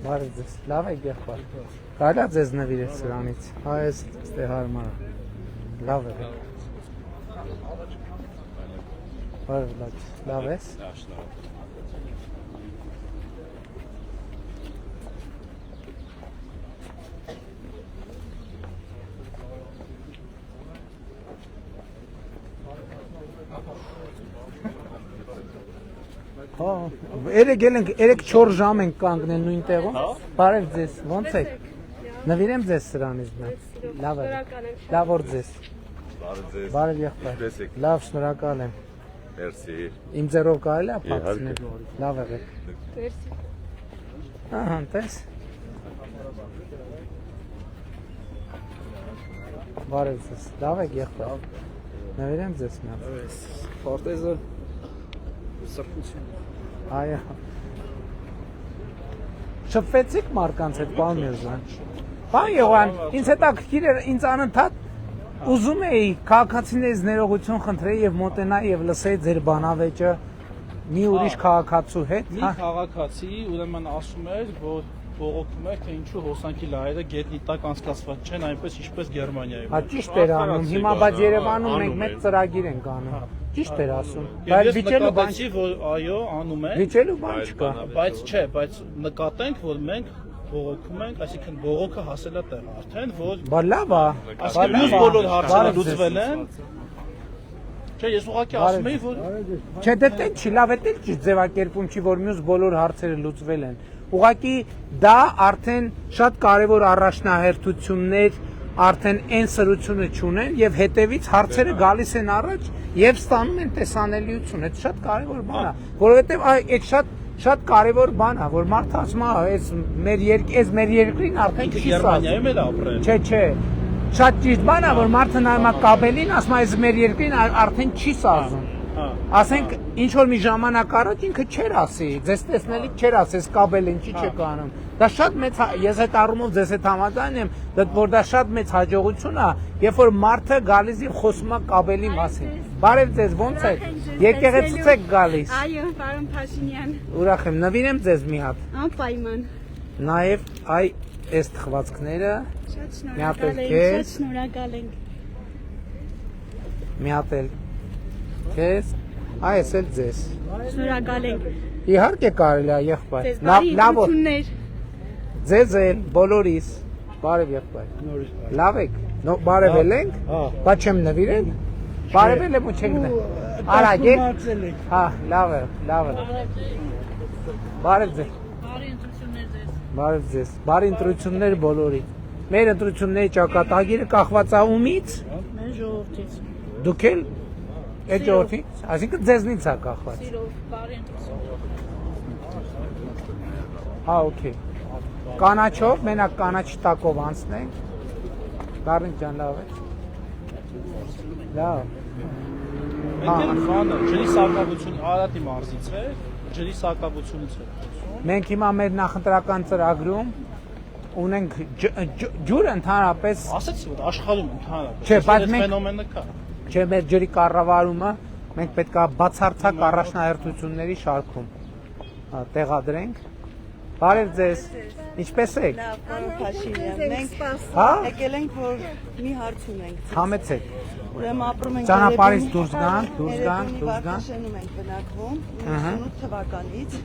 Բարև ձեզ, լավ եք եղբայր։ Կարելի է ձեզ նվիրել սրանից։ Հա, ես ստե հարմար է։ Լավ եք։ Բարև լավ ես։ Երեք 4 ժամ ենք կանգնել նույն տեղում։ Բարև ձեզ, ո՞նց եք։ Նվիրեմ ձեզ սրանից մենք։ Լավ է։ Լավ օր ձեզ։ Բարև եղբայր։ Լավ, շնորհակալ եմ։ Մերսի։ Իմ ձեռով կարելի է փակցնել։ Լավ եղեք։ Մերսի։ Ահա, տես։ Բարև ձեզ։ Լավ եք եղբայր։ Նվիրեմ ձեզ մի հատ։ Պարտեզը սրբություն։ Այո։ Շփվեցիք մարդկանց հետ, պարոն Միրզյան։ Պարոն Եղան, ինձ հետաքրքիր էր, ինձ անընդհատ ուզում էի քաղաքացիներից ներողություն խնդրեի եւ մոտենայի եւ լսեի ձեր բանավեճը մի ուրիշ քաղաքացու հետ։ Մի քաղաքացի ուրեմն ասում էր, որ բողոքում էր, թե ինչու հոսանքի լայրը գետնի տակ անցկացված չեն, այնպես ինչպես Գերմանիայում։ Հա ճիշտ էր անում, հիմա բայց Երևանում մենք մեծ ծրագիր ենք անում։ Ճիշտ էր ասում։ Բայց վիճելու բան չի, որ այո, անում են։ Վիճելու բան չկա։ Բայց չէ, բայց նկատենք, որ մենք բողոքում ենք, այսինքն բողոքը հասել է տեղ արդեն, որ Բա լավ է։ այսինքն մյուս բոլոր հարցերը լուծվել են։ Չէ, ես ուղղակի ասում եի, որ Չէ, դե տեն չի, լավ է տեն ճիշտ ձևակերպում չի, որ մյուս բոլոր հարցերը լուծվել են։ Ուղղակի դա արդեն շատ կարևոր առաջնահերթություններ արդեն այն սրությունը չունեն եւ հետեւից հարցերը գալիս են առաջ եւ ստանում են տեսանելիություն։ Այդ շատ կարևոր բան է, որովհետեւ այդ շատ կարևոր բան է, որ մարդը ասում է, այս մեր երկրին արդեն չի Գերմանիայում էլ ապրել։ Չէ, շատ ճիշտ բան է, որ մարդը նայում է կաբելին, ասում է, այս մեր երկրին արդեն չի սազում։ Ասենք ինչ որ մի ժամանակ առաջ ինքը չէր ասի, ձեզ տեսնելիք չէր ասի, այս կաբելին չի չեք անում։ Դա շատ մեծ ես այդ առումով ձեզ հետ համաձայն եմ, որ դա շատ մեծ հաջողություն է, երբ որ մարդը գալիս եւ խոսում է կաբելի մասին։ Բարև ձեզ, ո՞նց եք։ Եկեղեցուց եք գալիս։ Այո, պարոն Փաշինյան։ Ուրախ եմ, նվիրեմ ձեզ մի հատ։ Անպայման։ Նաեւ այ այս թխվածքները Շատ մի հատ էլ շնորհակալ ենք։ մի հատ էլ քեզ, այս էլ ձեզ։ Շնորհակալ ենք։ Իհարկե կարելի է եղբայր։ Լավ օր։ Ձեզ էլ բոլորիս։ Բարև եղբայր։ Լավ եք։ Բարևել ենք։ Բա չեմ նվիրել։ Բարևել եմ ու չեք նվիրել։ Արագ եք։ Հա, լավ է։ Բարև ձեզ։ Բարև ձեզ։ Բարի ընտրություններ բոլորին։ Մեր ընտրությունների ճակատագիրը կախված է ումից։ Մեր ժողովրդից։ Դուք էլ այդ ժողովրդից, այսինքն ձեզնից է կախված։ Սիրով, բարի ընտրություն։ Հա, օքեյ։ Կանաչով, մենակ կանաչի տակով անցնենք։ Գարին ջան, լավ է։ Լավ։ Մենք էլ խանը ջրի սակավություն Արարատի մարզից է, ջրի սակավությունից է։ Մենք հիմա մեր նախընտրական ծրագրում ունենք ջուրը ընդհանրապես Ասեցի, որ աշխարհում ընդհանրապես Չէ, բայց մենք ֆենոմենը կա։ Չէ, մեր ջրի կառավարումը մենք պետք է բացարձակ առաջնահերթությունների շարքում տեղադրենք։ Բարև ձեզ։ Ինչպես եք։ Լավ, պարոն Փաշինյան, մենք Հա, եկել ենք, որ մի հարց ունենք։ համեցեք։ Ուրեմն ապրում ենք Ճանապարհից դուրս գան։ Վարդաշենում ենք բնակվում 98 թվականից։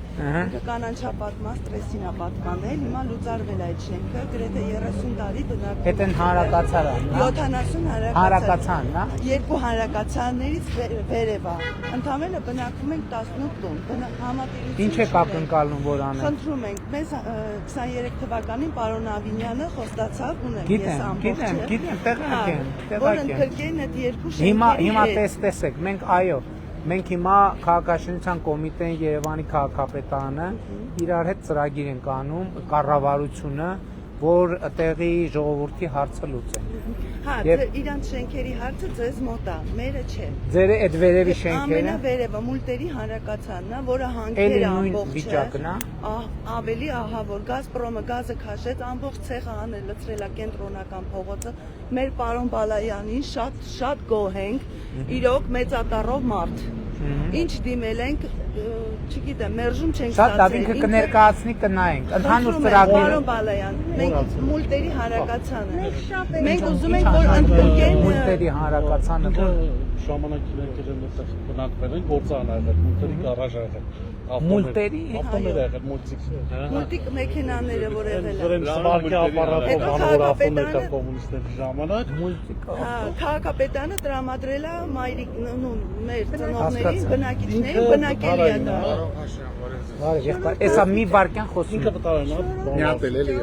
Կանանչապատման ստրեսին է պատկանել, հիմա լուծարվել այդ շենքը, գրեթե 30 տարի բնակվում։ Հետ են հանրակացարան, 70 հանրակացան, հա։ Երկու հանրակացարաններից վերև է։ Ընդամենը բնակվում ենք 18 տուն։ Համատիրություն։ Ինչ եք ակնկալում, որ անեն։ Խնդրում ենք, մեզ 23 թվականին պարոն Ավինյանը խոստացավ, ունեմ ես ամբողջը։ Գիտեմ, տեղակ են։ Որ ընդգրկեն այդ երկու շենքերի Հիմա տեսեք, մենք այո, մենք հիմա քաղաքաշինության կոմիտեն Երևանի քաղաքապետարանը իրար հետ ծրագիր ենք անում, կառավարությունը, որ տեղի ժողովրդի հարցը լուծեն։ Հա, իրանց շենքերի հարցը ձեզ մոտ է, մերը չէ։ Ձեր այդ վերևի շենքերը Ամենավերևը մուլտերի հանրակացարանն է, որը հանգեր է ամբողջը։ Ավելի ահա որ Գազպրոմը գազը քաշեց, ամբողջ ցեղը անել լցրել է կենտրոնական փողոցը։ Մեր պարոն Բալայանին շատ գոհ ենք, իրոք մեծատառով մարդ։ Ինչ դիմել ենք չգիտեմ, մերժում չենք Շատ լավ, ինքը կներկայացնի կնայենք։ Ընդհանուր ծրագիրը Պարոն Բալայան, մենք մուլտերի հանրակացանը մենք ուզում ենք որ ընդգրկեն մուլտերի հանրակացանը ժամանակին եկել այդտեղ բնակվել են գործան եղել, մուլտերի գարաժ եղել։ Մուլտերի ավտոներ եղել, մուլտիկ։ մուլտիկ մեքենաները որ եղել են։ Դրան սպարկի ապարատով անորացում եկավ կոմունիստների ժամանակ։ Քաղաքապետարանը տրամադրել է մայրիկ մեր ծնողներին, բնակիչներին բնակել է դա։ Բարև եղբայր, էսա մի վարքյան խոսում Ինքը վտարան է, Միատել էլի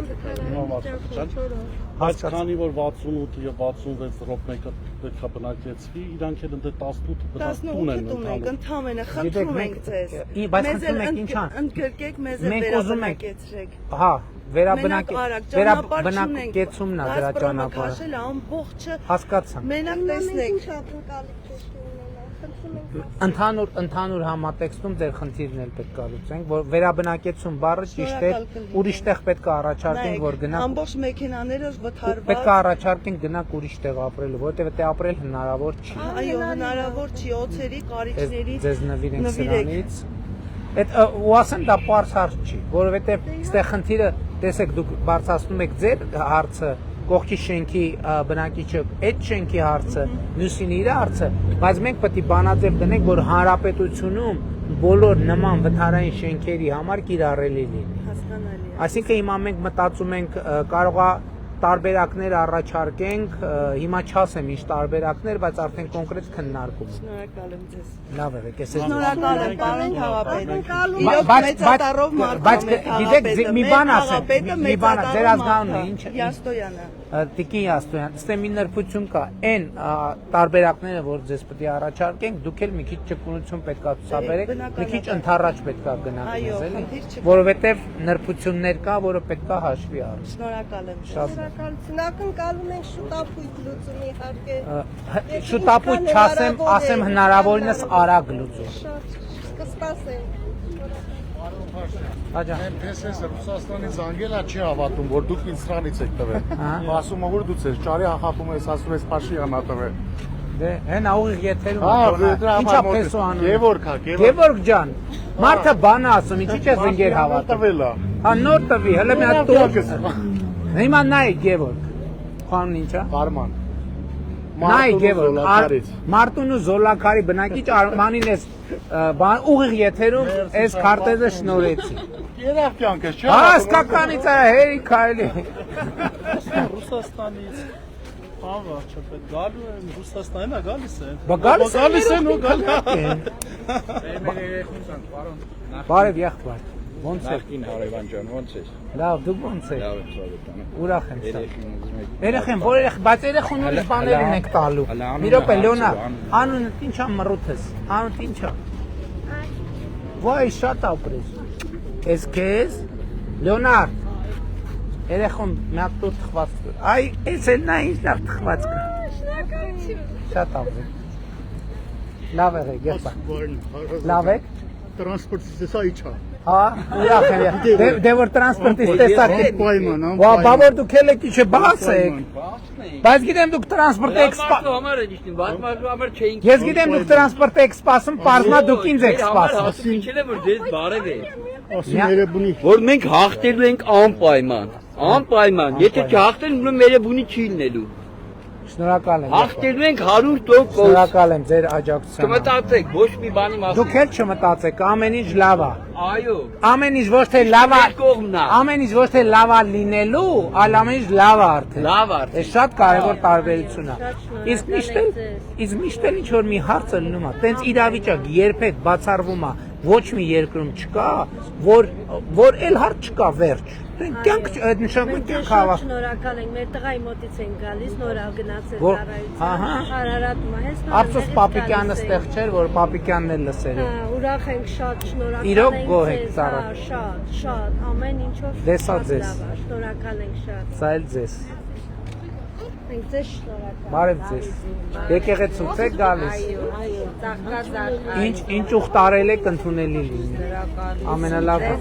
Բայց քանի որ 68 եւ 66 ռոպմեկը պետքա բնակեցվի, իրանք էլ ընդ 18 տուն են ունենք, ընդհանրապես խնդրում ենք ձեզ։ Բայց խնդրում ենք ինչ ան։ Ընդգրկեք մեզ Մենք ուզում ենք վերաբնակեցրեք։ Հա, վերաբնակեցումն է դրա ճանապարհը։ Քաշել ամբողջը Հասկացա։ մենակ տեսնեք։ Ընդհանուր համատեքստում ձեր խնդիրն էլ պետք է լուծենք, որ վերաբնակեցում բառը ճիշտ է, ուրիշ տեղ պետք է առաջարկենք, որ գնանք ամբողջ մեքենաները վթարված։ պետք է առաջարկենք գնանք ուրիշ տեղ ապրելու, որովհետև դե ապրել հնարավոր չի։ Այո, հնարավոր չի օծերի, կարիճների։ Ձեզ նվիրենք սրանից։ Այդ ու ասեմ դա པարզ հարց չի, որովհետև այստեղ խնդիրը, տեսեք, դուք բարձրացնում եք ձեր հարցը, կողքի շենքի բնակիչը այդ շենքի հարցը, մյուսին իր հարցը, բայց մենք պետք է բանաձև դնենք, որ հանրապետությունում բոլոր նման վթարային շենքերի համար կիրառելի լինի։ Հասկանալի է։ Այսինքն հիմա մենք մտածում ենք կարող է տարբերակներ առաջարկենք, հիմա չասեմ ինչ տարբերակներ, բայց արդեն կոնկրետ քննարկում։ Շնորհակալ եմ ձեզ։ Լավ է, եկես։ Շնորհակալ եմ, պարոն քաղաքապետ։ Բայց գիտեք, մի բան ասեմ, մի բան, ձեր ազգանունը ինչ է։ Յաստոյանը։ Տիկին Յաստոյան, ստե մի նրբություն կա, այն տարբերակները, որ ձեզ պետք է առաջարկենք, դուք էլ մի քիչ ճկունություն պետք է ցուցաբերեք, մի քիչ ընդառաջ պետք է գնանք մեզ, էլի, որովհետև նրբություններ կա, որը պետք է հաշվի առնել։ Շնորհակալ եմ։ Շատ Ակնկալում ենք շուտապույտ լուծում իհարկե։ շուտապույտ չասեմ, ասեմ հնարավորինս արագ լուծում։ Կսպասենք։ Աջա։ Ես Ռուսաստանից զանգելա չի հավատում, որ դուք ինձ սրանից եք տվել։ Ասում եմ որ դու ես ճարի ախապում ես, ասում ես Փաշինյանն ա տվել։ Դե հենա ուղիղ եթերում Հա, ինչա փեսո անում։ Գևորգ ջան, մարդը բան ասում, ինչի՞ չես ընկեր հավատում։ տվել է։ Հա նոր տվի, հələ մի հատ տուր։ Հիմա նայ Գևորգ։ Խանուն ինչա։ Արման։ Նայ Գևորգ, Մարտունու Զոլակարի բնակիչ Արմանին էս ուղիղ եթերում էս քարտեզը շնորհեցի։ Երավ կյանքս չէ։ Հասկականից է հերի քայլի։ Ռուսաստանից Ահա, չպետ գալու են Ռուսաստանին է գալիս են։ Բա գալիս են ու Բարև եղբայր։ Ոնց է։ Նախին հարևան ջան, ոնց ես։ Լավ, դու ոնց ես։ Լավ եմ ծառայում։ Ուրախ եմ։ Երեխին ուզում եք։ Երեխեն, որ բայց երեխուն ուրիշ բաներ ենք տալու։ Մի րոպե Լեոնա, անունը ինչա մռութես։ Անունը ինչա։ Վայ, շատ ապրես։ Էս քեզ Լեոնարդ։ Երեխուն մի հատ տուր թխված։ Այ, էս էլ նա ինչ լավ թխված կա։ Շատ ապրես։ Լավ եղեք, եղբայր։ Լավ եք։ Տրանսպորտից էսա իջա։ Հա, ուրախ եմ։ Դե որ տրանսպորտից տեսակ եք։ Պայման, Ვა, բավոր դուք էլ եք ինչ բաց եք։ Բայց գիտեմ դուք տրանսպորտ եք սպա։ Համար է ճիշտ, բայց մարդու համար չէին։ Ես գիտեմ դուք տրանսպորտ եք սպասում, պարզմա դուք ինձ եք սպասում։ Ինչել է որ դες բարև է։ Ասում Երևանի։ Որ մենք հաղթելու ենք անպայման։ Անպայման։ Եթե չհաղթենք, ուրեմն Երևանի չի լինելու։ Շնորհակալ եմ։ Հաղթելու ենք 100%։ Շնորհակալ եմ ձեր աջակցությանը։ Չմտածեք, ոչ մի բանի մասին։ Դուք էլ չմտածեք, ամեն ինչ լավ է։ Այո։ Ամեն ինչ ոչ թե լավ է, կողմն է։ ամեն ինչ ոչ թե լավ է լինելու, այլ ամեն ինչ լավ է արդեն։ Լավ արդեն։ Դա շատ կարևոր տարբերություն է։ Իսկ միշտ ինչ որ մի հարց է լինում է, տենց իրավիճակ երբեք բացառվում է, ոչ մի երկրում չկա, որ էլ հարց չկա վերջ։ Կյանք այդ նշանակում կյանք հավաք։ Շնորհակալ ենք, մեր տղայի մոտից են գալիս, նորալ գնացել Որ- ծառայության։ ահա։ Արարատում է, հենց Ափսոս Պապիկյանը ստեղ չէր, որ Պապիկյանն էլ լսեր։ Հա, ուրախ ենք շատ, շնորհակալ Իրոք ենք գոհ եք ձեզ, ծառա։ հա, շատ, ամեն ինչով Դե սա շատ ձեզ։ լավ է, շնորհակալ ենք շատ։ Սա էլ ձեզ։ Մենք ձեզ շնորհակալ։ Բարև ձեզ։ Եկեղեցուց եք գալիս։ Այո, ծաղկազարդ։ Ինչ ուխտարել եք ընդունելի լինի։ Ամենալավը։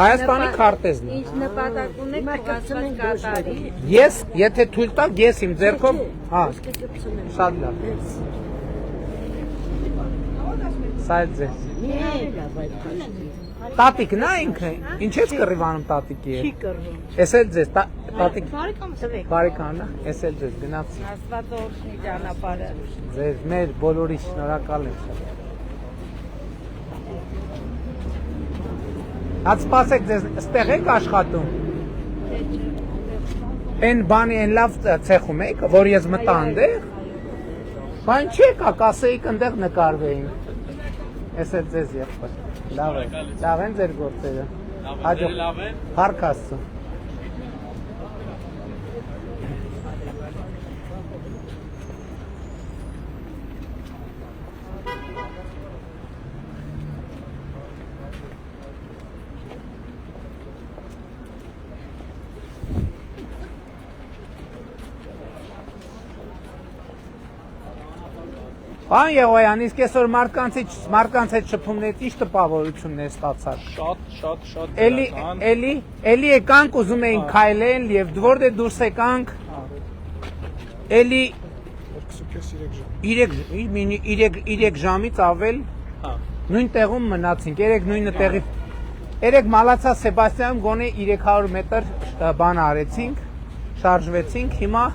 Հայաստանի քարտեզն է։ Ինչ նպատակ ունեք, կասված կատարի։ Ես, եթե թույլ տաք, ես իմ ձեռքով, հա, շատ լավ։ Սա է ձեզ։ Տատիկն է ինքը։ Ինչ ես կռիվանում տատիկի հետ։ Չի կռվում։ Էս էլ ձեզ տատիկ Բարեկամ տվեք։ բարեկամն է, էս էլ ձեզ գնացի։ Աստված օրհնի ճանապարհը։ Ձեզ մեր բոլորի շնորհակալ եմ։ Հատ սպասեք ձեզ, ստեղ եք աշխատում։ Են բանի են լավ ցեխում եք, որ ես մտա այնտեղ։ Բան չի կա, կասեիք այնտեղ նկարվեին։ Էս էլ ձեզ եղբայր։ Լավ են ձեր գործերը։ Լավ են։ Փառք Աստծո։ Բան Եղոյան, իսկ այսօր մարդկանց հետ շփումներից ի՞նչ տպավորություններ ստացար։ Շատ Էլի եկանք ուզում էին քայլել եւ որտե դուրս եկանք էլի 3 ժամից ավել նույն տեղում մնացինք, երեք մալացա Սեբաստիանում գոնե 300 մետր բան արեցինք, շարժվեցինք, հիմա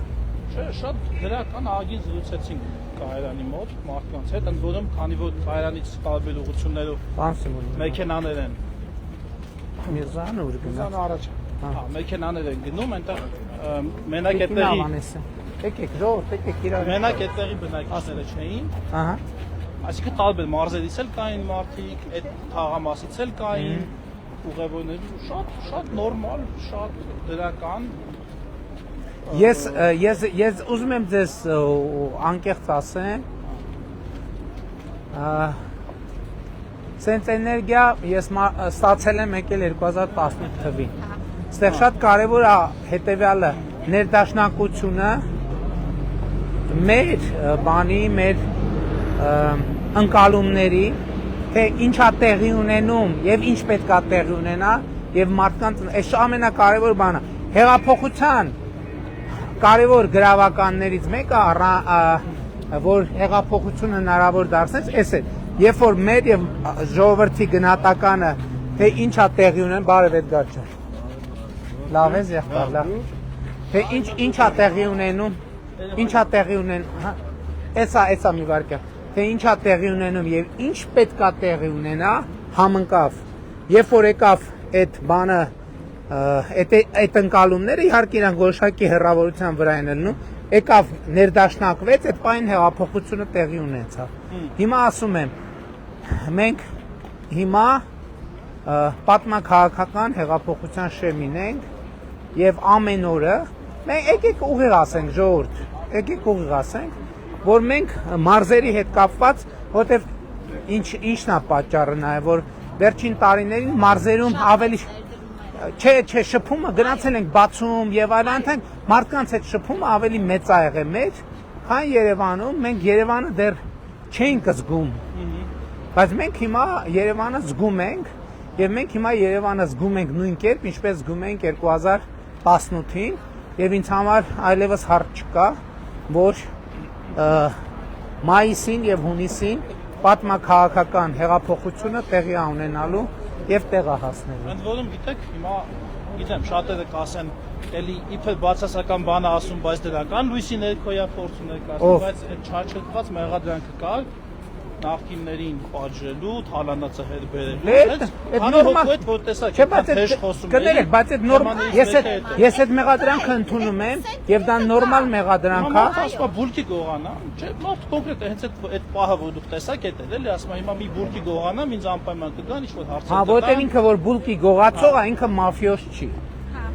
շատ դրական ագին զրուցեցինք Կայարանի մոտ մարդկանց հետ, ընդ որում քանի որ Կայարանից տարբեր ուղղություններով մեքենաներ են Միզան ուր գնաց առաջ։ մեքենաներ են գնում, այնտեղ մենակ այդտեղի եկեք ժողովուրդ, եկեք իրար մենակ այդտեղի բնակիչները չէին, ահա այսինքն տարբեր մարզերից էլ կային մարդիկ, այդ թաղամասից էլ կային ուղևորներ, շատ նորմալ, շատ դրական Ես ուզում եմ ձեզ անկեղծ ասեմ սենց էներգիա ես ստացել եմ եկել 2018 թվին ստեղ շատ կարևոր է հետևյալը ներդաշնակությունը մեր բանի, մեր ընկալումների թե ինչա տեղի ունենում եւ ինչ պետք է տեղի ունենա եւ մարդկանց այս ամենակարևոր բանը հեղափոխության կարևոր գրավականներից մեկը որ հեղափոխությունը հնարավոր դարձնեց, էս է, երբ որ մեր եւ ժողովրդի գնահատականը թե ինչա տեղի ունեն, բարև Էդգար ջան։ Լավ ես եղբայր, լավ։ Թե ինչա տեղի ունենում, ինչա տեղի ունեն, էսա մի վարկյա, թե ինչա տեղի ունենում եւ ինչ պետքա տեղի ունենա, համընկավ։ Երբ որ եկավ այդ բանը այդ ընկալումները իհարկե իրանք որոշակի հեռավորության վրա են ելնում, եկավ ներդաշնակվեց, այդ պայն հեղափոխությունը տեղի ունեցավ։ Հիմա ասում եմ, մենք հիմա պատմաքաղաքական հեղափոխության շեմին ենք եւ ամեն օրը մենք եկեք ուղիղ ասենք ժողովուրդ, եկեք ուղիղ ասենք, որ մենք մարզերի հետ կապված, որտեվ ինչն է պատճառը նաեւ, որ վերջին տարիներին մարզերում ավելի Չէ, շփումը գնացել ենք բացում եւ այլն, մարդկանց հետ շփումը ավելի մեծ է եղել մեր, քան Երևանում, մենք Երևանը դեռ չենք զգում։ Բայց մենք հիմա Երևանը զգում ենք եւ մենք հիմա Երևանը զգում ենք նույն կերպ, ինչպես զգում ենք 2018-ին եւ ինձ համար այլևս հարց չկա, որ մայիսին եւ հունիսին պատմաքաղաքական հեղափոխությունը տեղի է ունենալու եւ տեղա հասնելու։ Ընդ որում գիտեք, հիմա գիտեմ շատերը կասեն, էլի իբր բացասական բան ասում, բայց դրական լույսի ներքոյա փորձ ներկայացնում, բայց այդ չարչրված մեղադրանքը կար նախկիններին պատժելու, թալանացը հետ բերելու։ Այդ նորմալ է, որ տեսակ, չէ, բայց այդ նորմալ, ես այդ մեղադրանքը ընդունում եմ եւ դա նորմալ մեղադրանք է։ Ասում բուլկի գողանա, չէ, մարդ կոնկրետ հենց այդ պահը որ դուք տեսակ էդ էլի, ասում հիմա մի բուլկի գողանամ, ինձ անպայման կգան, ինչ որ հարցեր կան։ Հա, որտեղ ինքը որ բուլկի գողացող է, ինքը մաֆիոս չի։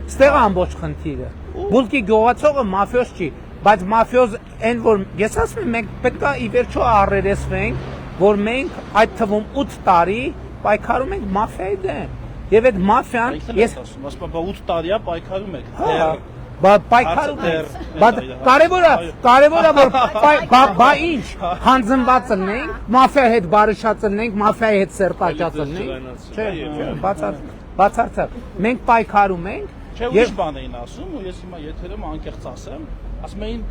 Ստեղ է ամբողջ խնդիրը։ Բուլկի գողացողը մաֆիոս չի, բայց մաֆիոզ այն որ ես ասում եմ մենք պետք է ի վերջո առերեսվենք, որ մենք այդ թվում 8 տարի պայքարում ենք մաֆիայի դեմ։ Եվ այդ մաֆիան ես ասում, 8 տարի է պայքարում եք։ Պայքարում ենք։ Բայց կարևորը որ բա ինչ հանձնված լինենք, մաֆիայի հետ բարիշած լինենք, մաֆիայի հետ սերտաճած լինենք։ Չէ, բացարձակ։ Մենք պայքարում ենք։ Չէ, ուրիշ բան էին ասում, ու ես հիմա եթերում անկեղծ ասեմ, ասում էին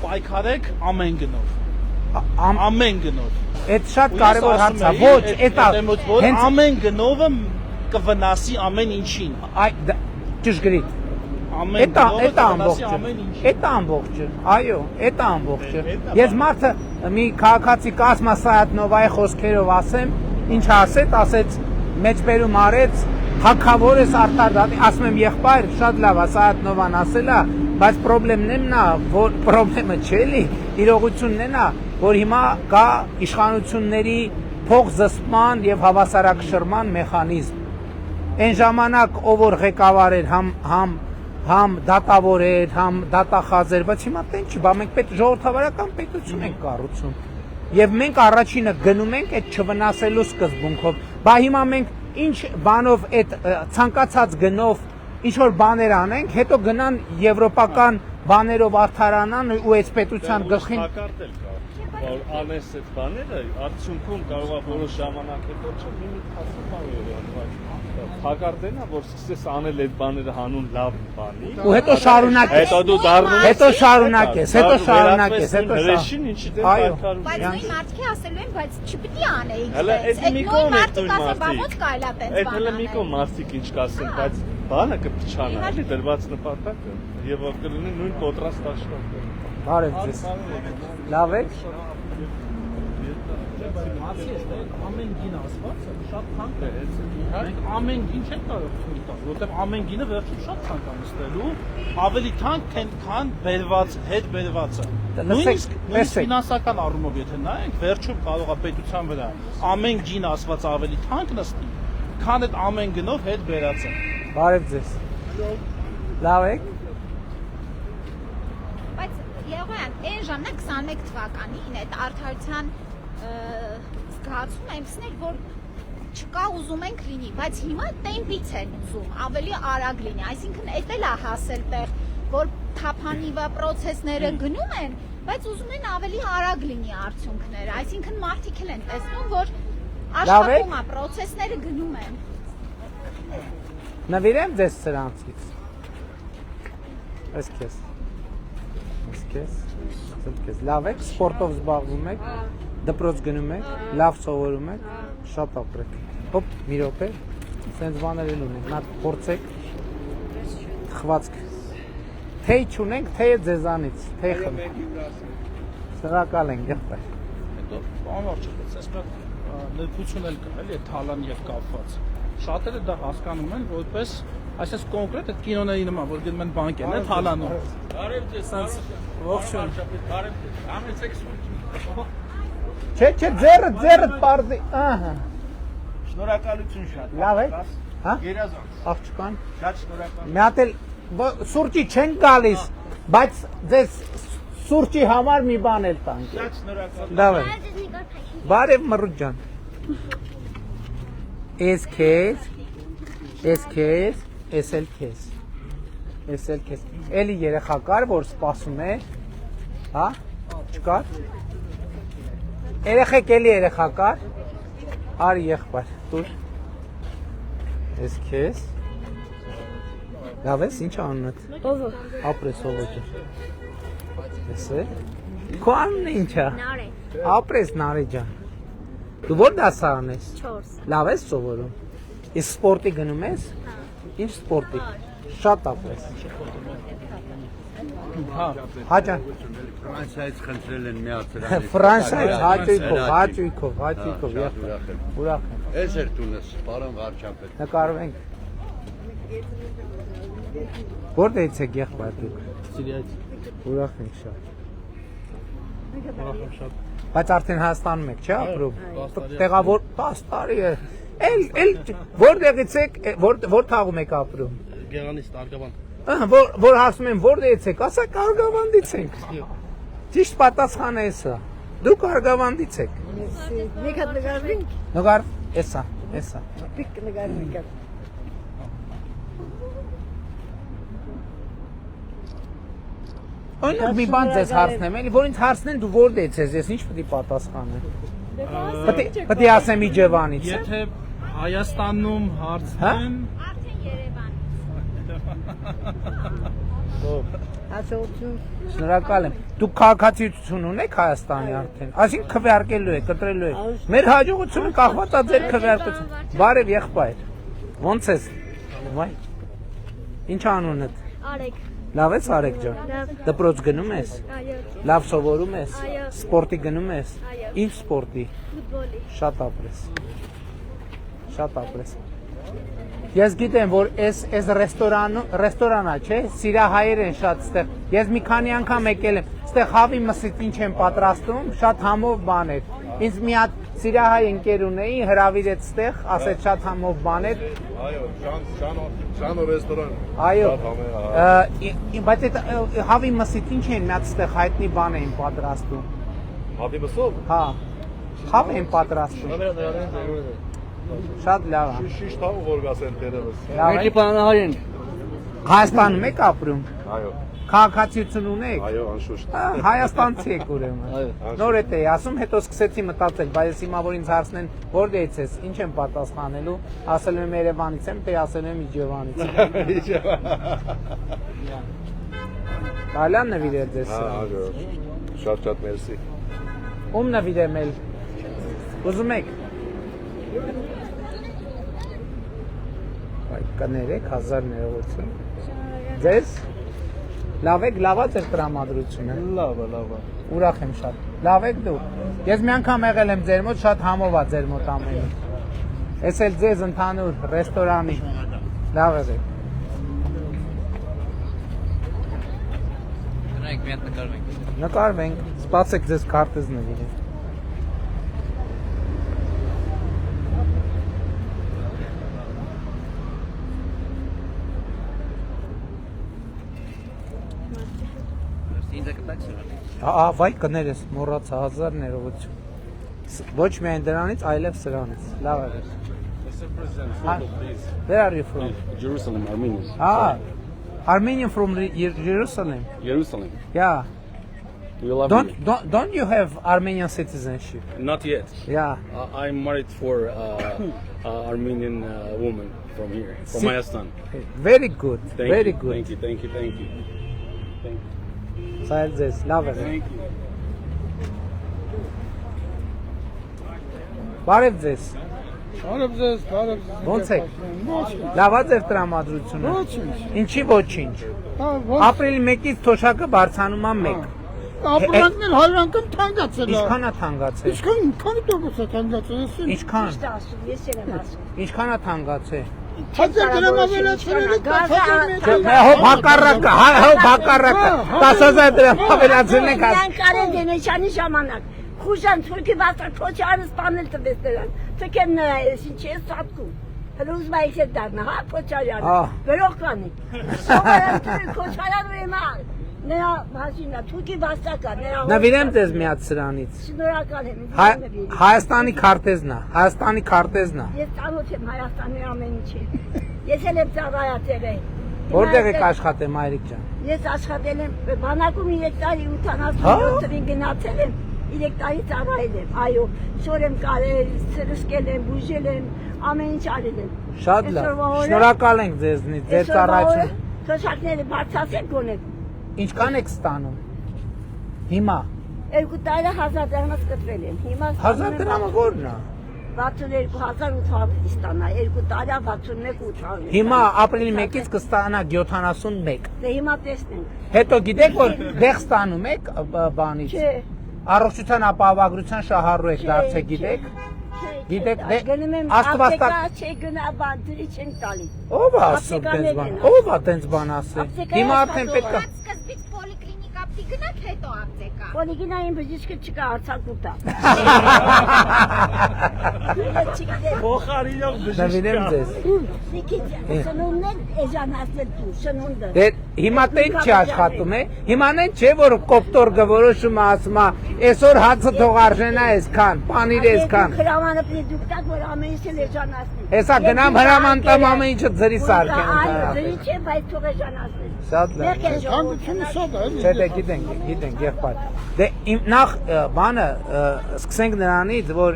պայքարեք ամեն գնով։ ամեն գնով։ Այդ շատ Ու ես կարևոր ասում հարց է։ էի, Ոչ, այդ դա դեմոց, որ հենց ամեն գնովը կվնասի ամեն ինչին։ ճշգրիտ։ Ամեն Էտա գնովը ամբողջը։ ամեն ինչին։ Էտա ամբողջը։ Այո, էտա ամբողջը։ Ես մարդը մի քաղաքացի Կասմա Սայաթնովայի խոսքերով ասեմ, ինչ ասեց, մեջբերում արեց, հակավորես արդար դատի, ասում եմ եղբայր, շատ լավ է Սայաթնովան ասելա, բայց խնդրեմն եմ նա, որ խնդրեմը չէ, իրողությունն է նա, որ հիմա կա իշխանությունների փոխզսպման եւ հավասարակշռման մեխանիզմ։ Այն ժամանակ ով որ ղեկավար էր, համ դատավոր էր, համ դատախազ էր, բայց հիմա տենց չի, բա մենք ժողովրդավարական պետություն ենք կառուցում։ Եվ մենք առաջինը գնում ենք այդ չվնասելու սկզբունքով։ Բա հիմա մենք ինչ բանով այդ ցանկացած գնով ինչ որ բաներ անենք, հետո գնան եվրոպական բաներով արդարանան ու այդ պետության գլխին որ անես այդ բաները, արդյունքում կարող է որոշ ժամանակ հետո չլինի հակարտենա, որ սկսես անել այդ բաները հանուն լավ բանի։ ու հետո շարունակես։ Հետո դու դառնում Հետո շարունակես, հետո շարունակես, հետո հրեշին ինչի դեմ Այո։ պայքարում։ Բայց նույն մարդիկ ասելու են, բայց չպիտի անեիք։ Հələ այդ մի կողմ է նույն մարդիկ։ Կարելի է տենց Այդ հələ մի կողմ մարդիկ ինչ կասեն, բայց բանը կփչանա, էլի դրված նպատակը եւ որ կլինի նույն կոնտրաստ աշխատը։ Բարև ձեզ։ Լավ եք։ Ամեն գին ասված է, շատ թանկ է։ Մենք ամեն գին չենք կարող թույլ տալ, որովհետև ամեն գինը վերջում շատ թանկ է նստելու, ավելի թանկ քան բերված, հետ բերվածը։ Նույնիսկ ֆինանսական առումով եթե նայենք, վերջում կարող է պետության վրա ամեն գին ասված ավելի թանկ նստի, քան այդ ամեն գնով հետ բերածը։ Բարև ձեզ։ Լավ եք։ Բայց Եղոյան, այն ժամանակ 21 թվականին այդ արդարության զգացում եմ, որ չկա ուզում ենք լինի, բայց հիմա տեմպից են ուզում, ավելի արագ լինի, այսինքն էդ էլ է հասել տեղ, որ թափանիվա պրոցեսները գնում են, բայց ուզում են ավելի արագ լինի արդյունքները, այսինքն մարդիկ էլ են տեսնում, որ աշխատում է, պրոցեսները գնում են։ Նվիրեմ ձեզ սրանցից։ Ես քեզ։ Լավ եք, սպորտով զբաղվում եք, դպրոց գնում եք, լավ սովորում եք, շատ ապրեք։ Հոպ, մի րոպե, սենց բաներ էլ ունենք, նա փորձեք, թխվածք։ Թեյ չունենք, թեյը ձեզանից, թեյ խմենք։ Շնորհակալ ենք, եղբայր։ Հետո անվարճ ես լրբություն էլ կա, էլի թալան եւ կապված։ Շատերը դա հասկանում են որպես այսպես կոնկրետ այդ կինոների նման, որ գնում են բանկեն, այդ թալանում։ Բարև ձեզ, սենց ողջույն։ Բարև ձեզ, ամեցեք Չէ, ձեռը պարզի, ահա։ Շնորհակալություն շատ։ Լավ եք, հա? Գերազանց։ Աղջկան։ Շատ շնորհակալ։ Մի հատ էլ սուրճի չեն գալիս, բայց ձեզ սուրճի համար մի բան էլ տանք։ Շատ շնորհակալ։ Լավ է։ Բարև Մռուտ ջան։ Էս քեզ։ Էլի երեխա կար, որ սպասում է, հա? Չկար։ Երեխեք էլի երեխա կար։ Արի եղբայր, տուր։ Էս քեզ։ Լավ ես, ինչ անունդ։ Ովո։ Ապրես ովո ջան։ Էս է։ Քո անունը ինչ է։ Նարե։ Ապրես Նարե ջան։ Դու ո՞ր դասարան ես։ 4։ Լավ ես սովորում։ Իսկ սպորտի գնում ես։ Ինչ սպորտի։ Շատ ապրես։ Հա ջան։ Ֆրանսիայից խնդրել են միացրել։ Ֆրանսիայից հաճույքով, ուրախ եմ։ Էս էր տունս, պարոն վարչապետ։ Նկարվենք։ Որտեղից եք եղբայր դուք։ Սիրիայից։ Ուրախ ենք շատ։ Ուրախ եմ շատ։ Բայց արդեն Հայաստանում եք, չէ՞ ապրում։ Տեղավոր 10 տարի է։ Էլ որտեղից եք, որ թաղում եք ապրում։ Գեղանիստ Արգավանդ։ Որ հասնում են որտեղից եք, ասեք Արգավանդից ենք։ Ճիշտ պատասխանը է սա։ Դուք Արգավանդից եք։ Մեկ հատ նկարվենք։ Նկար, էսա։ Պիկ նկարվենք։ Օրինակ մի բան ձեզ հարցնեմ, էլի որ ինձ հարցնեն դու որտեղից ես, ես ինչ պետք է պատասխանեմ։ Պետք է ասեմ Իջևանից։ Եթե Հայաստանում հարցնեն, Արդեն Երևանից։ Հաջողություն։ Շնորհակալ եմ։ Դուք քաղաքացիություն ունեք Հայաստանի արդեն։ Այսինքն քվեարկելու եք, կտրելու եք։ Մեր հաջողությունը կախված է ձեր քվեարկությունից։ Բարև եղբայր։ Ո՞նց ես։ Վայ։ Ինչ անունդ։ Արեք։ Լավ ես Արեկ ջան։ Դպրոց գնում ես։ Այո։ Լավ սովորում ես։ Այո։ Սպորտի գնում ես։ Այո։ Ինչ սպորտի։ Ֆուտբոլի։ Շատ ապրես։ Շատ ապրես։ Ես գիտեմ, որ այս ռեստորանա, չէ, սիրահայեր են շատ ստեղ։ Ես մի քանի անգամ եկել եմ։ Ստեղ հավի մսից ինչ են պատրաստում, շատ համով բաներ։ Ինձ մի հատ սիրահայ ընկեր ունեի, հրավիրեց ստեղ, ասեց շատ համով բաներ։ Այո, Ժանո ռեստորան։ Այո։ Բայց այդ հավի մսից ինչ են մի հատ ստեղ հայտնի բան էին պատրաստում։ Հավի մսով։ Հա։ Հավ են պատրաստում։ Շատ լավ է։ Շիշ թավ որ գասեն դերևս։ Մեկի բանահարին։ Հայաստանում եք ապրում։ Այո։ Քաղաքացիություն ունեք։ Այո, անշուշտ։ Հայաստանցի եք ուրեմն։ Նոր էդ էի ասում, հետո սկսեցի մտածել, բայց հիմա որ ինձ հարցնեն, որտեղից ես, ինչ եմ պատասխանելու, ասել եմ Երևանից եմ, թե ասել եմ Իջևանից։ Բալան նվիրել ձեզ։ Այո։ Շատ մերսի։ Ում նվիրեմ էլ։ Ուզում եք։ Այդ կներեք 1000 ներողություն։ Ձեզ լավ եք, լավա ձեր տրամադրությունը։ Լավ։ Ուրախ եմ շատ։ Լավ եք դու։ Ես մի անգամ եղել եմ ձեր մոտ, շատ համով է ձեր մոտ ամեն ինչ։ Էս էլ ձեզ ընդհանուր ռեստորանի։ Լավ եք։ Գնանք մի հատ նկարվենք։ Նկարվենք, սպասեք ձեզ քարտեզ նվիրեմ։ Վայ կներես, մոռացա 1000 ներողություն։ Ոչ միայն դրանից, այլև սրանից։ Լավ է։ Where are you from? Jerusalem, Armenia. Armenian from Jerusalem. Jerusalem. Yeah. We love Don't you have Armenian citizenship? Not yet. Yeah. I'm married for Armenian woman from here, from Hayastan. Very good. Very good. Thank you. Սա էլ ձեզ, լավ է։ Բարև ձեզ։ Ոնց եք։ Լավա ձեր տրամադրությունը։ Ինչի ոչինչ։ Ապրիլի 1-ից թոշակը բարձանում է 1։ Ապրանքն էլ 100 անգամ թանկացել է։ Ինչքան է թանկացել։ Քանի տոկոս է թանկացել։ Ինչքան։ Ես չեմ ասում։ Ինչքան է թանկացել։ Հազար դրամ ավելացրել եք 10,000 Հո բակարակը, հո բակարակը 10000 դրամ ավելացրել եք։ Մենք կարեն դենեշանի ժամանակ խուժան թուրքի բացա փոչարը սպանել տվեց դրան։ Թքեն նայես ինչ է սատկում։ Հլուզ մայքե դառնա, հա փոչարյանը։ Վերող կանի։ Սովորել փոչարյանը եմալ։ Նրա մաշինա թուրքի բացակա նրա։ Նվիրեմ ձեզ մի հատ սրանից։ Շնորհակալ եմ։ Հայաստանի քարտեզն է, Հայաստանի քարտեզն է։ Ես ծանոթ եմ Հայաստանի ամեն ինչի։ Ես էլ եմ ծառայատեր եմ։ Որտեղ եք աշխատել, Մայրիկ ջան։ Ես աշխատել եմ բանակում 3 տարի 87 տարի գնացել եմ, 3 տարի ծառայել եմ։ Այո, շոր եմ կարել, սրսկել եմ, բուժել եմ, ամեն ինչ արել եմ։ Շատ լավ։ Շնորհակալ ենք ձեզնից, ձեր ծառայությունը։ Թոշակները բարձրացեք գոնեք։ Ինչքան եք ստանում։ Հիմա 2 տարի 1000 դրամը կտրել եմ։ Հիմա 1000 դրամը ո՞րն է։ 62800 ստանա, 2 տարի 61800։ Հիմա ապրիլի 1-ից կստանա 71։ Դե հիմա տեսնենք։ Հետո գիտեք որ դեղ ստանում եք բանից։ Չէ։ Առողջության ապահովագրության շահառու եք դարձել, գիտեք։ Գիտեք, Աստվածա չէ գնա բան դրի չենք տալի։ Ո՞վ է ասում տենց բան։ Ո՞վ է տենց բան ասել։ Հիմա արդեն պետք է Սկզբից պոլիկլինիկ ապտի գնաք, հետո ապտեկա։ Պոլիկլինային բժիշկը չկա, արձակուտա։ Փոխարինող նվիրեմ ձեզ։ Սնունդն էժանացել դու, սնունդը։ Դե հիմա տեն չի աշխատում է։ Հիման են չէ որ կոպտորգը որոշում է ասում է, այսօր հացը թող արժենա այսքան, պանիրը այսքան։ Հրամանը պետք է դուք տաք որ ամեն ինչը էժանացնի։ Հեսա գնամ հրաման տամ ամեն ինչը ձրի սարքեմ։ Այո, ձրի չէ, բայց թող էժանացնի։ Շատ լավ։ Հանգությունը շատ է։ Չէ, դե գիտենք, եղբայր։ Դե նախ բանը սկսենք նրանից, որ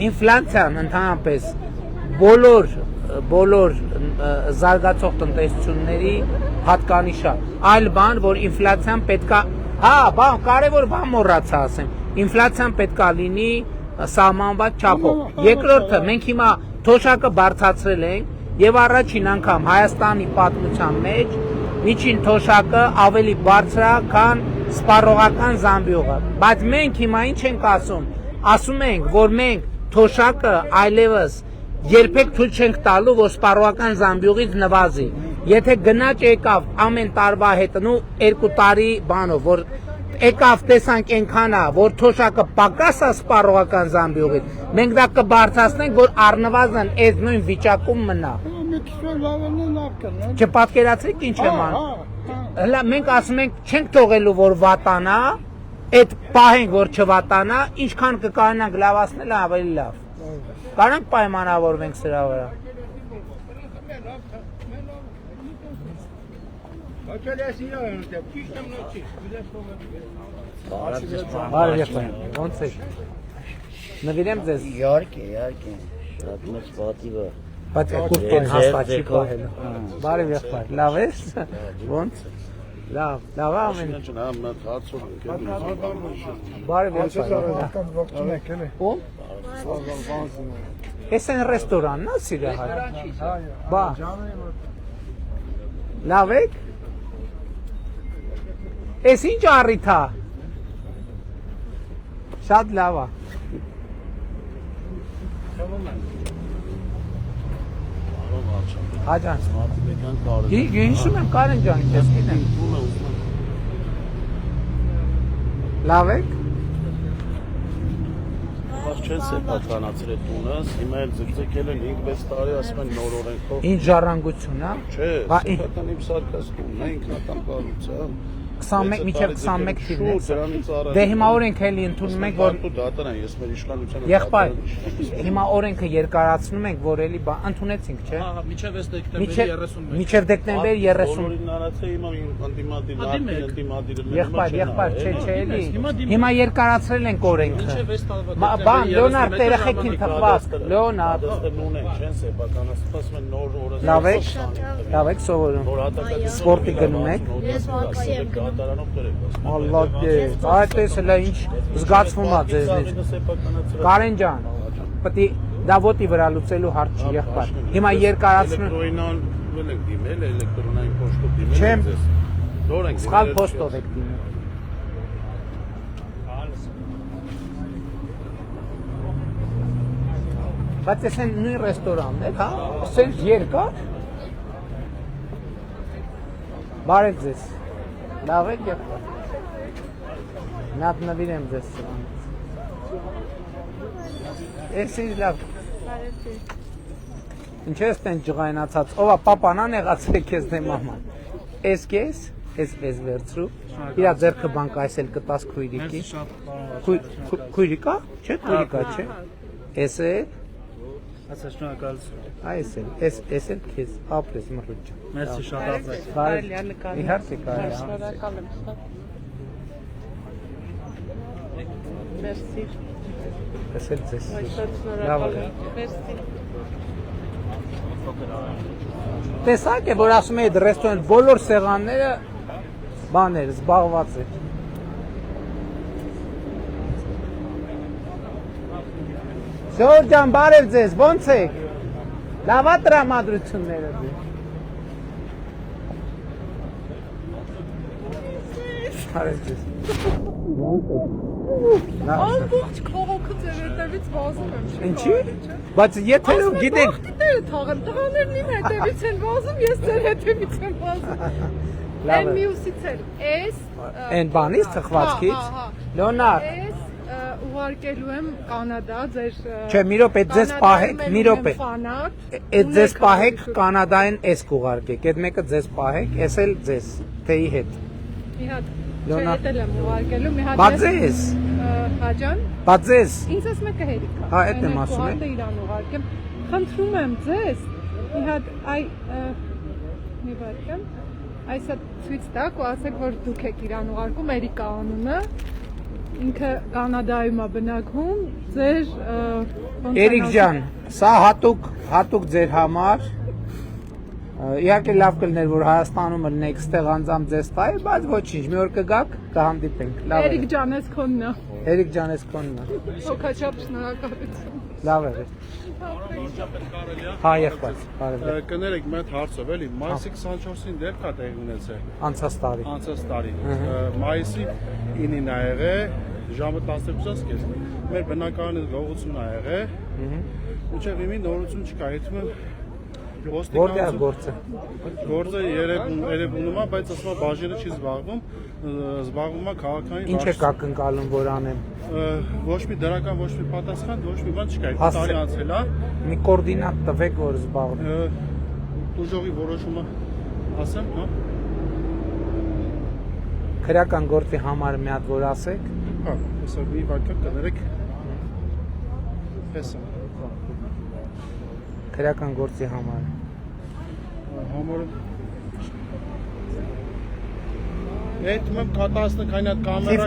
ինֆլյացիան ընդհանրապես բոլոր բոլոր զարգացող տնտեսությունների հատկանիշ է։ Այլ բան, որ ինֆլյացիան պետքա, կարևոր բան մոռացա ասեմ։ Ինֆլյացիան պետքա լինի սահմանված չափով։ Երկրորդը, մենք հիմա թոշակը բարձրացրել ենք եւ առաջին անգամ Հայաստանի պատմության մեջ միջին թոշակը ավելի բարձր է, քան սպառողական զամբյուղը։ Բայց մենք հիմա ինչ ենք ասում։ Ասում ենք, որ մենք թոշակը այլևս երբեք թույլ չենք տալու, որ սպառողական զամբյուղից նվազի։ Եթե գնաճ եկավ ամեն տարվա հետնու 2 տարի բանով, որ եկավ տեսանք այնքան է, որ թոշակը պակաս է սպառողական զամբյուղից, մենք դա կբարձրացնենք, որ առնվազն այս նույն վիճակում մնա։ Չպատկերացրիք ինչ եմ անում։ Հələ մենք ասում ենք չենք թողելու, որ վատանա, այդ պահենք, որ չվատանա, ինչքան կկարողանանք լավացնել ավելի լավ։ Կարանք պայմանավորվենք սրա վրա։ Բարև եղբայր, ոնց եք։ Նվիրեմ ձեզ։ Իհարկե, շատ մեծ պատիվ է։ Բայց կուրտեն հաստատ չի պահել։ Բարև եղբայր, լավ ես։ Ոնց։ Լավ ամեն։ Բարև եղբայր։ Ո՞մ։ Էս են ռեստորանն է Սիրահար։ Բա։ Լավ եք։ Էս ինչ առիթ է։ Շատ լավ է։ Հաջան։ Հիշում եմ Կարեն ջան, ես գիտեմ։ Լավ եք։ Չեն սեփականացրել տունս, հիմա էլ ձգձգել են 5-6 տարի, ասում են նոր օրենքով։ Ինչ ժառանգություն է։ Չէ, սեփական իմ սարկած տունն է, ինքնական կառույցը։ 21 մինչև 21 թիվն է։ Դե հիմա օրենքը էլի ընդունում ենք, որ դատարան է, ես մեր իշխանությանը։ Եղբայր, հիմա օրենքը երկարացնում ենք, որ էլի ընդունեցինք, չէ։ Մինչև դեկտեմբերի 31։ Մինչև դեկտեմբերի 30։ Բոլորին արածը հիմա ընդդիմադիր։ Եղբայր, չէ, էլի։ Հիմա երկարացրել ենք օրենքը։ Բան, Լեոնարդ, երեխեքին թխված։ Լեոնարդ։ Չեն սեփականացնում, ասում են նոր օրը։ Լավ եք սովորում։ Սպորտի գնում եք։ Ես Մաքսի եմ գնում։ Ալլահ դե, այդ էսը ինչ զգացվում է ձեզնից։ Կարեն ջան, պետք է դա ոտի վրա լուծելու հարց չի, եղբայր։ Հիմա երկարացնում ենք դիմել, էլեկտրոնային փոստով դիմել։ Չեմ։ Նոր ենք Սխալ փոստով եք դիմել։ Բայց ես են նույն ռեստորանն եք, հա? Սենց երկար։ Բարև ձեզ։ Լավ եք եղբայր։ Նատ նվիրեմ ձեզ սրանից։ Ես ինչ լավ։ Ինչ ես տեն ջղայնացած, ովա պապանան եղացել քեզ դե մաման։ Ես կես, ես վերցրու, իրա ձերքը բանկ այսել կտաս քույրիկի։ Քույրիկա, չէ, քույրիկա, չէ։ Ես է։ Ասա շնորհակալություն։ Այսել, ես էլ քեզ ապրես մռուջ։ Մերսի շատ ապրես։ Բարև։ Իհարկե կարելի է։ Շնորհակալ եմ։ Մերսի։ Ես էլ ձեզ։ Շատ շնորհակալ եմ։ Մերսի։ Տեսակ է, որ ասում է այդ ռեստորան բոլոր սեղանները բաներ զբաղված է։ Ժողովուրդ ջան, բարև ձեզ, ո՞նց եք։ Լավ է տրամադրությունները ձեզ։ Բարև ձեզ։ Ամբողջ քաղաքը ձեր հետևից վազում եմ։ Ինչի՞։ Բայց եթերով գիտեք։ Աղջիկները թաղել, տղաներն իմ հետևից են վազում, ես ձեր հետևից եմ վազում։ Այն մյուսից էլ, էս Այն բանից թխվածքից։ Լեոնարդ։ Էս ուղարկելու եմ Կանադա, ձեր Չէ, մի րոպե, ձեզ պահեք, մի րոպե։ Այդ ձեզ պահեք Կանադային էս կուղարկեք։ Այդ մեկը ձեզ պահեք, էս էլ ձեզ, թեյի հետ։ Մի հատ չետել եմ ուղարկելու, մի հատ Բա ձեզ։ Հաջան։ Բա ձեզ։ Ինձ ասում եք հերիքա։ Հա, այդ եմ ասում եմ։ Իրան ուղարկեմ։ Խնդրում եմ ձեզ, մի հատ մի վայրկյան, այսա ցույց տաք ու ասեք, որ դուք եք իրան ուղարկում, Էրիկա անունը։ ինքը Կանադայում է բնակվում, ձեր Էրիկ ջան, սա հատուկ ձեր համար։ Իհարկե լավ կլներ, որ Հայաստանում լինեք, ստեղ անձամբ ձեզ տայ, բայց ոչինչ, մի օր կգաք, կհանդիպենք։ Լավ է։ Էրիկ ջան, ես քոնն է։ Էրիկ ջան, ես քոնն է։ Հոգաչափ շնորհակալություն։ Լավ է։ Հա, եղբայր, բարև։ Կներեք մի հատ հարցով էլի, մայիսի 24-ին դեպք է տեղի ունեցել։ Անցած տարի։ Անցած տարի։ Մայիսի 9-ին ա եղել, ժամը 12:30 մեր բնակարանը գողություն ա եղել։ Ուչեղ իմի նորություն չկա, եթե Որտե՞ղ է գործը։ Գործը Երևանում է, բայց ասում է բաժինը չի զբաղվում, զբաղվում է քաղաքային։ Ինչ եք ակնկալում, որ անեմ։ Ոչ մի դրական, ոչ մի պատասխան, ոչ մի բան չկա, տարի անցել է։ Մի կոորդինատ տվեք, որ զբաղվի։ Տուժողի որոշումը ասեմ, հա։ Քրական գործի համար մի հատ որ ասեք։ Հա, հեսա մի վարքան կներեք։ Հեսա։ Քրական գործի համար։ Համարը Այդ մեմ կատասնը կայն այդ կամերա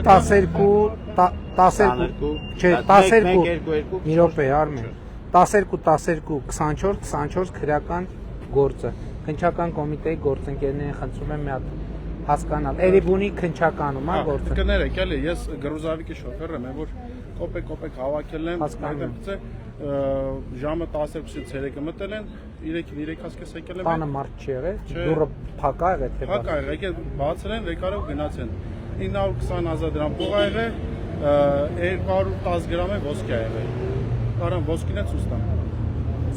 12 չէ 12 մի րոպե Արմեն 12-12-24 քրական գործը քնչական կոմիտեի գործընկերներին խնդրում եմ մի հատ հասկանալ Էրիբունի քնչականում է գործը կներեք էլի ես գրուզավիկի շոֆեր եմ որ կոպեկ հավաքել եմ ժամը 12-ից 3-ը մտել են 3-ին 3-ից եկել եմ բանը մարդ չի եղել դուրը փակա եղել թե փակա եկել բացել են եկարով գնացեն 920,000 դրամ փող ա եղել 210 գրամ է ոսկի ա եղել կարան ոսկին է ցույց տամ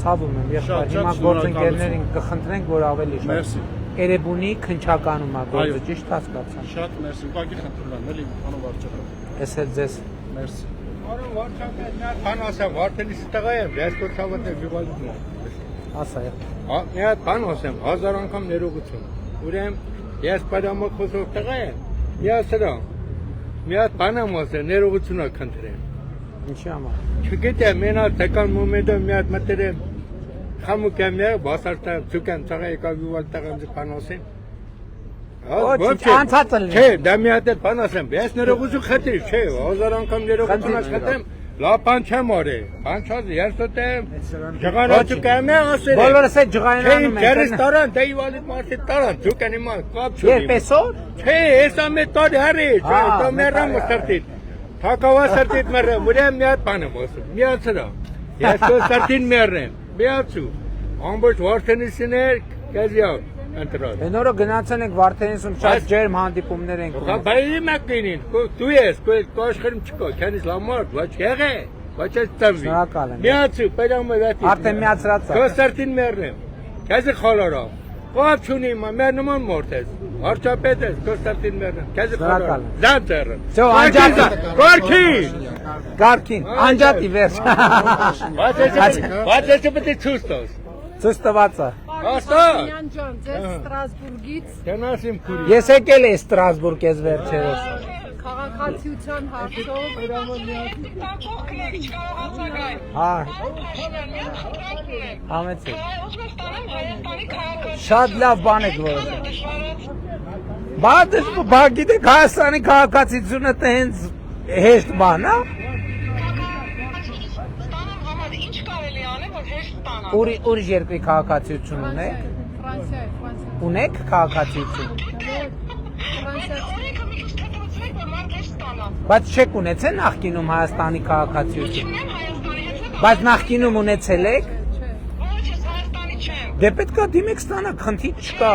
ցավում եմ եղբայր հիմա գործընկերներին կխնդրենք որ ավելի շատ Էրեբունի քնչականում է գործը ճիշտ հասկացա շատ մերսի ուղղակի խնդրում եմ էլի պարոն վարչապետ ես էլ ձեզ մերսի Պարոն վարչապետ բան ասեմ վարդելիս տղա եմ ես կորցավը գյուղալում եմ ասա մի հատ բան ասեմ 1000 անգամ ներողություն ուրեմն ես պարամը խոսող տղա եմ մի հատ բան եմ ասել ներողություն ակնտրեմ ինչի համար չգիտեմ մենա տեկան մոմենտը մի հատ մտել եմ Խամուկամներ բասարտա ցուկան տղա եկավ յուղալ տղան բան ասեմ Ոչ անցածը չէ դա մի հատ բան ասեմ ես ներողություն խնդրի չէ 1000 անգամ ներողություն խնդրեմ լապան չեմ արել բան չած ես դեմ ջղանաչու կամե ասել բոլորս է ջղայնանում են դերս տարան դե իվալի մարդի տարան ցուկանի մա կապ չունի Երբեսօր չէ հեսա մե տարի հարի չէ դա մերամ սրտի թակավա սրտի մերամ ուրեմն մի հատ բան եմ ասում միացրա ես քո սրտին մերեմ միացու ամբողջ վարդենիսներ կազյալ ընտրած Նորը գնացել ենք Վարդենիսում շատ ջերմ հանդիպումներ ենք ունեցել բայց մակինին դու ես քո աշխարհում չկա քանից լամարդ ոչ եղե ոչ է ծավի Շնորհակալ եմ միացու պերամը վատի արդեն միացրած է քո սրտին մերեմ քեզ խալարա Կապ չունի մեր նման մորդ ես վարչապետ ես քո սրտին մերեմ քեզ խալարա դատեր Всё անջատի Գարքին անջատի վերջ Բայց ես պետք է ցույց տաս Ցույց տված է Պաշտոնյան ջան, ձեր Ստրասբուրգից Կանասիմ քուրի Ես եկել եմ Ստրասբուրգ ես վերջերս քաղաքացիության հարցով Հա Համեցեք Շատ լավ բան եք որոշել Բա գիտեք Հայաստանի քաղաքացիությունը թե հենց հեշտ բան է Ուրիշ երկրի քաղաքացիություն ունեք Ունեք քաղաքացիություն Բայց չեք ունեցել նախկինում Հայաստանի քաղաքացիություն Բայց նախկինում ունեցել եք Դե պետք է դիմեք ստանաք խնդիր չկա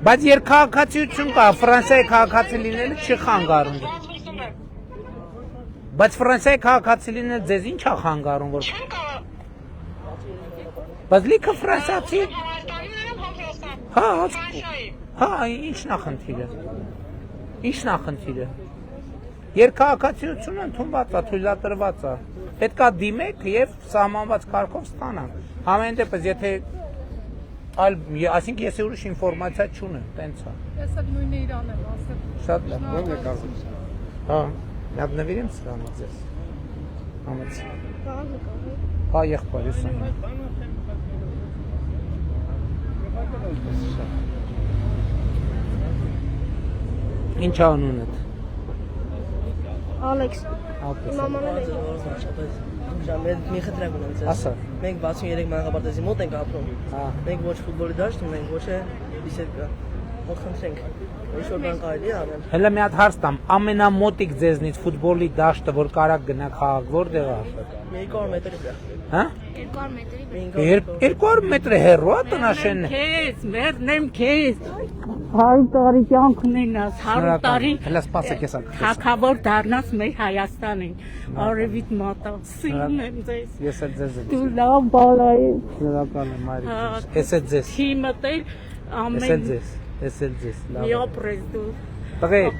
Բայց երկքաղաքացիություն կա Ֆրանսիայի քաղաքացի լինելը չի խանգարում Բայց Ֆրանսիայի քաղաքացի լինել ձեզ ինչ է խանգարում որ Բայց լիքը ֆրանսիացի Հա, ինչն է խնդիրը Ինչն է խնդիրը Երկքաղաքացիությունը ընդունված է, թույլատրված է Պետք է դիմեք եւ սահմանված կարգով ստանանք Համեն դեպս եթե այսինքն ես ուրիշ ինֆորմացիա չունեմ, տենց է Ես էլ նույնը իրան եմ ասել Շատ լավ Ո՞րն եք ասում Հա Միատ նվիրեմ սրանից ես Համեց Հա եղբայր ես Ինչ անունդ։ Ալեքս։ Ալեքս։ Մաման էլ է։ Մի խնդրեմ ունեմ ձեզ։ Ասա։ Մենք 63 մանրապարտեզի մոտ ենք ապրում։ Մենք ոչ ֆուտբոլի դաշտ ունենք, ոչ է բիսեդկա։ Ո՞ր խնդրենք։ Ինչ-որ բան կարելի է անել։ Հələ մի հատ հարց տամ, ամենամոտիկ ձեզնից ֆուտբոլի դաշտը, որ կարակ գնա խաղակ, որտեղ է։ 200 մետրի վրա։ Հա? 200 մետրի վրա։ 200 մետր հեռու է տնաշենը։ Քեզ, մերնեմ քեզ։ 100 տարի կյանք ունենաս, 100 տարի։ Հələ սպասեք ես ակ։ Թակավոր դառնաս մեր Հայաստանին։ Արևիտ մատա, սիրում եմ ձեզ։ Ես էլ ձեզ եմ։ Դու լավ բալա ես։ Շնորհակալ եմ Մարիկ։ Ես էլ ձեզ։ Թիմը տեր ամեն։ Ես էլ ձեզ։ Լավ։ Մի ապրես դու։ Տղեկ։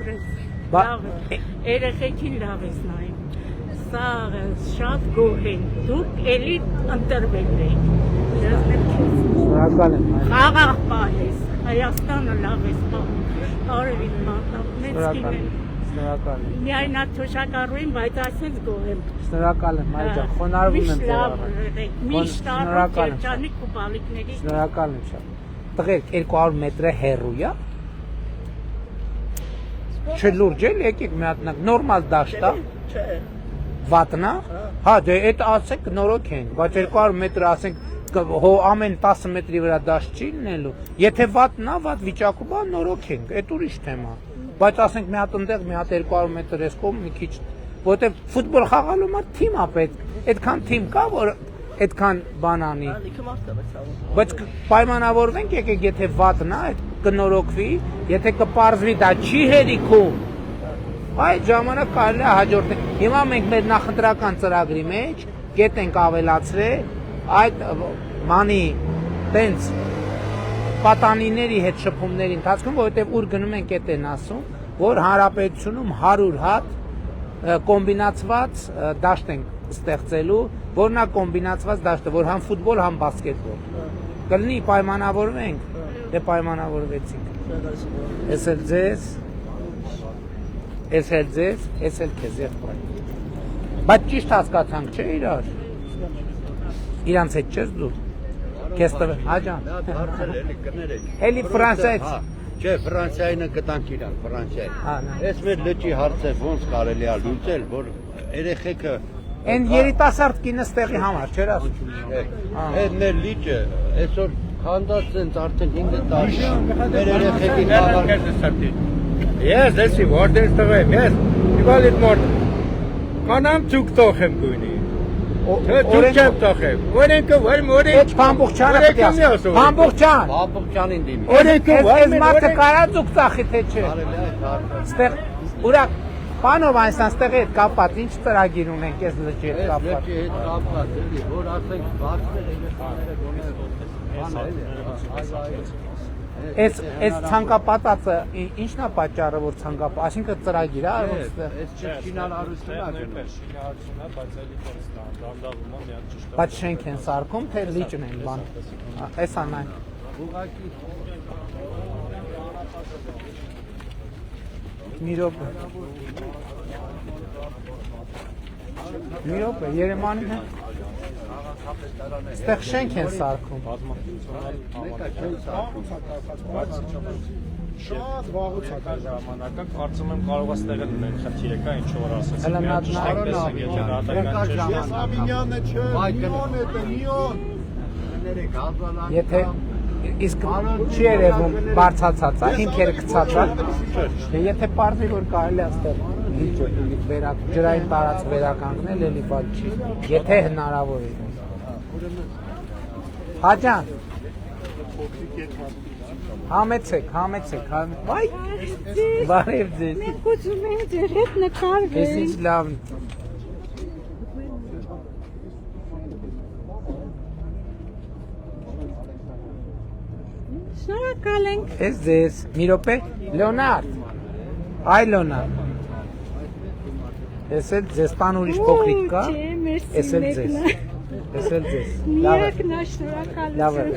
Երեխեքին լավ ես նայում։ Սա շատ գոհ են։ Դուք էլի ընտրվել եք։ Շնորհակալ եմ Մարիկ։ Խաղաղ պահես։ Հայաստանը լավ ես պահում։ Արևիտ մատա, մեծ կին են։ Շնորհակալ եմ։ Միայն այդ թոշակառուին, բայց այսպես գոհ եմ։ Շնորհակալ եմ Մարիկ ջան, խոնարհվում եմ ձեր առաջ։ Միշտ լավ երջանիկ ու բալիկների։ Շնորհակալ եմ շատ։ Տղեկ 200 մետր հեռու է։ Չլուրջ էլ եկեք մի հատ նորմալ դաշտ է։ Չէ։ Վատնա։ Հա, դե այդ ասենք նորոք են, բայց 200 մետր ասենք հո ամեն 10 մետրի վրա դաշտ չի լինելու։ Եթե վատնա, վատ վիճակում է նորոք ենք, այդ ուրիշ թեմա։ Բայց ասենք մի հատ այնտեղ, մի հատ 200 մետր էս կողմ մի քիչ, որտեղ ֆուտբոլ խաղալու մա թիմ է պետք։ Այդքան թիմ կա, որ այդքան բան անի։ Բայց պայմանավորվենք եկեք, եթե վատնա, այդ կնորոքվի, եթե կպարզվի դա չի հերիքում, այդ ժամանակ կարելի է հաջորդել։ Հիմա մենք մեր նախընտրական ծրագրի մեջ գետ ենք ավելացրել այդ մանի տենց պատանիների հետ շփումների ընթացքում, որովհետև ուր գնում ենք այդ են ասում, որ հանրապետությունում 100 հատ կոմբինացված դաշտ ենք ստեղծելու, որն է կոմբինացված դաշտը, որ համ ֆուտբոլ, համ բասկետբոլ։ Կլինի պայմանավորվենք, դե պայմանավորվեցինք։ Ես էլ ձեզ, ես էլ քեզ եղբայր։ Բայց ճիշտ հասկացանք, չէ՞ իրար։ Իրանց հետ չես դու։ Քեզ տվել, հա ջան։ Էլի Ֆրանսիայից։ Չէ, Ֆրանսիայինը կտանք իրան, Ֆրանսիայի։ Այս մեր լճի հարցը ոնց կարելի է լուծել, որ երեխեքը Այն երիտասարդ կինը ստեղի համար, չէր ասում։ Այդ մեր լիճը այսօր քանդած են արդեն 5 տարի։ Մեր երեխեքին խաղալ։ Ես էսի որտեղ տղեմ, ես իվալիտ մոտ։ Կանամ ցուկ տոխեմ գույնի։ Դուք չեմ տոխեմ։ Օրենքը որ Այդ Փամբուխչյանը պետք է ասում։ Փամբուխչյան։ Փամբուխչյանին դիմի։ Օրենքը այս մարդը կարա ցուկ ծախի թե չէ։ Ստեղ ուրակ Պանով այնստեղ ստեղի հետ կապված ինչ ծրագիր ունենք այս լճի հետ կապված։ Լճի հետ կապված էլի, որ ասենք բացվել Այս ցանկապատածը ինչն է պատճառը, որ ցանկապատ, այսինքն ծրագիր է, այս շինարարությունն է, բայց էլի տենց դանդաղում է միան ճիշտ։ Բայց շենք են սարքում, թե լիճն են բան։ Էս անայն։ ուղղակի Մի րոպե, Երևանին է։ Ստեղ շենք են սարքում։ Շատ վաղուց է դա ժամանակը, կարծում եմ կարող է ստեղել ունեն խնդիրը կա, ինչ որ ասեցիք։ Հələ մի հատ Եթե իսկ չի երևում բարձացած է, հիմքերը գցած է, եթե պարզվի, որ կարելի է ստեղ ջրային տարածք վերականգնել, էլի բան չի, եթե հնարավոր է։ Հաջան, համեցեք, վայ, բարև ձեզ։ Մենք ուզում ենք ձեր հետ նկարվել։ Ես ինչ լավ։ Շնորհակալ ենք։ Ես ձեզ, մի րոպե, Լեոնարդ, այ Լեոնարդ, ես էլ ձեզ տան ուրիշ փոքրիկ կա, ես էլ ձեզ, միակն է, շնորհակալություն։ լավ է։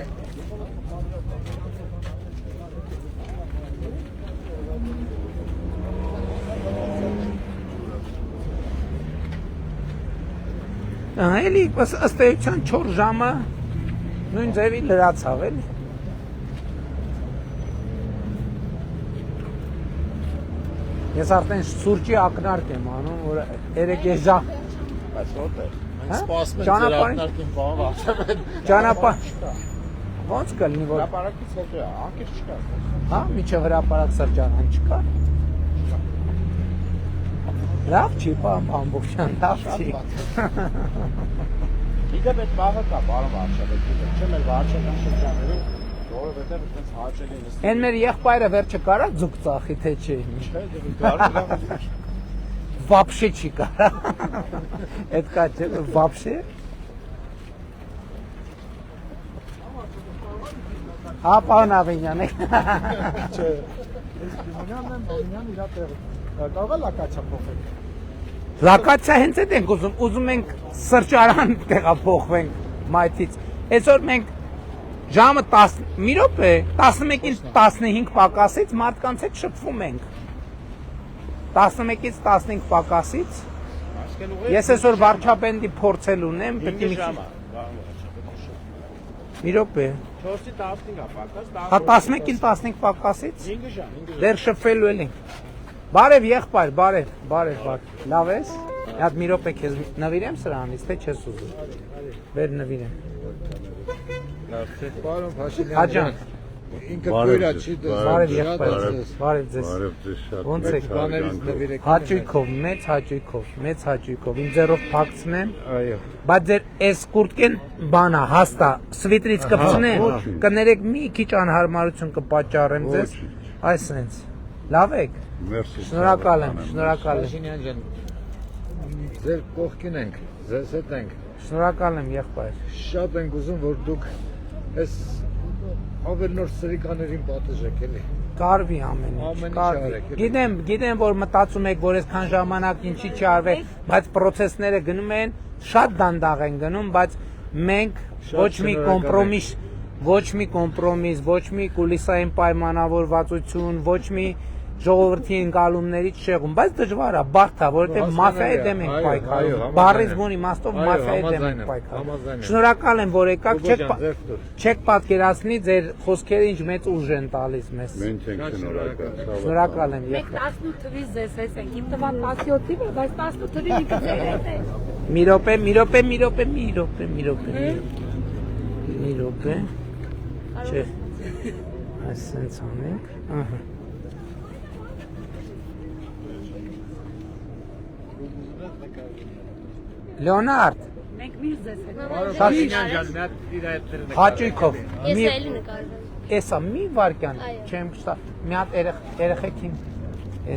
Էլի, ըստ էության 4 ժամը նույն ձևի լրացավ, էլի։ Ես արդեն սուրճի ակնարկ եմ անում, որ երեք եզա։ Բայց որտե՞ղ։ Մենք Հա? սպասում ենք Ճանապարհին- ձեր ակնարկին բան վարչապետ։ Ճանապարհ ո՞նց կլինի որ Հրապարակից հետո է, անկեր չկա։ հա միջև հրապարակ սրճարան չկա։ Լավ չի, ամբողջան, լավ չի։ Իդեպ այդ բաղը կա, բարոն վարչապետ, չէ՞ մեր վարչական շրջաններում, որովհետև այդպես հաճելի է։ Էն մեր եղբայրը վերջը կարա ձուկ ծախի, թե չէ։ Вообще չի կարա։ Այդ կա չէ, вообще։ Հա, պարոն Ավենյան եք։ Չէ։ Ես Դիմանյանն եմ, Ավենյան իրա տեղ։ Կարող է լակացիա փոխել։ Լակացիա հենց այդ ենք ուզում ենք սրճարան տեղափոխվենք մայթից։ Այսօր մենք ժամը 10 մի րոպե 11-ից 15 պակասից մարդկանց հետ շփվում ենք։ 11-ից 15 պակասից ես այսօր վարչապետի փորձել ունեմ, պետք է մի րոպե 4-ից 15-ա պակաս, հա 11-ից 15 պակասից 5 ժամ, 5 ժամ։ դեռ շփվելու ենք։ Բարև եղբայր, բարև։ Լավ ես։ Հատ մի րոպե քեզ նվիրեմ սրանից, թե չես ուզում։ Վեր նվիրեմ։ Պարոն Փաշինյան Հաջան։ ինքը գոյրա չի Բարև եղբայր։ Բարև ձեզ։ Ոնց եք։ բաներից նվիրեք։ Հաճույքով, մեծ հաճույքով։ Իմ ձեռով փակցնեմ։ Այո։ Բայց ձեր այս կուրտկեն բանա հաստա սվիտրից կպցնեմ, կներեք մի քիչ անհարմարություն կպատճառեմ ձեզ։ Այսենց։ Լավ եք։ Շնորհակալ եմ։ Փաշինյան ջան, ձեր կողքին ենք, ձեզ հետ ենք։ Շնորհակալ եմ եղբայր։ Շատ ենք ուզում, որ դուք այս ավելնոր սրիկաներին պատժեք, էլի։ Կարվի ամեն ինչ, կարվի։ Գիտեմ, որ մտածում եք, որ այսքան ժամանակ ինչի չի արվել, բայց process-ները գնում են, շատ դանդաղ են գնում, բայց մենք ոչ մի կոմպրոմիս, ոչ մի կուլիսային պայմանավորվածություն, ոչ մի ժողովրդի ընկալումներից չեղում, բայց դժվար է, բարդ է, որովհետև մաֆիայի դեմ ենք պայքարում։ Բառից բուն իմաստով մաֆիայի դեմ ենք պայքարում։ Շնորհակալ եմ, որ եկաք, չեք պատկերացնի ձեր խոսքերը ինչ մեծ ուժ են տալիս մեզ։ Մենք ենք շնորհակալ։ Շնորհակալ եմ Մենք 18 թվից ձեզ հետ ենք։ Իմ տվան 17-ին է, բայց 18 թվին ինքը ձեր հետ է։ Մի րոպե։ Չէ։ Այսպես անենք, ահա։ Լեոնարդ։ Մենք միշտ ձեզ հետ ենք։ Փաշինյան ջան, մի հատ իր հետ դրնեք։ Հաճույքով։ Ես էլի նկարվում։ Էսա մի վարքյան չեմ շտա։ Մի հատ երեխեքին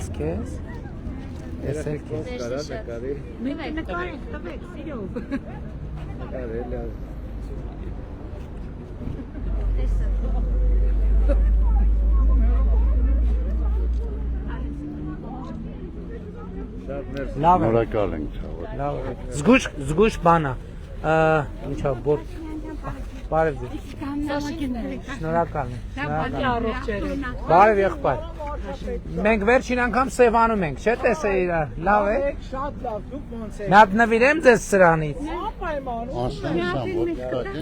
էս քեզ։ Էս էլ քեզ կարա նկարի։ Մենք նկարենք, տվեք, սիրով։ Նկարել է։ Լավ է։ Շնորհակալ ենք ցավոտ։ Լավ է։ Զգուշ բանա։ Ինչա որ բարև ձեզ։ Շնորհակալ եմ։ Բարև եղբայր։ Մենք վերջին անգամ Սևանում ենք, չէ՞ տեսե իրար։ Լավ է։ Շատ լավ, դուք ոնց եք։ Մի հատ նվիրեմ ձեզ սրանից։ Անպայման։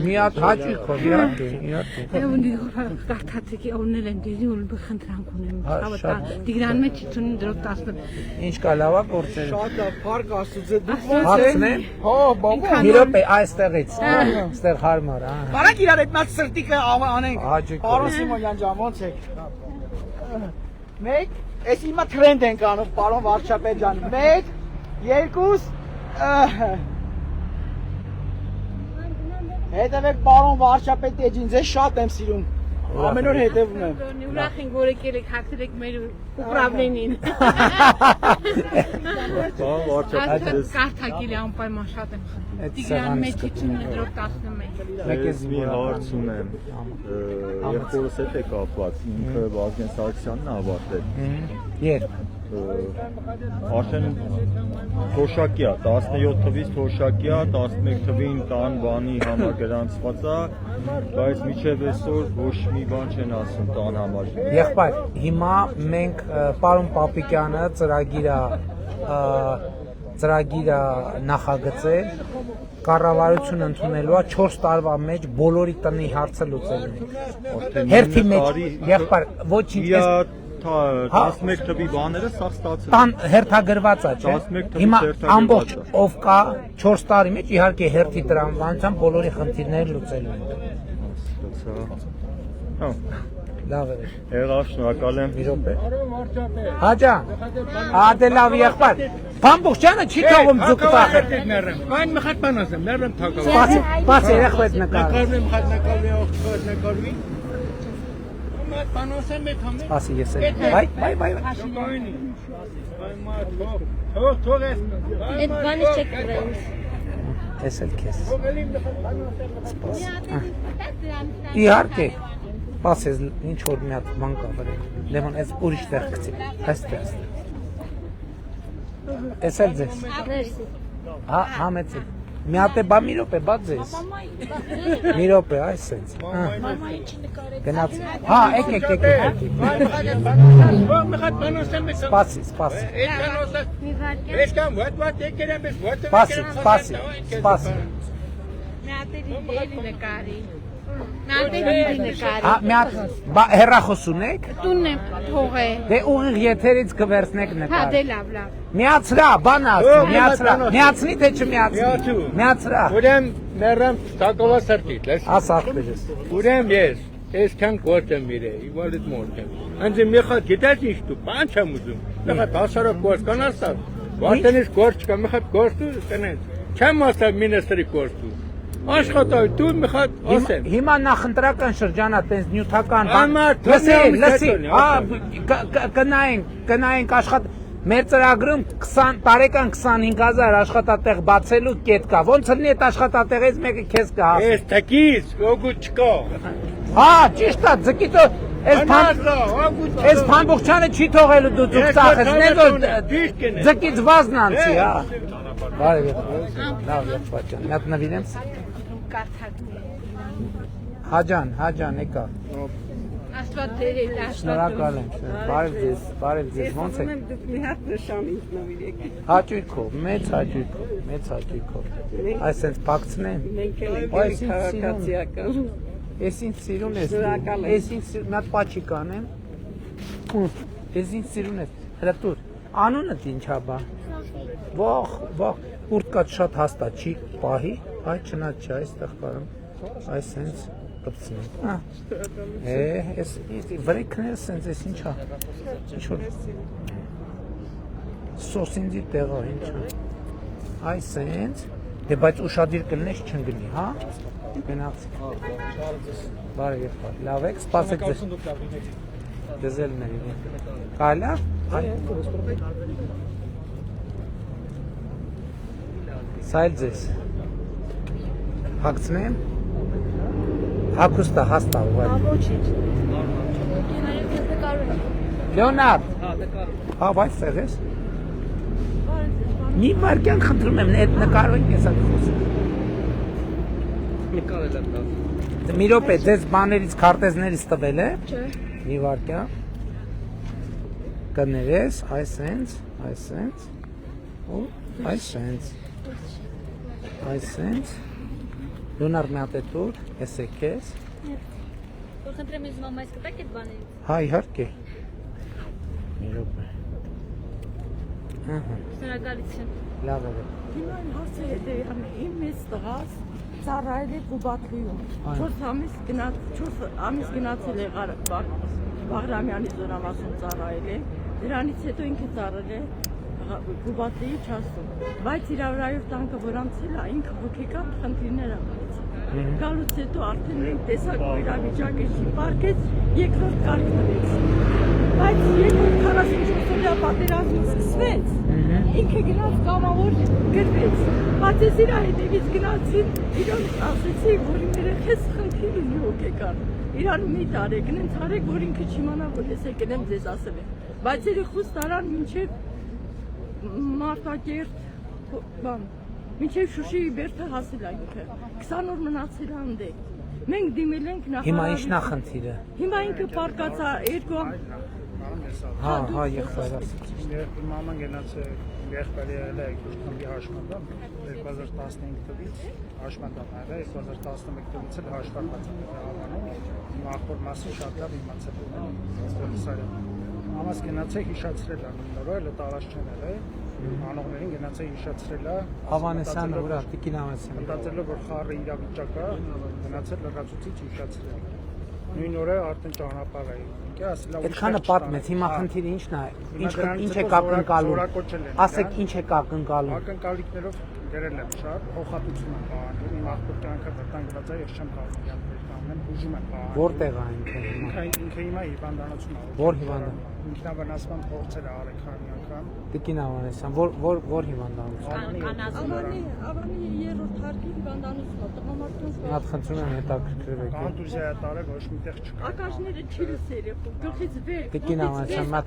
Մի հատ հաճույքով, իհարկե։ Ունի կարթացիկի օնել են դերի ու բխնդրանք ունեմ։ Տիգրան մեջ չունի դրոք 10։ Ինչ կա լավա գործել։ Շատ լավ, փառք Աստծո, դուք ոնց եք։ Հացնեմ։ Հո, բաբա։ Մի րոպե այստեղից։ Այստեղ հարմար, ահա։ Բարակ իրար այդ մած սրտիկը անենք։ Հաճույքով։ Պարոն Սիմոնյան ջան, ոնց եք։ Մեկ, այս հիմա թրենդ ենք անում, պարոն վարչապետ ջան։ 1, 2 Հետևեք պարոն վարչապետ էջին, ձեզ շատ եմ սիրում։ Ամեն օր հետևում եմ։ Ուրախ ենք, որ եկել եք հագցրեք մեր ուպրավլենին։ Բան վարչապետ։ Կարթակիլի անպայման շատ եմ խնդրում։ Տիգրան մեջ չունի դրոք 11։ Մեկ մի հարց ունեմ։ Եղբորս հետ է կապված, ինքը Վազգեն Սարգսյանն է ավարտել։ Երբ Արդեն թոշակի է, 17 թվից թոշակի է, 11 թվին տան բանի համար գրանցված է, բայց մինչև այսօր ոչ մի բան չեն ասում տան համար։ Եղբայր, հիմա մենք պարոն Պապիկյանը ծրագիր նախագծել, կառավարություն ընդունելու է 4 տարվա մեջ բոլորի տնի հարցը լուծելն է։ Հերթի մեջ, եղբայր, ոչինչ 11 թվի բաները սա ստացել։ Տան հերթագրված է, չէ։ 11 թվի Հիմա հերթագրված ամբողջ է։ ով կա 4 տարի մեջ իհարկե հերթի տրամաբանությամբ բոլորի խնդիրները լուծելու են։ Հա։ Լավ է։ Եղավ, շնորհակալ եմ։ Մի րոպե։ Հաջան։ Ադե լավ եղբայր։ Փամբուխյանը չի թողում ձուկ տախել։ Այն մխատ բան ասեմ, մերեմ թակավ։ Պաս երեխվեց նկար։ Նկարում նկարվի օգտվեց նկարվի։ Մատ բան ասեմ մեկ համե։ Պասի ես եմ։ Բայ։ Շոկայինի։ Այ մատ թող ես։ Այդ բանը չեք կրել։ Ես էլ քեզ։ Իհարկե։ Պաս ես ինչ որ մի հատ բան կա վրան։ Լեմոն այս ուրիշ տեղ գցի։ Այստեղ։ Ես էլ ձեզ։ Մերսի։ Հա մեծի։ Մի հատ է բա մի րոպե բա ձեզ։ Մի րոպե այս sense։ Մամայի չնկարեք։ Գնաց։ Հա, եկեք։ Մխատ բան ասեմ մեկ։ Սպասի։ Այդ բան ասեմ։ Մի վարքյան։ Ես կամ what եկել եմ, what։ Սպասի։ Մի հատ էլի նկարի։ Նկարի։ Հա, մի հատ հեռախոս ունեք։ Տունն եմ թողել։ Դե ուղիղ եթերից կվերցնեք Հա, նկար։ դե լավ։ Միացրա, բան ասի, միացրա։ Միացնի թե չմիացնի։ Միացրա։ Ուրեմ մերեմ թակովա սրտիտ, լես։ Աս ախպերս։ Ուրեմ ես, այսքան գործ եմ իրել, իվալիդ մորդ եմ։ Անձը մի խատ գիտես ինչ դու, բան չեմ ուզում։ Մի խատ 10 գործ կան ասած։ Վարտենից գործ չկա, մի խատ գործ դու տնես։ Չեմ ասա մինիստրի գործ դու։ Աշխատայ դու մի խատ ասեմ։ Հիմա նախընտրական շրջանա տես նյութական բան։ Լսի, կնայենք աշխատ մեր ծրագրում 20 տարեկան 25000 աշխատատեղ բացելու կետ կա։ Ոնց լինի այդ աշխատատեղից մեկը քեզ կհասնի։ Էս տակից օգուտ չկա։ Հա, ճիշտ է, ձգիտո այս փամբուխյանը չի թողելու դու ձուկ ծախես, նեգո ձգից վազն անցի, հա։ Բարև եղբայր։ Լավ եղբայր ջան, մի հատ նվիրեմ։ Հաջան, եկա։ Աստված դերել, Շնորհակալ եմ։ Բարև ձեզ, ոնց եք։ Դուք մի հատ նշան ինձ նվիրեք։ Հաճույքով, մեծ հաճույքով։ Այսենց փակցնեմ։ Մենք էլ ենք քաղաքացիական։ Ես ինձ սիրուն ես։ Ես ինձ մի հատ պաչի կանեմ։ Ես ինձ սիրուն ես։ Հələ տուր։ Անունդ ինչա բա։ Վախ, ուրտկած շատ հաստատ չի պահի, այ չնայած չի այստեղ կարամ։ Այսենց կպցնեմ։ Ես վրեքները սենց ես ինչա։ Ինչ որ սոսինձի տեղա ինչա։ Այսենց, դե բայց ուշադիր կլնես չընկնի, հա։ Գնացի։ Բարև եղբայր, լավ եք, սպասեք ձեզ։ Դեզելների։ Կալա։ Սայլ ձեզ։ Հագցնեմ։ Հագուստա հաստա ուղղակի։ Ոչինչ։ Կինարեք ես նկարում եմ։ Լեոնարդ։ Հա, բայց սեղես։ Մի վարկյան խնդրում եմ, այդ նկարվենք ես այդ խոսում։ Նկարել եմ դա։ Մի րոպե, ձեզ բաներից, քարտեզներից տվել է։ Չէ։ Մի վարկյան։ Կներես, այսենց, ու այսենց։ Լեոնարդ մի հատ է տուր, ես է քեզ։ Որ խնդրեմ ինձ մամայից կտակ այդ բաներից։ Հա, իհարկե։ Մի րոպե։ Շնորհակալություն։ Լավ է։ Հիմա հարցը հետևյալն է, իմ մեծ տղաս ծառայել է Կուբատլիում։ 4 ամիս գնացել է Բաղրամյանի զորամասում ծառայել է, դրանից հետո ինքը ծառայել է Կուբատլիի չասում, բայց իր վրայով տանկը որ անցել է, ինքը հոգեկան խնդիրներ ունեցել։ Գալուց հետո արդեն մենք տեսակ իրավիճակը չի պարկեց, երկրորդ կարգ տվեց։ Բայց երկրորդ 44-օրյա պատերազմը սկսվեց, ինքը գնաց կամավոր գրվեց։ Բայց ես իր հետևից գնացին, իրան ասեցի, որ իմ երեխես խնդիր ունի հոգեկան։ Իրան մի տարեք, նենց արեք, որ ինքը չիմանա, որ ես եկել եմ ձեզ ասել եմ։ Բայց երեխուս տարան մինչև Մարտակերտ մինչև Շուշիի բերդը հասել է ինքը 20 օր մնացել անդե մենք դիմել ենք նախարարին Հիմա ի՞նչն է խնդիրը Հիմա ինքը պարկած է երկու Հա եղբայր ասաց Մաման գնաց եղբայրի էլ է քմբի հաշմանդամ 2015 թվականից հաշմանդամ այլ 2011 թվականից էլ հաշվարկված է հավանում նախորդ մասը շատ լավ իմացել եմ Ամաս գնացե հիշացրել է նորը լտարած չեն եղել անողներին գնացե հիշացրել է Հավանեսյանը ուրա Տիկին Հավանեսյանը մտածելով որ խառը իրավիճակ է գնացել լրացուցիչ հիշացրել նույն օրը արդեն ճանապարհ է Այդքանը պատմեց, հիմա խնդիրը ինչն է, ինչ է կակնկալում, ասեք ինչ է կակնկալում։ Ակնկալիքներով գրել եմ շատ, փոխհատուցում եմ պահանջում, իմ աղբոր կյանքը վտանգված է, ես չեմ կարող իրավիճակներ կանեմ, ուժում եմ պահանջում։ Որտեղ է ինքը հիմա հիվանդանոցում է։ Որ հիվանդան։ Ինքնավնասման փորձեր է արել քանի անգամ։ Տիկին Հավանեսյան, որ հիվանդանոցում։ Ավանի երրորդ հարկի հիվանդանոցում է, տղամարդկանց։ Հատ խնդրում եմ հետաքրքրվեք։ Կանտուզիա տարը ոչ միտեղ չկա։ Ակաշները չի լսել, գլխից վեր։ Տիկին Հավանեսյան, մատ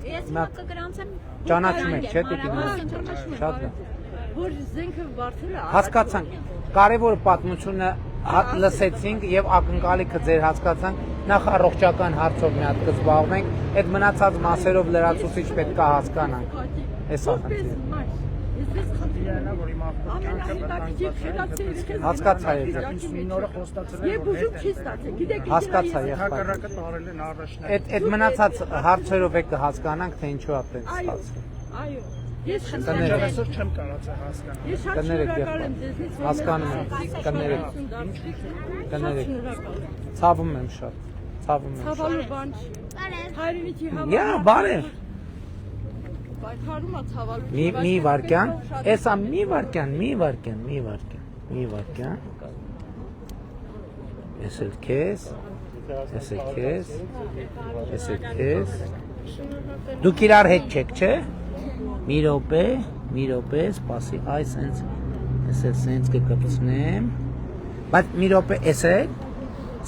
ճանաչում եք, չէ՞ Տիկին Հավանեսյան։ Շատ լավ։ Որ զենքը բարձել է։ Հասկացանք, կարևոր պատմությունը լսեցինք եւ ակնկալիքը ձեր հասկացանք, նախ առողջական հարցով մի հատ կզբաղվենք, այդ մնացած մասերով լրացուցիչ պետք է հասկանանք։ Էսա խնդիրը։ Ես խնդիրը նա որ իմ Հասկացա ես։ Նույն օրը խոստացել եմ որ ուժում չի ստացել։ Գիտեք հասկացա հակառակը տարել են առաջնային։ Այդ մնացած հարցերով եք կհասկանանք, թե ինչու է այդպես ստացվում։ Այո։ Ես այսօր չեմ կարողացել հասկանալ։ Ես շատ շնորհակալ եմ ձեզնից, որ հասկանում եմ, կներեք։ Ցավում եմ շատ, ցավում եմ։ Ցավալու բան չի։ Հայրենիքի համար։ Յա, բարև։ Բայթարում է ցավալու։ Մի վարքյան, էսա մի վարքյան։ Ես էլ քեզ։ Դուք իրար հետ չեք, չէ՞։ Մի րոպե, սպասի, այս սենց կկպցնեմ, բայց մի րոպե, էս է,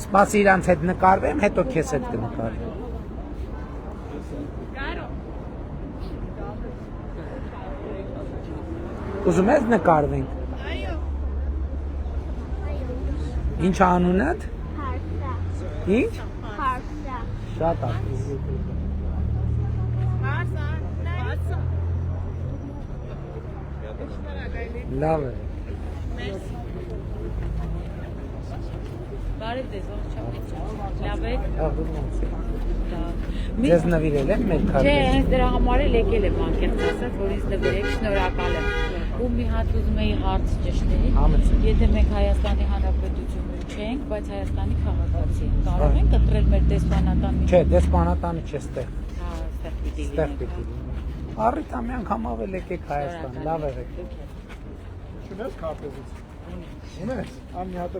սպասի իրանց հետ նկարվեմ, հետո քեզ հետ կնկարվեմ։ Ուզում ես նկարվենք։ Այո։ Ինչ անունդ։ Ինչ։ Հարսա։ Շատ է։ Լավ է։ Բարև ձեզ, ողջույն։ Լավ եք։ Ձեզ նվիրել եմ մեր քարտեզ։ Չէ, հենց դրա համար էլ եկել եմ անկեղծ ասած, որ ինձ նվիրեք, շնորհակալ եմ։ Ու մի հատ ուզում էի հարց ճշտել։ Եթե մենք Հայաստանի Հանրապետություն չենք, բայց Հայաստանի քաղաքացի ենք, կարող ենք ընտրել մեր դեսպանատան։ Չէ, դեսպանատանը չէ ստեղ։ Հա, ստեղ պիտի լինի։ Առիթ ամի անգամ ավել եկեք Հայաստան, լավ եղեք։ Չունես քարտեզից։ Ունես, ամի հատը։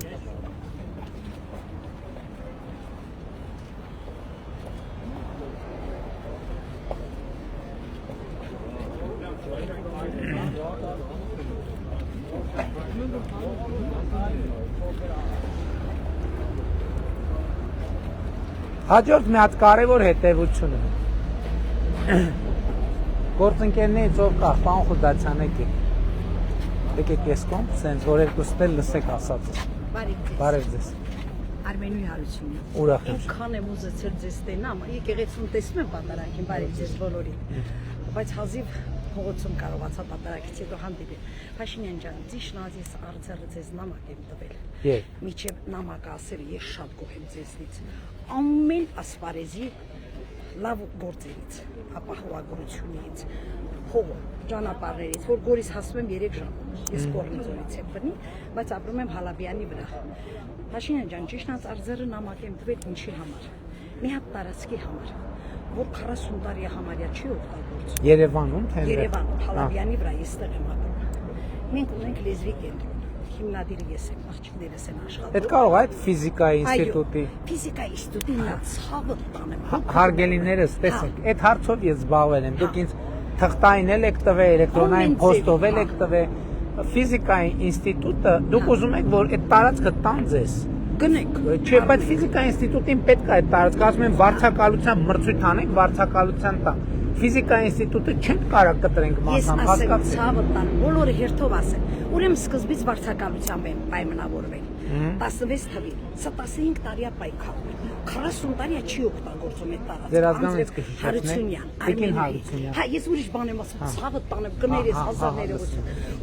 Հաջորդ մի հատ կարևոր հետևությունը։ Գործընկերներից ով կա, պան Խուդացյան եկեք ես կողմ, սենց որ երկուստ էլ լսեք ասածը։ Բարև ձեզ։ Արմենուի Հարությունն։ Ուրախ եմ։ Ինչքան եմ ուզեցել ձեզ տենամ, եկեղեցում տեսնում եմ պատարագին, բարև ձեզ բոլորին։ Բայց հազիվ փողոցում կարողացա պատարագից հետո հանդիպել։ Փաշինյան ջան, ճիշտ ես արձերը ձեզ նամակ եմ տվել։ Միջև նամակը ասել ես շատ գոհ եմ ձեզնից։ Ամեն ասպարեզի լավ գործերից, ապահովագրությունից, փողը, ճանապարհներից, որ Գորիս հասնում եմ 3 ժամ։ Ես Կորնիձորից եմ բնի, բայց ապրում եմ Հալաբյանի վրա։ Փաշինյան ջան, ճիշտ արձերը նամակ եմ տվել ինչի համար։ Մի հատ տարածքի համար, որ 40 տարի համարյա չի օգտագործվում։ Երևանում թե Երևանում, Հալաբյանի վրա ես տեղ եմ ապրում։ Մենք ունենք լեզվի կենտրոն։ Հիմնադիրը ես եմ, աղջիկներս են աշխատում։ Այդ կարող է այդ ֆիզիկայի ինստիտուտի։ Ֆիզիկայի ինստիտուտի նա ցավը տանեմ։ Հարգելիներս, տեսեք, այդ հարցով ես զբաղվել եմ։ Դուք ինձ թղթային էլ եք տվել, էլեկտրոնային փոստով էլ եք տվել։ Ֆիզիկայի ինստիտուտը, դուք ուզում եք, որ այդ տարածքը տան ձեզ։ Գնենք։ Չէ, բայց ֆիզիկայի ինստիտուտին պետք է այդ տարածքը, ասում են վարձակալության մրցույթ անենք, վարձակալության տան։ Ֆիզիկայի ինստիտուտը չենք կարող կտրենք մասամբ, հասկացեք։ Ես ասեմ, ցավը տան, բոլորը հերթով ասեն։ Ուրեմն սկզբից վարձակալությամբ են պայմանավորվել։ 16 թվին, սա 15 տարիա պայքարում են։ 40 տարիա չի օգտագործում այդ տարածքը։ Ձեր ազգանունից կհիշեցնեք։ Տիկին Հարությունյան։ Հա, ես ուրիշ բան եմ ասում, ցավը տանեմ, կներես հազարներով։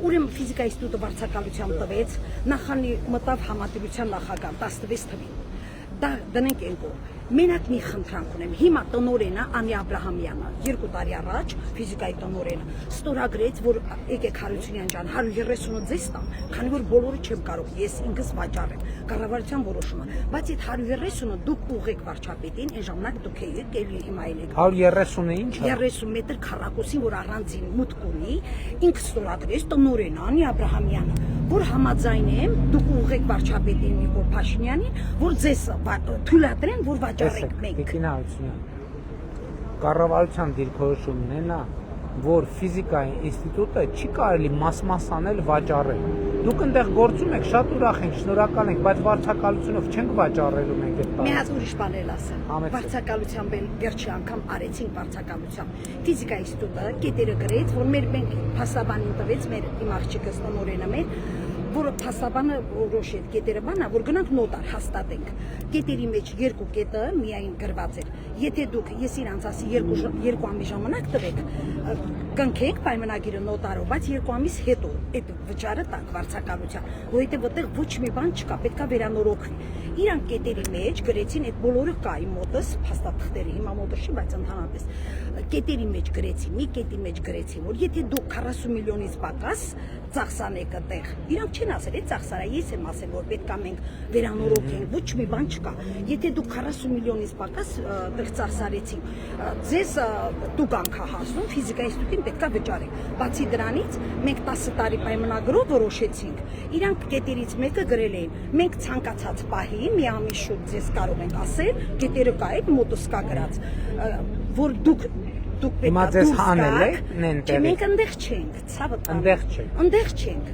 Ուրեմն ֆիզիկայի ինստիտուտը վարձակալությամբ տվեց, նախանի մտավ համատիրության նախագահ 16 թվին։ Դա դնենք են կողմ։ Մենակ մի խնդրանք ունեմ։ Հիմա տնօրենը Անի Աբրահամյանը 2 տարի առաջ ֆիզիկայի տնօրենը ստորագրեց, որ եկեք Հարությունյան ջան 130-ը ձեզ տամ, քանի որ բոլորը չեմ կարող, ես ինքս վաճառեմ, կառավարության որոշումը, բայց այդ 130-ը դուք ուղեք վարչապետին, այն ժամանակ դուք եք ելի հիմա եք։ 130-ը ինչ է։ 30 մետր քառակուսին, որ առանձին մուտք ունի, ինքը ստորագրեց տնօրենը Անի Աբրահամյանը, որ համաձայնեմ դուք ուղեք վարչապետին Նիկոլ Փաշինյանին, որ ձեզ թույլատրեն, որ վաճառեք մենք։ Կառավարության դիրքորոշումն է նա, որ ֆիզիկայի ինստիտուտը չի կարելի մաս-մասանել վաճառել։ Դուք այնտեղ գործում եք, շատ ուրախ ենք, շնորհակալ ենք, բայց վարձակալությունով չենք վաճառելու մենք այդ բանը։ Մի հատ ուրիշ բան էլ ասեմ։ Վարձակալությամբ էլ վերջի անգամ արեցինք վարձակալությամբ։ Ֆիզիկայի ինստիտուտը կետերը գրեց, որ մենք փաստաբանին տվեց մեր իմ աղջիկը տնօրենը մեր, որ փաստաբանը որոշեց կետերը բանա, որ գնանք նոտար հաստատենք։ Կետերի մեջ 2 կետը միայն գրված էր։ Եթե դուք ես իրանց ասի 2 ամիս ժամանակ տվեք, կնքենք պայմանագիրը նոտարով, բայց 2 ամիս հետո այդ վճարը տանք վարձակալության, որովհետև այդտեղ ոչ մի բան չկա, պետքա վերանորոգվի։ Իրանք կետերի մեջ գրեցին, այդ բոլորը կա իմ մոտս, փաստաթղթերը հիմա մոտը չի, բայց ընդհանրապես կետերի մեջ գրեցին, մի կետի մեջ գրեցին, որ եթե դուք 40 միլիոնից պակաս ծախսանեք այդտեղ, իրանք չեն ասել, այդ ծախսարա ես եմ ասել, որ պետքա մենք վերանորոգենք, ոչ մի բան չկա։ Եթե դուք 40 միլիոնից պակաս այդտեղ ծախսարեցին, ձեզ դուք անքա հասնում, ֆիզիկայի ինստիտուտին պետքա վճարեք։ Բացի դրանից, մենք 10 տարի պայմանագրով որոշեցինք, իրանք կետերից մեկը գրել էին, մենք ցանկացած պահի մի ամիս շուտ ձեզ կարող ենք ասել, կետերը կա այդ մոտս կա գրած, որ դուք Հիմա ձեզ հանել եք, Չէ, մենք ընդեղ չենք, ցավը տամ։ Ընդեղ չենք։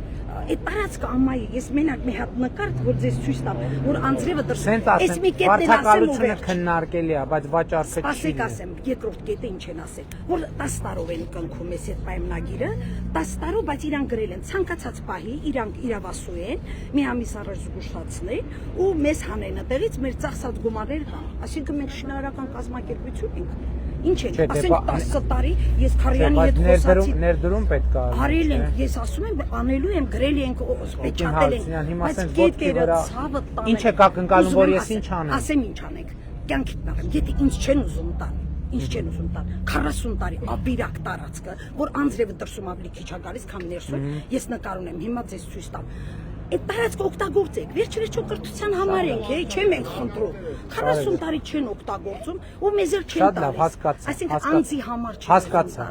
Այդ տարածքը ամայի, ես մենակ մի հատ նկարդ, որ ձեզ ցույց տամ, որ անձրևը դրսում։ Այս մի կետն վարձակալությունը քննարկելի է, բայց վաճառքը չի։ Ասեք ասեմ, երկրորդ կետը ինչ են ասել, որ 10 տարով են կնքում էս այդ պայմանագիրը, 10 տարով, բայց իրանք գրել են ցանկացած պահի, իրանք իրավասու են, մի ամիս առաջ զգուշացնել ու մեզ հանեն այդտեղից մեր ծախսած գումարները կան։ Այսինքն մենք շինարարական կազմակերպություն ենք։ Ինչ է, ասենք 10 տարի ես Քարյանի հետ խոսացի։ Ներդրում պետք է արել ենք, ես ասում եմ, անելու եմ, գրել ենք, պեչատել ենք, բայց կետերը ցավը տան։ Ինչ է կակնկալում, որ ես ինչ անեմ։ Ասեմ ինչ անենք, կյանքիդ նեղեմ, եթե ինձ չեն ուզում տան, ինչ չեն ուզում տան, 40 տարի աբիրակ տարածքը, որ անձրևը դրսում ավելի քիչ է գալիս, քան ներսում, ես նկար ունեմ, հիմա ձեզ ցույց տամ։ Այդ տարածքը օգտագործեք, վերջ-վերջո կրթության համար ենք, չեմ ենք խնդրում։ 40 տարի չեն օգտագործում ու մեզ էլ չեն տալիս։ Շատ լավ, հասկացա։ Այսինքն անձի համար չեն։ Հասկացա,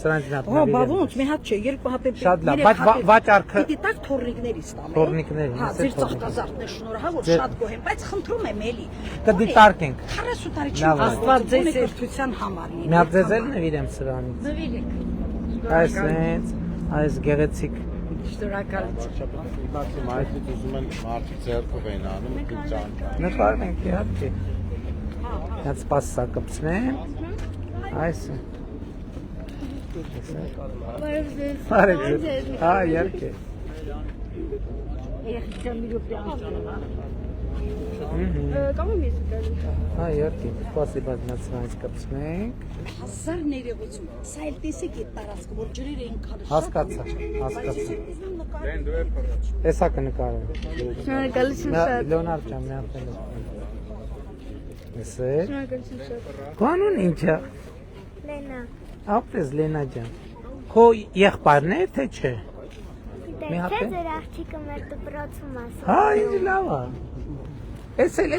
սրանից նա։ Բա ոնց, մի հատ չէ, երկու հատ է։ Շատ լավ, բայց վաճառքը պիտի տակ թորնիկներից տամ։ Թորնիկների։ Հա, ձեր ծաղկազարդն է շնորհավոր, շատ գոհ եմ, բայց խնդրում եմ էլի։ Կդիտարկենք։ 40 տարի չեն Աստված ձեզ կրթության համար։ Մի հատ ձեզ էլ նվիրեմ սրանից։ Նվիրեք։ Այս գեղեցիկ Շնորհակալություն։ Բացի մայրից ուզում են մարդիկ ձեռքով են անում, ճանճ։ Նկարենք իհարկե։ Հենց սպասա կպցնեմ։ Այս։ Բարև ձեզ։ Հա, իհարկե։ Կամ եմ ես գալու։ Հա, իհարկե, սպասի բազմացնանց կպցնենք։ Հազար ներողություն։ Սա էլ տեսեք այդ տարածքը, որ ջրերը են քարը։ Հասկացա։ Տեսա կնկարեմ։ Շնորհակալություն շատ։ Լեոնարդ ջան, մի հատ էլ։ Էսե։ Շնորհակալություն շատ։ Կանոն ինչ է։ Լենա։ Ապրես Լենա ջան։ Քո եղբայրն է, թե չէ։ Մի հատ է։ Ձեր աղջիկը մեր դպրոցում ասում։ Հա, ինչ լավ է։ Էսել,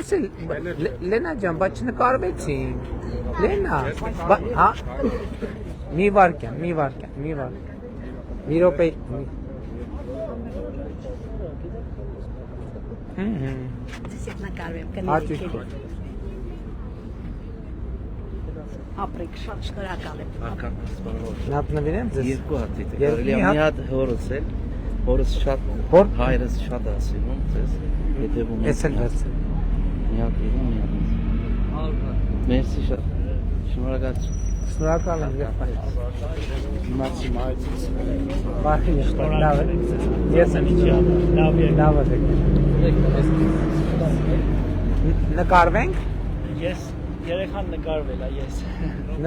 Լենա ջան, բայց նկարվեցինք։ Լենա, հա։ Մի վարքյան։ Մի րոպե։ Ձեզ նկարվեմ, կներեք։ Ապրեք, շատ շնորհակալ եմ։ Նատ նվիրեմ ձեզ։ Երկու հատ դիտեք, կարելի է մի հատ հորս էլ, հորս շատ, հայրս շատ ասինում ձեզ, հետևում եք։ Ես էլ վերցել։ Մի հատ իրում, մի հատ։ Մերսի շատ, շնորհակալություն։ Շնորհակալ եմ եղբայր։ Մացի մայրից։ Բարի եղբայր, լավ է։ Ես եմ լավ է։ Նկարվենք։ Ես երեխան նկարվել է, ես։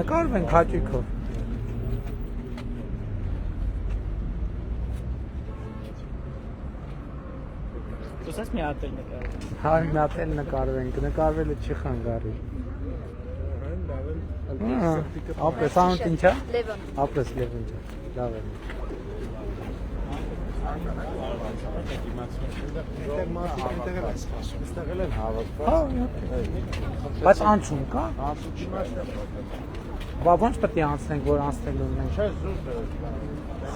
Նկարվենք հաճույքով։ կուզես մի հատ էլ նկարել։ Հա, մի հատ էլ նկարվենք, նկարվելը չի խանգարի։ Ապրես, անունդ ինչ է? Լևոն։ Ապրես Լևոն ջան, լավ է։ Բայց անցում կա։ Բա ոնց պետք է անցնենք, որ անցնելու ունենք։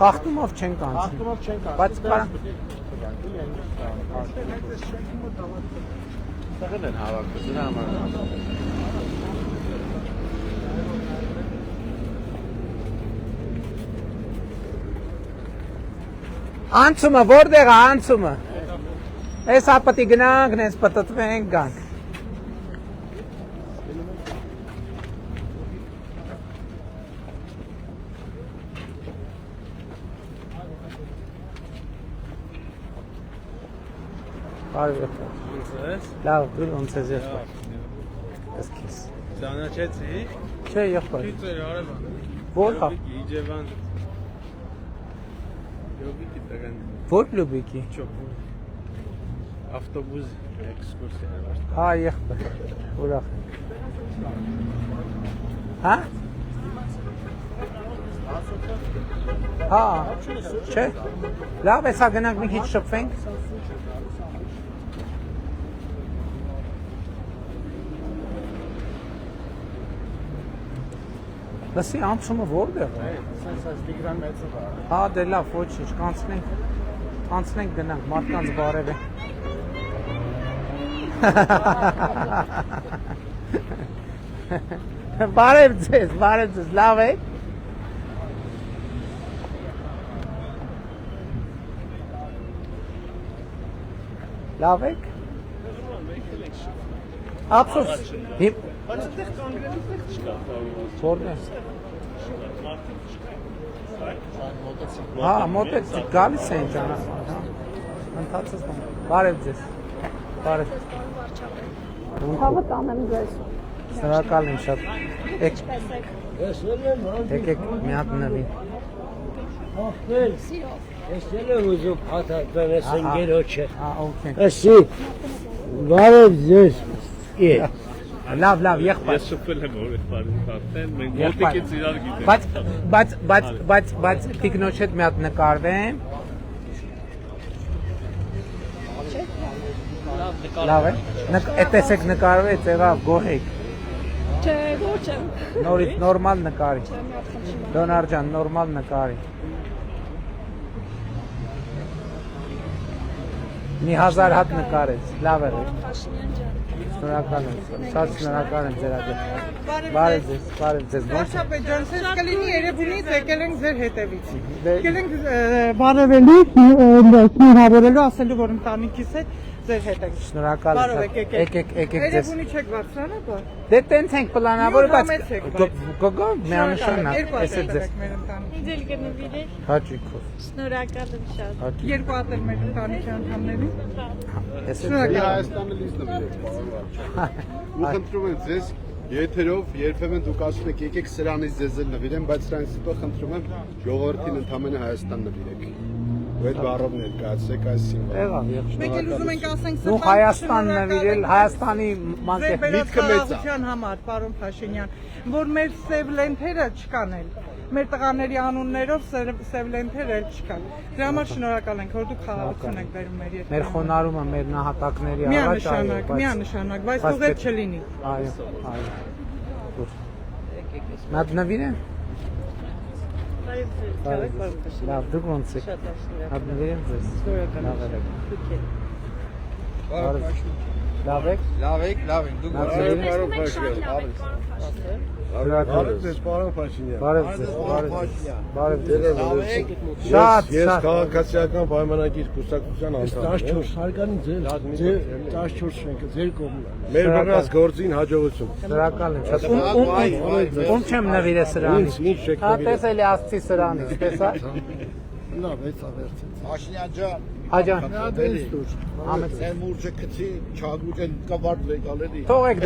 Խախտումով չենք անցնում։ Բայց կարա Ստեղել են հավաքը, դրա համար։ Անցումը, որտեղ է անցումը։ Էս ապտի գնանք, նենց պտտվենք գանք։ Լավ, դու ոնց ես եղբայր։ Ես քեզ։ Ճանաչեցի։ Չէ, եղբայր։ Քիծեր արևան։ Որ հա։ Իջևան։ Լոբիկի տղան։ Որ լոբիկի։ Ավտոբուս էքսկուրսիա էր։ Հա, եղբայր։ Ուրախ եմ։ Հա։ Հա, չէ։ Լավ, հեսա գնանք մի քիչ շփվենք։ Լսի, անցումը որտեղ է։ Տիգրան մեծը բա։ Հա, դե լավ, ոչինչ, կանցնենք գնանք, մարդկանց բարև է։ Բարև ձեզ, լավ եք։ Լավ եք։ Ափսոս։ Բայց այդտեղ կանգնելու տեղ չկա։ Որտե՞ղ։ Հա, մոտեցիք, գալիս են ճանապարհ, հա։ Ընթացած բան։ Բարև ձեզ։ Բարև։ Հավը տանեմ ձեզ։ Շնորհակալ եմ շատ։ Եկեք մի հատ նվին։ Ես եմ ուզում փաթաթան ես ընկերոջը։ Հա, օքեյ։ Ասի, բարև ձեզ։ Լավ, եղբայր։ Ես շփվել եմ օրը արդեն, մենք մոտիկից իրար գիտենք։ Բայց տիկնոջ հետ մի հատ նկարվեմ։ Լավ է։ Տեսեք նկարվեց, եղավ, գոհեք։ Չէ, ոչ եմ։ Նորից նորմալ նկարի։ Դոնար ջան, նորմալ նկարի։ Մի 1000 հատ նկարեց, լավ է։ Շնորհակալ եմ, շատ շնորհակալ եմ ձեր հետ։ Բարև ձեզ։ Վարշապետ ջան, սենց կլինի Երևանից եկել ենք ձեր հետևից։ Եկել ենք բարևելու, շնորհավորելու, ասելու, որ ընտանիքիս հետ ձեր հետ ենք։ Շնորհակալ եմ։ Եկեք ձեզ։ Երևանի չեք բարձրանը, բա։ Դե տենց ենք պլանավորը, բայց գոգո միանշանակ, էս է ձեզ։ Իդել կնվիրի։ Հաճույքով։ Շնորհակալ եմ շատ։ Երկու հատ էլ մեր ընտանիքի անդամներին։ Շնորհակալ Հայաստանը լիզ նվիրեք, ու խնդրում եմ ձեզ եթերով երբեմն դուք ասում եք եկեք սրանից ձեզ էլ նվիրեմ, բայց սրանից հետո խնդրում եմ ժողովրդին ընդամենը Հայաստան նվիրեք։ Այդ բառով ներկայացեք այս սիմվոլը։ Մենք էլ ուզում ենք ասենք Դու Հայաստան նվիրել, Հայաստանի միտքը մեծ է համար, պարոն Փաշինյան, որ մեր սև լենթերը չկան էլ։ Մեր տղաների անուններով սև լենթերը էլ չկան։ Դրա համար շնորհակալ ենք, որ դուք խաղաղություն եք բերում մեր երկրում։ Մեր խոնարհումը մեր նահատակների առաջ միանշանակ, բայց թող էլ չլինի։ Այո։ Մատ նվիրեմ։ Լավ, դուք ոնց եք։ Հատ նվիրեմ ձեզ։ Լավ եք։ Լավ եք, դուք Բարև ձեզ, պարոն Փաշինյան։ Բարև ձեզ։ Շատ, ես քաղաքացիական պայմանագիր կուսակցության անդամ եմ։ 14 հարգանի ձեր 14 շենքը ձեր կողմն է։ Մեր բռնած գործին հաջողություն։ Շնորհակալ եմ շատ։ Ում չեմ նվիրել սրանից։ Հա, տեսել ասցի սրանից, տեսա։ Լավ, էս ավերցեց։ Փաշինյան ջան։ Աջան։ Ամեն մուրճը քցի չագուճեն կավարդ վեկալերի։ Թողեք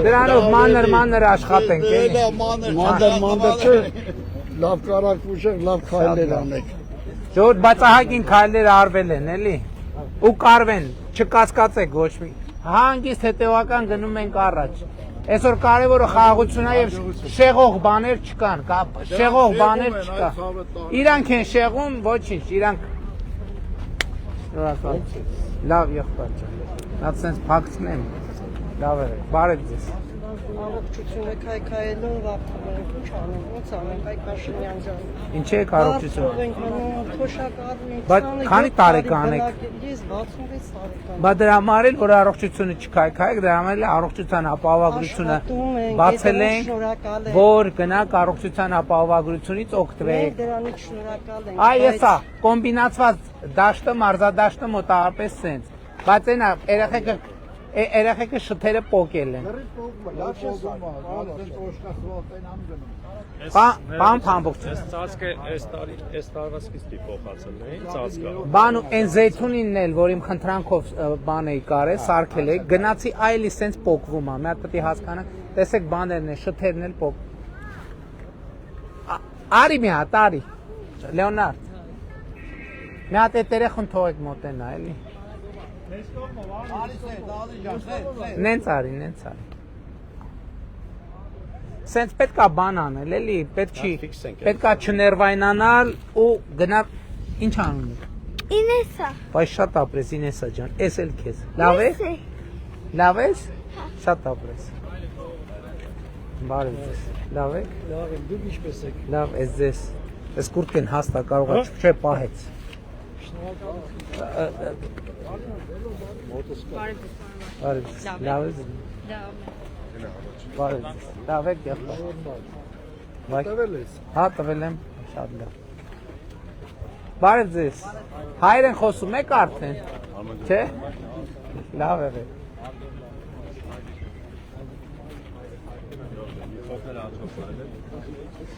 դրանով մանր աշխատենք, էլի։ Մանր չէ։ Լավ կարակ ուժեղ, լավ քայլեր անեք։ Ժողովուրդ բացահայտին քայլերը արվել են, էլի։ ու կարվեն, չկասկածեք ոչ մի։ Հանգիստ հետևական գնում ենք առաջ։ Այսօր կարևորը խաղաղությունն է եւ շեղող բաներ չկան, շեղող բաներ չկա։ Իրանք են շեղում, ոչինչ, իրանք լավ եղբայր ջան։ Նա ցենց փակցնեմ։ Լավ է, բարև ձեզ։ Առողջություն եք հայքայելուն, վախում ենք, ինչ անենք, ոնց անենք, այ Փաշինյան ջան։ Ինչ եք առողջություն։ Վախում ենք անում, թոշակառու ենք։ Բայց քանի տարեկան եք։ Ես 66 տարեկան։ Բա դրա համար էլ որ առողջությունը չքայքայեք, դրա համար էլ առողջության ապահովագրությունը բացել ենք, որ գնաք առողջության ապահովագրությունից օգտվեք։ Դրանից շնորհակալ ենք։ Այ էսա, կոմբինացված դաշտը, մարզադաշտը մոտավորապես սենց։ Բայց այնա երեխեքը շթերը պոկել են։ Բան փամբուկցը։ Ծածկը այս տարվա սկիզբի փոխացել է, ծածկը։ Բան այն զեյթունինն էլ, որ իմ խնդրանքով բան էի կարել, սարքել էի, գնացի այլի սենց պոկվում է, մի հատ պետք է հասկանանք, տեսեք բաներն են, շթերն էլ պոկ։ Արի մի հատ, արի։ Լեոնարդ։ Մի հատ այդ երեխուն թողեք մոտենա, էլի։ Նենց արի։ Սենց պետքա բան անել, էլի, պետքա չներվայնանալ ու գնա, ինչ անում եք։ Ինեսա։ Բայց շատ ապրես Ինեսա ջան, էս էլ քեզ։ Լավ է։ Լավ ես։ Շատ ապրես։ Բարև ձեզ։ Լավ եք։ Լավ եմ, դուք ինչպես եք։ Լավ, էս ձեզ։ Էս կուրտքեն հաստա կարող է չէ պահեց։ Բարև ձեզ։ Լավ ես։ Բարև ձեզ։ Լավ եք եղբայր։ Տվել ես։ Հա, տվել եմ, շատ լավ։ Բարև ձեզ։ Հայր են խոսում եք արդեն։ Չէ։ Լավ եղեք։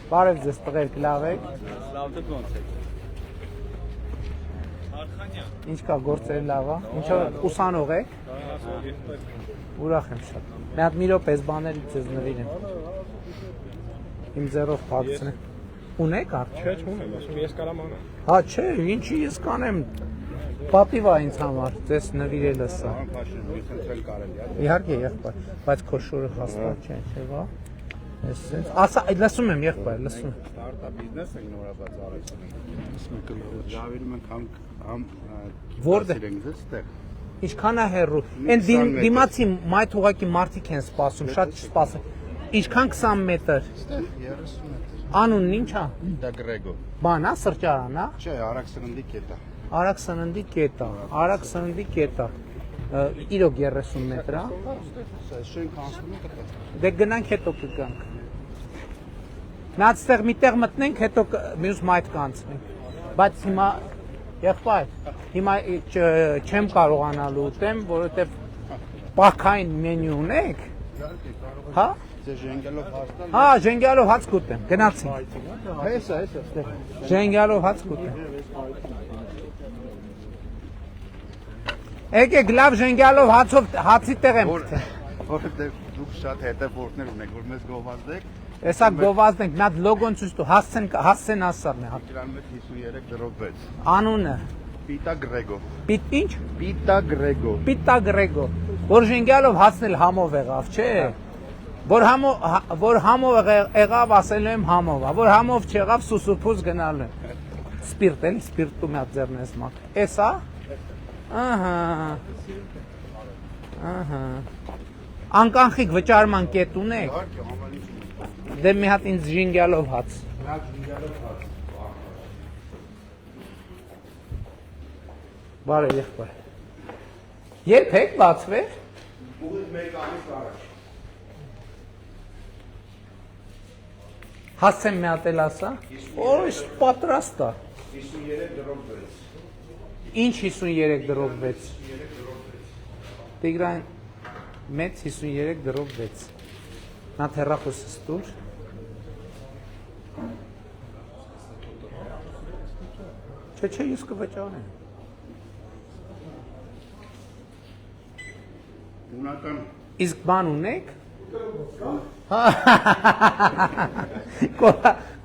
Բարև ձեզ տղերք, լավ եք։ Լավ դուք ոնց եք։ Ինչ կա գործեր լավ է։ Ինչո ուսանող եք։ Ուրախ եմ շատ։ Մի հատ մի րոպե էս բաներից ձեզ նվիրեմ։ Իմ ձեռով փակցնեմ։ Ունեք արդ։ Չէ, չունեմ, ասում ես կարամ անեմ։ Հա, չէ, ինչի ես կանեմ։ Պատիվ է ինձ համար, ձեզ նվիրելը սա։ Իհարկե, եղբայր, բայց քո շորը հաստատ չէ, չէ՞ վա։ Ասա, լսում եմ եղբայր, լսում եմ։ Ստարտափ բիզնես ենք նորաբաց արեցին։ Որտե՞ղ։ Ինչքան է հեռու։ Այն դիմացի մայթ ուղակի մարդիկ են սպասում, շատ չսպասեն։ Ինչքան 20 մետր։ 30 մետր։ Անունն ի՞նչ է։ Դա Գրեգո։ Բան է, սրճարան է։ Չէ, Արաքս սննդի կետ է։ Արաքս սննդի կետ է։ Իրոք 30 մետր է։ Շենք անցնում է կտա։ Դե գնանք հետո կգանք։ Նացտեղ միտեղ մտնենք, հետո մյուս մայթ կանցնենք։ Բայց հիմա եղբայր, հիմա չեմ կարողանալու ուտեմ, որովհետև պահքային մենյու ունեք։ Հա? Հա, ժենգյալով հաց կուտեմ, գնացինք։ Հեսա։ Ժենգյալով հաց կուտեմ։ Եկեք լավ ժենգյալով հացի տեղ եմ կտեմ։ Որովհետև դուք շատ հետևորդներ ունեք, որ մեզ գովազդեք։ Էսա գովազդենք, մի հատ լոգոն ցույց տու, հասցեն ասարն է։ 53 դրով 6։ Անունը։ Պիտա Գրեգո։ Ինչ։ Պիտա Գրեգո։ Պիտա Գրեգո։ Որ ժենգյալով հացնել համով եղավ, չէ։ Որ համով եղավ, ասելու եմ համով, որ համով չեղավ, սուսուփուս գնալու եմ։ Սպիրտ էլ, սպիրտու մի հատ ձեռն ես մակ։ Էսա։ Ահա։ Անկանխիկ վճարման կետ ունեք։ Դե մի հատ ինձ ժենգյալով հաց։ Բարև եղբայր։ Երբ եք բացվեր։ Ուղիղ 1 ամիս առաջ։ Հասցեմ մի հատ էլ ասա։ Օր պատրաստ է։ 53 դրով 6։ Ինչ 53 դրով 6։ Տիգրան մեծ 53 դրով 6։ Նա թերախոսս տուր։ Չէ, ես կվճարեմ։ Ունական։ Իսկ բան ունեք։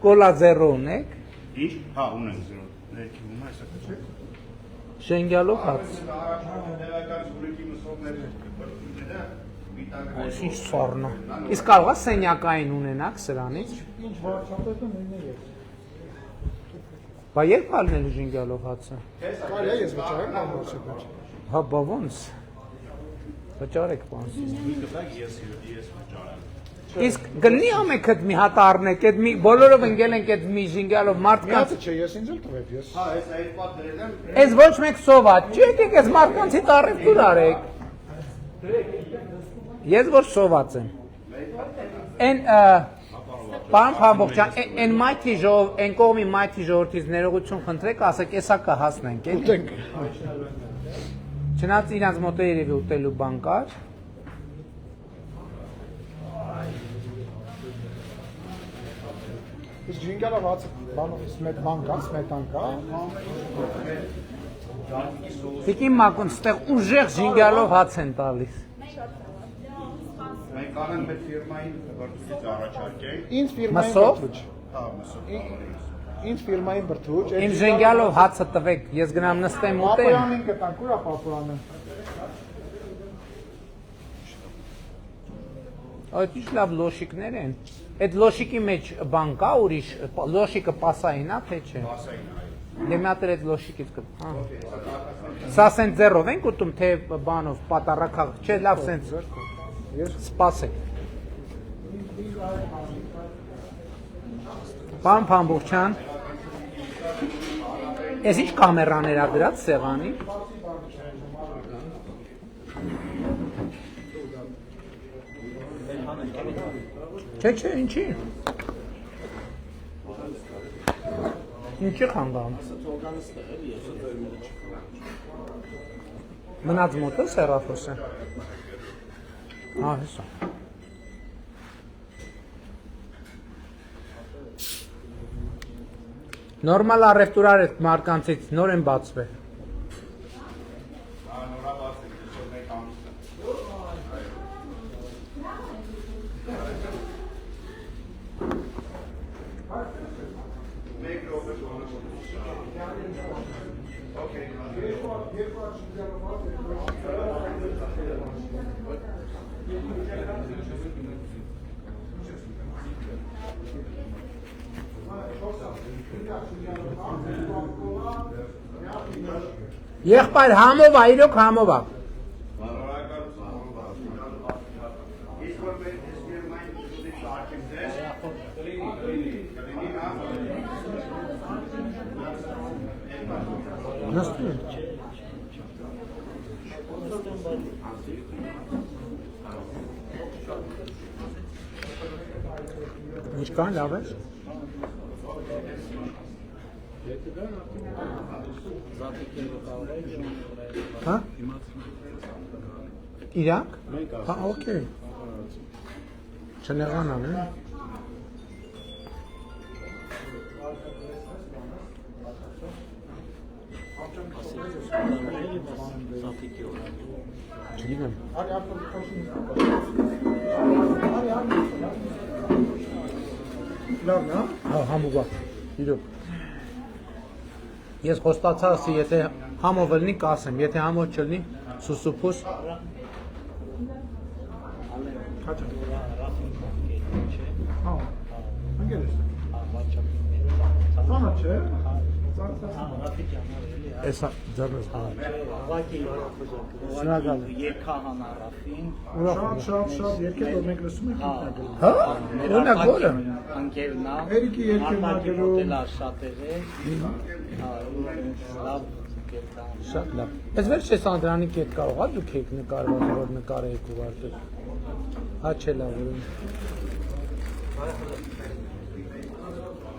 Կոլա 0 ունեք։ Ինչ։ Հա, ունենք 0։ Ներքինում է, այսա չէ։ Ժենգյալով հաց։ Ինչ սառնա։ Իսկ կարող է սենյակային ունենաք սրանից։ Ինչ վարչապետը նույնն է։ Բա երբ ալնելու ժենգյալով հացը։ Կարելի է ես վճարեմ կամ վարչապետ։ Հա, բա ոնց։ Վճարեք բան։ Իսկ գնի ամեքդ մի հատ առնեք, այդ մի բոլորով ընկել ենք այդ մի ժենգյալով մարդկանց։ Միացը չէ, ես ինձ էլ տվեք, ես։ Հա, այս այդ պատ դրել եմ։ Այս ոչ մեկ սոված, չի եկեք այս մարդկանցի տարիվ դուր արեք։ Ես որ սոված եմ։ Են Պարոն Փամբողջյան, այն մայթի ժողով, այն կողմի մայթի ժողովրդից ներողություն խնդրեք, ասեք, էսա կհասնենք, էլի։ Ուտենք։ Չնայած իրանց մոտ է երևի ուտելու բան կար։ Իսկ ժենգյալով հացը բան կա, սմետան կա։ Տիկին Մակուն, ստեղ ուժեղ ժենգյալով հաց են տալիս։ Մենք անենք մեր ֆիրմային բրդուճից առաջարկենք։ Ինձ ֆիրմային Մսով։ բրդուճ։ Հա, մսով։ Ինձ ֆիրմային բրդուճ։ Իմ ժենգյալով հացը տվեք, ես գնամ նստեմ ուտեմ։ Պապոյանին կտանք, ուրա պապոյանը։ Այդ ինչ լավ լոշիկներ են։ Այդ լոշիկի մեջ բան կա ուրիշ, լոշիկը պասային է, թե չէ։ Պասային է։ Դե մի հատ այդ լոշիկից կա։ Սա սենց ձեռով ենք ուտում, թե բանով, պատարակախ, չէ, լավ սենց։ Սպասեք։ Պարոն Փամբողջյան, ես ինչ կամերաներ ա դրած սեղանի։ Չէ, ինչի։ Ինչի խանգամ։ Մնաց մոտը սերաֆոսը։ Հա, հեսա։ Նորմալ առևտուրար այդ մարկանցից նոր են բացվել։ Եղբայր համով ա, իրոք համով ա։ Նստում։ Ինչքան լավ է։ Հա? Իրանք? Հա, օքեյ։ Չնեղանան, է։ Չգիտեմ։ Լավն է։ Հա, համով ա, իրոք։ Ես խոստացա, ասի, եթե համով ելնի, կասեմ, եթե համով չլնի, սուսուպուս։ Հաճա։ Հա, ընգեր ես։ Սանա չէ։ Էսա ձեռնս հանա։ Շնորհակալ երկհան Ռաֆին։ Շատ երկեր որ մենք լսում ենք ինքնագրում։ Հա, օրինակ որը։ Անկերնա։ Երիկի երկերն ա գրում։ Շատերը։ Լավ կերտան։ Շատ լավ։ Ես վերջ ես Անդրանի կետ կարող ա դուք եք նկարված, որ նկարեիք ուղարկել։ Հա չէ լավ որում։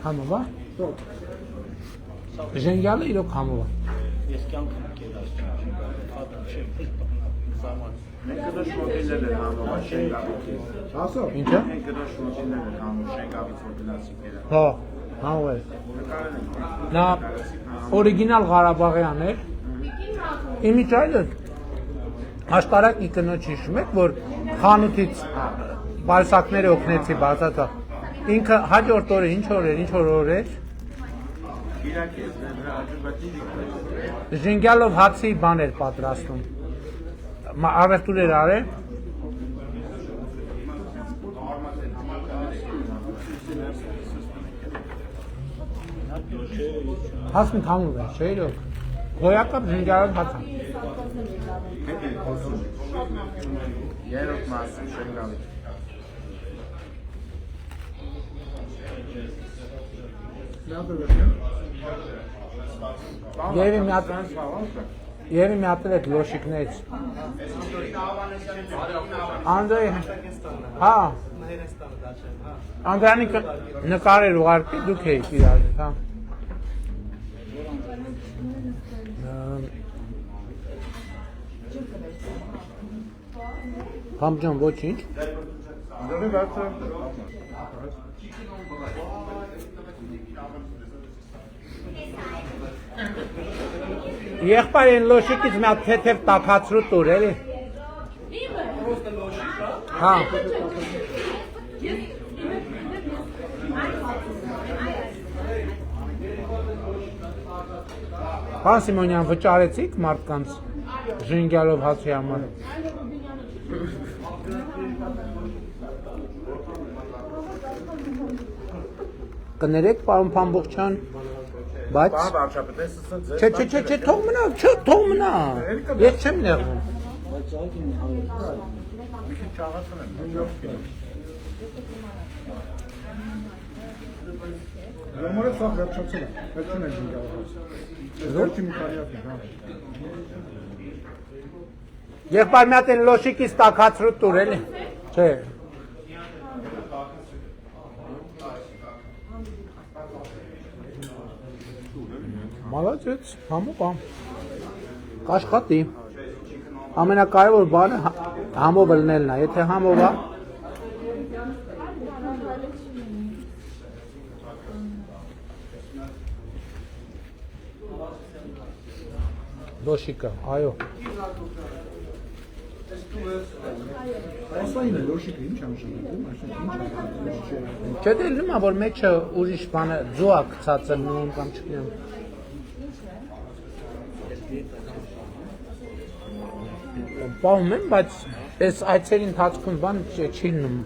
Համով ա։ Ժենգյալը իրոք համով ա։ Ես կյանքում կերած չեմ, հատ չեմ զաման։ Մենք դա շոկելել են համով շենգավից։ Ասո։ Ինչա։ Մենք դա շոկելել են համով շենգավից որ գնացինք։ Հա, համով է։ Նա օրիգինալ Ղարաբաղյան էր։ Իմիջայլը աշտարակի կնոջ հիշում եք, որ խանութից պարսակները օգնեցի բացածա։ Ինքը հաջորդ օրը ինչ օր էր։ Իրաքի ես նրա աջուբատի Ժենգյալով հացի բան էր պատրաստում։ Արվեստուր էր արել։ Հասմիկ համով է, չէ՞ իրոք։ Գոյակապ ժենգյալով հացա։ Երրորդ մասը շենգալի։ Եվ մի հատ այդ լոշիկներից։ Անդրեյ, հա։ Անդրյանի նկարեր ուղարկի, դուք էիք իրար, հա։ Համջան, ոչինչ։ Եղբայր են լոշիկից մի հատ թեթև տաքացրու տուր, էլի։ Հա։ Պան Սիմոնյան վճարեցիք մարդկանց ժենգյալով հացի համար։ Կներեք պարոն Փամբուխչյան, բայց Չէ, թող մնա, թող մնա։ Ես չեմ նեղվում։ Ժամանակ սա վերջացել է, այդ չունեն ժենգյալով։ Վերջի մի քանի հատ է, հա։ Եղբայր մի հատ են լոշիկից տաքացրու տուր, էլի։ Չէ։ Մալացեց, համով բան։ Կաշխատի։ Ամենակարևոր բանը համով լնելն է, եթե համով է։ Լոշիկը, այո։ Ասային է լոշիկը ինչ անշանակում, Չէ դե լիմա, որ մեջը ուրիշ բանը ձուա կցած եմ նույն կամ չկնեմ։ Պահում եմ, բայց այս այցերի ընթացքում բան չի լնում։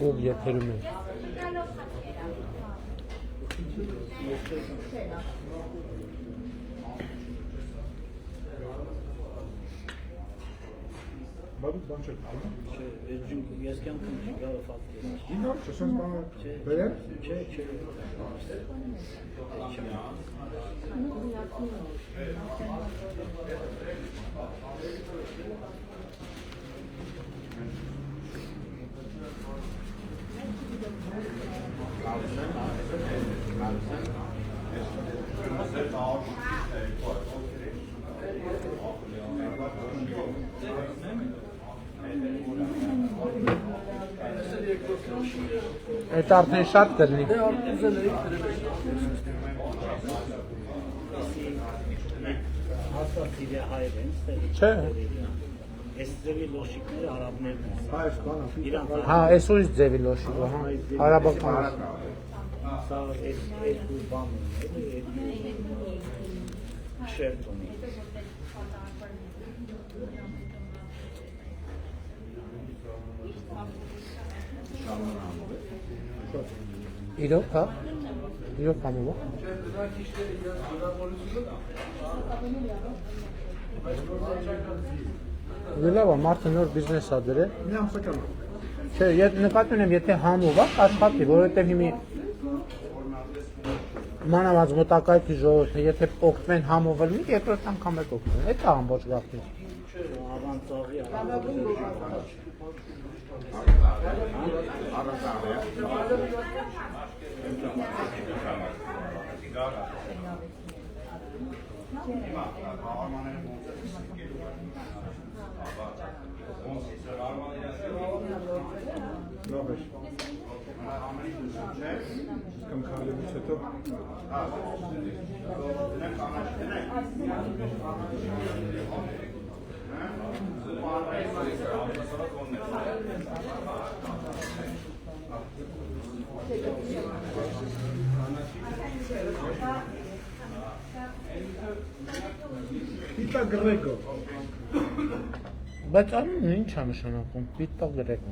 Ով եթերում է։ Բաբուց բան չեք անում։ Չէ, ես կյանքում չգա ֆակտի։ Ինքն չսens բանը բերեմ։ Չէ։ Այդ արդեն շատ կրնի։ Չէ։ Այս ձևի լոշիկները արաբներն են։ Հա, այս ուրիշ ձևի լոշիկը, հա, արաբական։ Սա այս բանն է, շերտ ունի։ Իրոք, հա, իրոք համով է։ Լավ է, մարդը նոր բիզնես ա դրել։ Մի ամսական։ Չէ, նկատի ունեմ, եթե համով է, աշխատի, որովհետև հիմի մանավանդ մոտակայքի ժողովուրդը, եթե օգտվեն համով լնի, երկրորդ անգամ եք օգտվեն, այդ է ամբողջ գաղտնի։ Լավ է։ Կամ քալելուց հետո Պիտա գրեգո Բայց անունը ինչ է նշանակում, պիտա գրեգո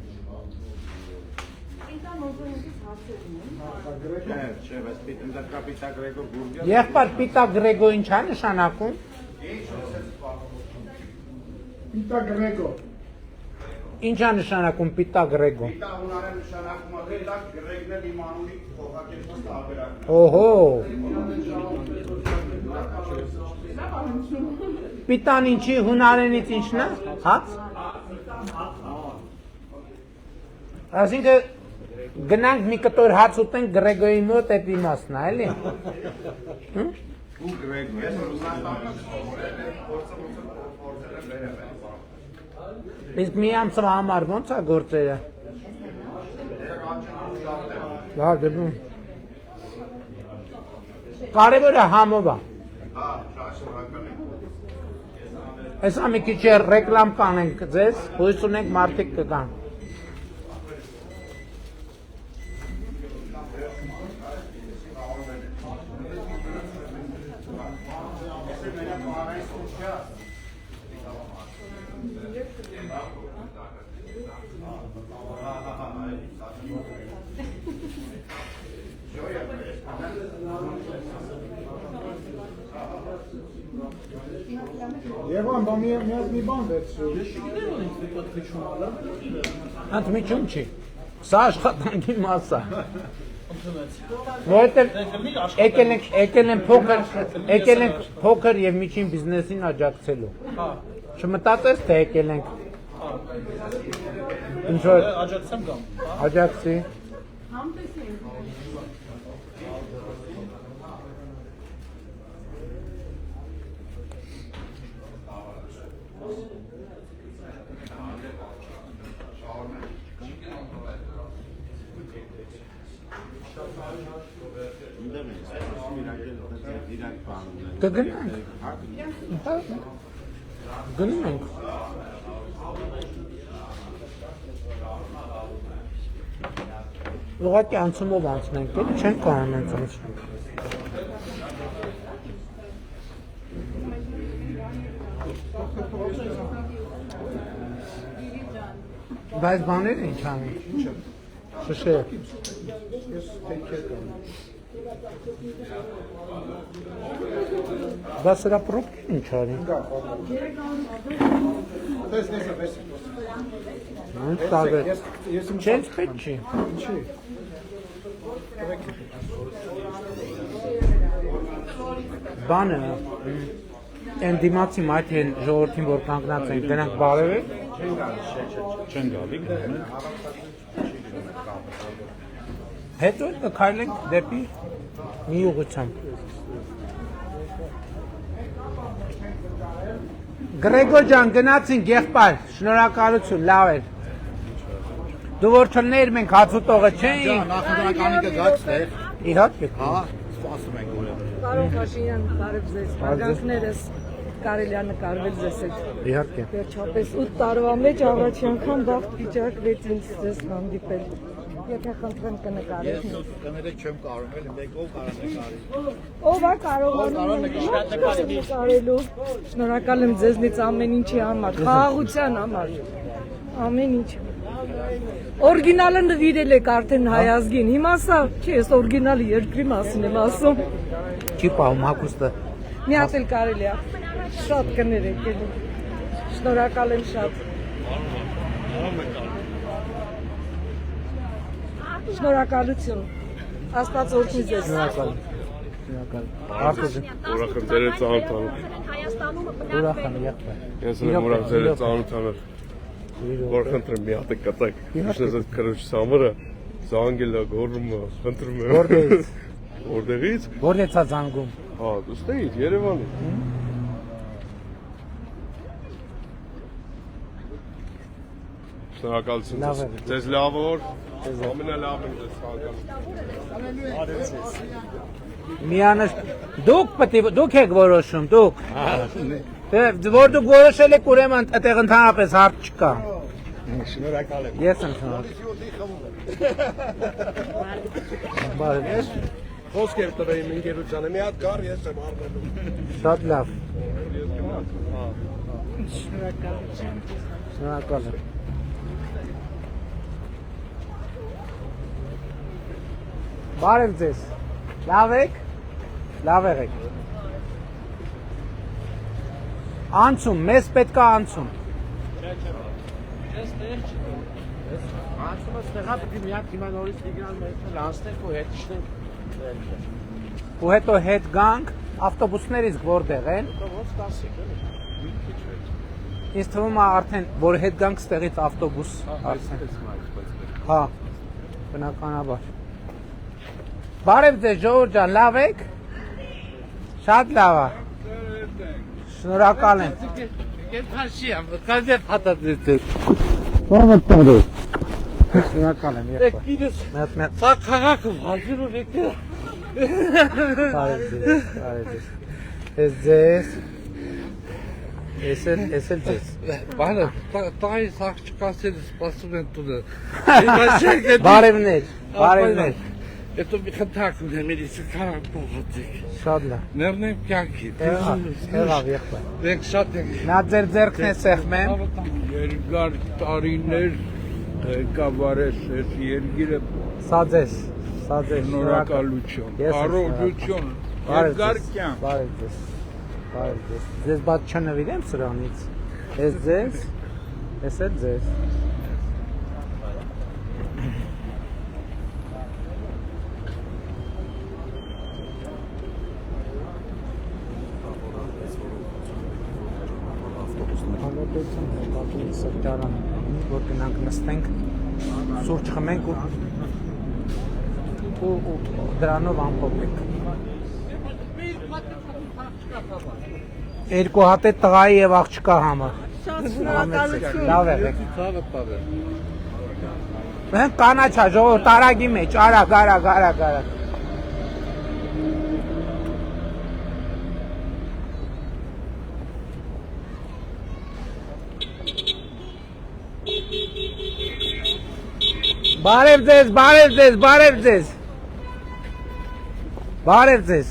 Եղբայր պիտա գրեգո ինչ է նշանակում Պիտա գրեգո Ինչ է նշանակում պիտա գրեգո Պիտա հունարեն նշանակում է գրեգն էլ իմ անունի փոխակերպված տարբերակն Օհո Պիտան ինչի հունարենից ինչն է, հաց Այսինքն գնանք մի կտոր հաց ուտենք գրեգոյի մոտ էդ իմաստն է, էլի Ու գրեգո ես Իսկ մի ամսվա համար ոնց է գործերը Լավ դեպում Կարևորը համով է Այսա մի քիչ ռեկլամ կանենք ձեզ, հույս ունենք մարդիկ կգան Եվան, բա մի բան վերցրու Անց միջում չի, սա աշխատանքի մաս է Որովհետև եկել ենք փոքր և միջին բիզնեսին աջակցելու Չմտածես, թե եկել ենք Աջակցեմ կամ Աջակցի Կգնանք Գնում ենք Ուղղակի անցումով անցնենք, էլի չենք կարող ենք անցնել Բայց բաները ինչ անենք Շշեր Ես թեքեր կամ Դա սրա պրոբքին ինչ արի Տես Չենց պետք չի Բանը Են դիմացի մայթ են ժողորդին որ կանգնած են դրանք բարև է Չեն գալի Հետո էլ կքայլենք դեպի մի ուղղությամբ Գրեգո ջան գնացինք եղբայր շնորհակալություն լավ էր Դու որ չլներ մենք հացուտողը չէինք Նախնդրականի կգացներ Իհարկե Սպասում ենք ուրեմն Պարոն Փաշինյան, բարև ձեզ հարգանքներս կարելի է նկարվել ձեզ հետ Իհարկե Վերջապես 8 տարվա մեջ առաջի անգամ բախտ վիճակվեց ինձ ձեզ հանդիպել Եթե խնդրեմ կնկարեք Կներեք չեմ կարող էլ մեկ ով կարող նկարի Ով է կարողանում նկարելու Շնորհակալ եմ ձեզնից ամեն ինչի համար խաղաղության համար Ամեն ինչ Օրիգինալը նվիրել եք արդեն հայ ազգին Հիմա սա չի ես օրիգինալը երկրի մասին եմ ասում Չի պահում հագուստը Մի հատ էլ կարելի է Շատ կներեք Շնորհակալ եմ շատ Շնորհակալություն Աստված օրհնի ձեզ Շնորհակալ Ուրախ եմ ձեր ծանոթանալ Ուրախ եմ եղբայր Ես եմ ուրախ ձեր ծանոթանալ Որ խնդրեմ մի հատ կտակ Իշնես այդ քրոջ սամրը զանգել է գոռում խնդրում եմ Որտեղից Որտեղից է զանգում Հա ստեից Երևանի Շնորհակալություն Լավ ձեզ։ եղեք։ Ձեզ լավ օր։ Ձեզ Ամենալավն եմ ձեզ ցանկանում։ Միանշ դուք եք որոշում, դուք։ Որ դուք որոշել եք, ուրեմն այդտեղ ընդհանրապես հարց չկա։ Շնորհակալ եմ։ Ես եմ շնորհակալ։ Խոսք եմ տվել իմ ընկերությանը, մի հատ կար ես եմ առնելու։ Շատ լավ։ Շնորհակալություն։ Շնորհակալ եմ։ Բարև ձեզ։ Լավ եք։ Լավ եղեք։ Անցում, մեզ պետք է անցում։ Անցումը ստեղա պետք է մի հատ հիմա նորից դիգրան մեր անցնենք ու հետիշնենք։ Ու հետո հետ գանք, ավտոբուսներից որտեղ են։ Ոնց տասիկ էլի։ Մի քիչ հետ։ Ինձ թվում է արդեն որ հետ գանք ստեղից ավտոբուս արդեն։ Հա, բնականաբար։ Բարև ձեզ ժողովուրդ ջան, լավ եք։ Շատ լավ է։ Շնորհակալ եմ։ Կենթաշի եմ, կազև հատածեցեք։ Ո՞ւմ եք։ Շնորհակալ եմ եղբայր։ Գիտես, Մեծ սա քաղաքը հազիվ ու եկել։ Բարև ձեզ, բարև ձեզ։ Ես ձեզ։ Ես էլ ձեզ։ Բանը, տայիս աղջկասել սպասում են տունը։ Բարևներ, բարևներ։ Հետո մի խնդակ ունեմ, իրիսը կարան պողացեք։ Շատ լավ։ Ներնեմ կյանքի։ Եղավ եղբայր։ Մենք շատ ենք։ Նա ձեր ձեռքն է սեղմեմ։ Երկար տարիներ ղեկավարես ես երգիրը Սա ձեզ, սա ձեզ շնորհակալություն, առողջություն, երկար կյանք։ Բարև ձեզ, բարև ձեզ։ Ձեզ բաց չնվիրեմ սրանից։ Ես ձեզ, ես էլ ձեզ։ Սրճարան, որ գնանք նստենք, սուրճ խմենք ու դրանով ամփոփենք։ Երկու հատ է տղայի եւ աղջկա համար։ Շատ շնորհակալություն։ Լավ եղեք։ Մենք կանաչա ժողովուրդ արագի մեջ, արագ, արագ, արագ, արագ։ Բարև ձեզ, բարև ձեզ, բարև ձեզ։ Բարև ձեզ։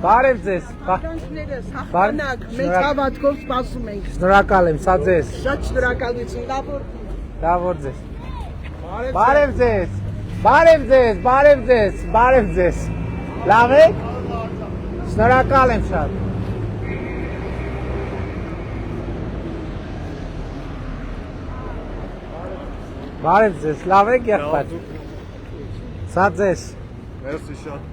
Բարև ձեզ։ Կանչները սախանակ, մեծ հավատքով սպասում ենք։ Շնորհակալ եմ, սա ձեզ։ Շատ շնորհակալություն, լավ օր։ Լավ օր ձեզ։ Բարև ձեզ։ Բարև ձեզ, բարև ձեզ, բարև ձեզ։ Լավ եք։ Շնորհակալ եմ շատ։ Բարև ձեզ, լավ եք եղբայր։ Սա ձեզ։ Մերսի շատ։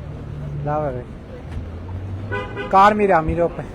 Լավ եղեք։ Կարմիրա, մի րոպե։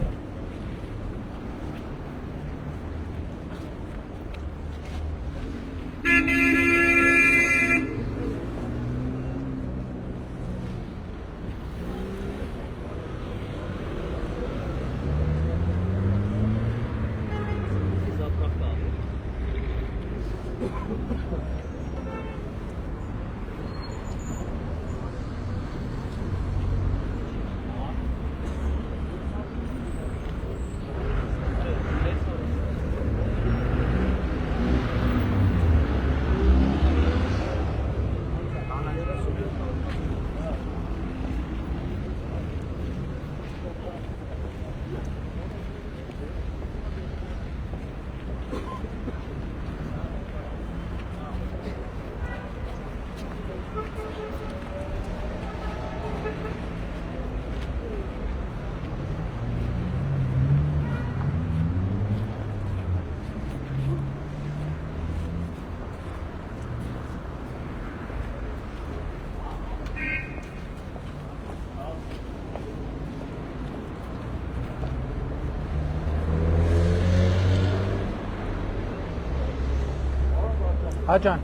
Հաջան։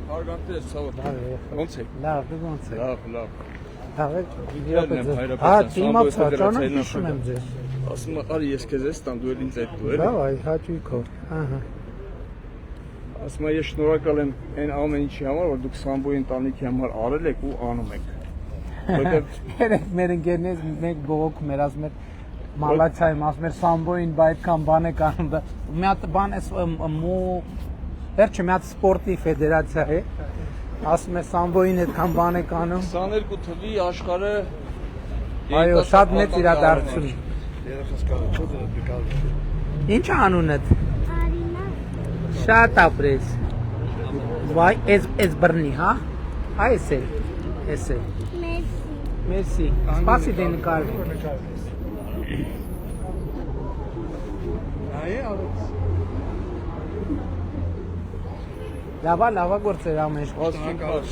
Հարգանքներ ցավոտ։ Ոնց եք։ Լավ, դու ոնց եք։ Լավ, լավ։ Լավ եք։ Իդեալն եմ հայրապետան։ Հա, իմացա, ճանաչում եմ ձեզ։ Ասում եմ, արի ես քեզ ես տամ, դու էլ ինձ այդ դու էլ։ Լավ, այ հաճույքով։ Ահա։ Ասում եմ ես շնորհակալ եմ այն ամեն ինչի համար, որ դուք Սամբոյի ընտանիքի համար արել եք ու անում եք։ Երեք մեր ընկերներից մեկ բողոք մեր ասում էր մալացայում ասում էր Սամբոյին բա այդքան բան եք անում դա մի հատ բան էս վերջը մի հատ սպորտի ֆեդերացիա է ասում է Սամբոյին այդքան բան եք անում 22 թվի աշխարհը այո շատ մեծ իրադարձություն Ինչ անունդ Արինա Շատ ապրես Վայ էս բռնի հա Այս է Merci. Спасибо, Николай. Լավա գործեր ամեն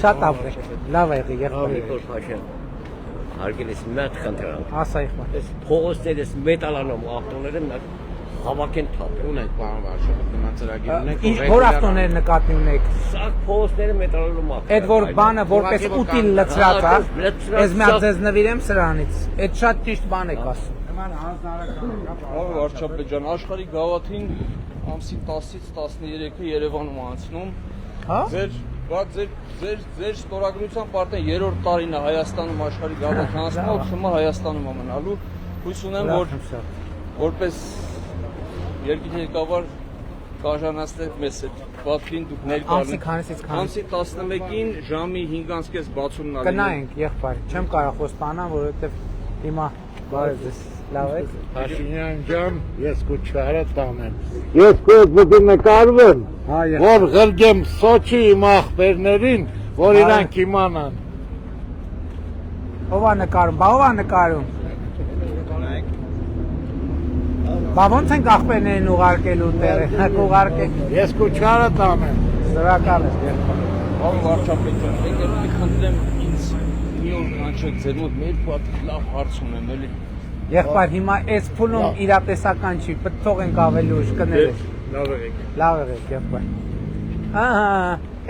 շատ ապրեք։ Լավ եղի եղբայր։ Հարգելի մատ խնդրեմ։ Ասա իխմա։ Այս փողոցներս մետալանոմ ավտոները հավաքեն թափ։ Ունենք պարոն վարչապետ, նման ծրագիր ունենք։ Որ ավտոներ նկատի ունեք։ Սա փողոցները մետալանոմ ավտոներ։ Այդ որ բանը որպես ուտիլ լցրած է, ես մի հատ ձեզ նվիրեմ սրանից։ Այդ շատ ճիշտ բան եք ասում։ Պարոն վարչապետ ջան, աշխարհի գավաթին ամսի 10-ից 13-ը Երևանում անցնում։ Հա? Ձեր ստորագրության պարտեն 3-րդ տարին է Հայաստանում աշխարհի գավաթ անցնում, ուսումա Հայաստանում ամենալու։ Հույս ունեմ, որ որպես երկրի ղեկավար կաժանացնեք մեզ այդ պատվին դուք ներկայացնեք։ Ամսի 11-ին ժամի 5:30 բացումն ալի։ Կնայենք, եղբայր, չեմ կարող խոստանալ, որովհետև հիմա բարև ձեզ, լավ եք։ Փաշինյան ջան, ես կուչարը տանեմ։ Ես կուզում եմ նկարվեմ, որ ղրգեմ Սոչի իմ ախպերներին, որ իրանք իմանան։ Ով է նկարում, Բա ոնց ենք ախպերներին ուղարկելու տեղը, կուղարկեք։ Ես կուչարը տանեմ։ Սրակալ ես եղբայր։ Պարոն վարչապետ ջան, եկեք խնդրեմ ինձ մի օր կանչեք ձեր մոտ մեր պատ լավ հարց ունեմ էլի։ Եղբայր, հիմա այս փուլում իրատեսական չի, պետք թողենք ավելի ուշ կներեք։ Լավ եղեք, եղբայր։ Ահա,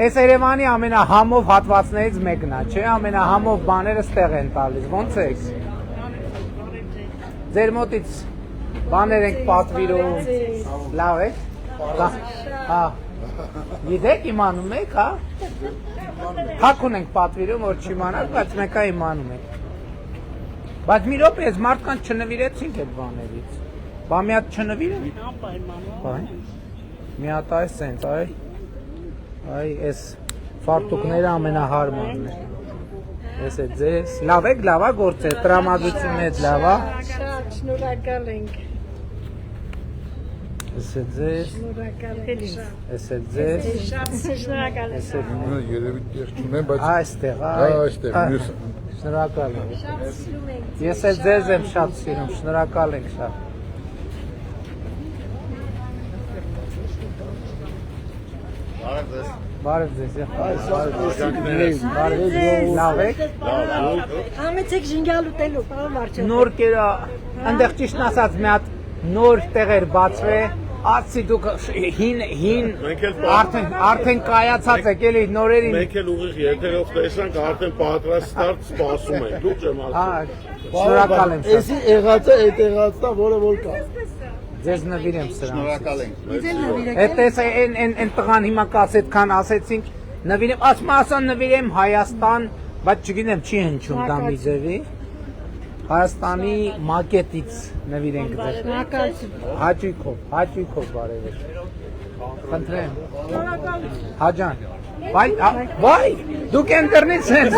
այս Երևանի ամենահամով հատվածներից մեկն է, չէ՞, ամենահամով բաները ստեղ են տալիս, ոնց է։ Ձեր մոտից բաներ ենք պատվիրում, լավ եք, հա, գիտեք իմանում եք, հա, հակուն ենք պատվիրում, որ չիմանակ, բայց մեկա իմանում եք, բայց մի ռոպե ես մարդկանց չնվիրեցինք այդ բաներից, բա մի հատ չնվիրեմ, մի հատ այս սենց, այ, ես ֆարտուկները ամենահարմանն է, ես է ձեզ, լավ եք, լավա գործեր, տրամադրությունն էդ լավա, Շատ շնորհակալ ենք Ես է ձեզ, ես է ձեզ, շնորհակալ եմ Երևի տեղ չունեմ, բայց այստեղ, շնորհակալ եմ Ես է ձեզ եմ շատ սիրում, շնորհակալ ենք շատ Բարև ձեզ, լավ եք Համեցեք ժինգալ ուտելու, պարոն վարչապետ Նոր կերա, ընդեղ ճիշտն ասած մի հատ նոր տեղեր բացվե Ացի դուք հին արդեն կայացած եք էլի նորերին Մենք էլ ուղիղ եթերով տեսանք արդեն պատրաստած սպասում ենք դուք չեմ ասում Շնորհակալ եմ Էսի եղածը այդ եղածն է որը որ կա Ձեզ նվիրեմ սրանց Շնորհակալ ենք Էտես են տղան հիմա կաց այդքան ասեցինք նվիրեմ ասան նվիրեմ Հայաստան բայց չգիտեմ չի հնչում դա մի ձևի Հայաստանի մակետից նվիրենք ձեզ հաճույքով բարև եք խնդրեմ հաջան վայ դուք ընտրնից սենց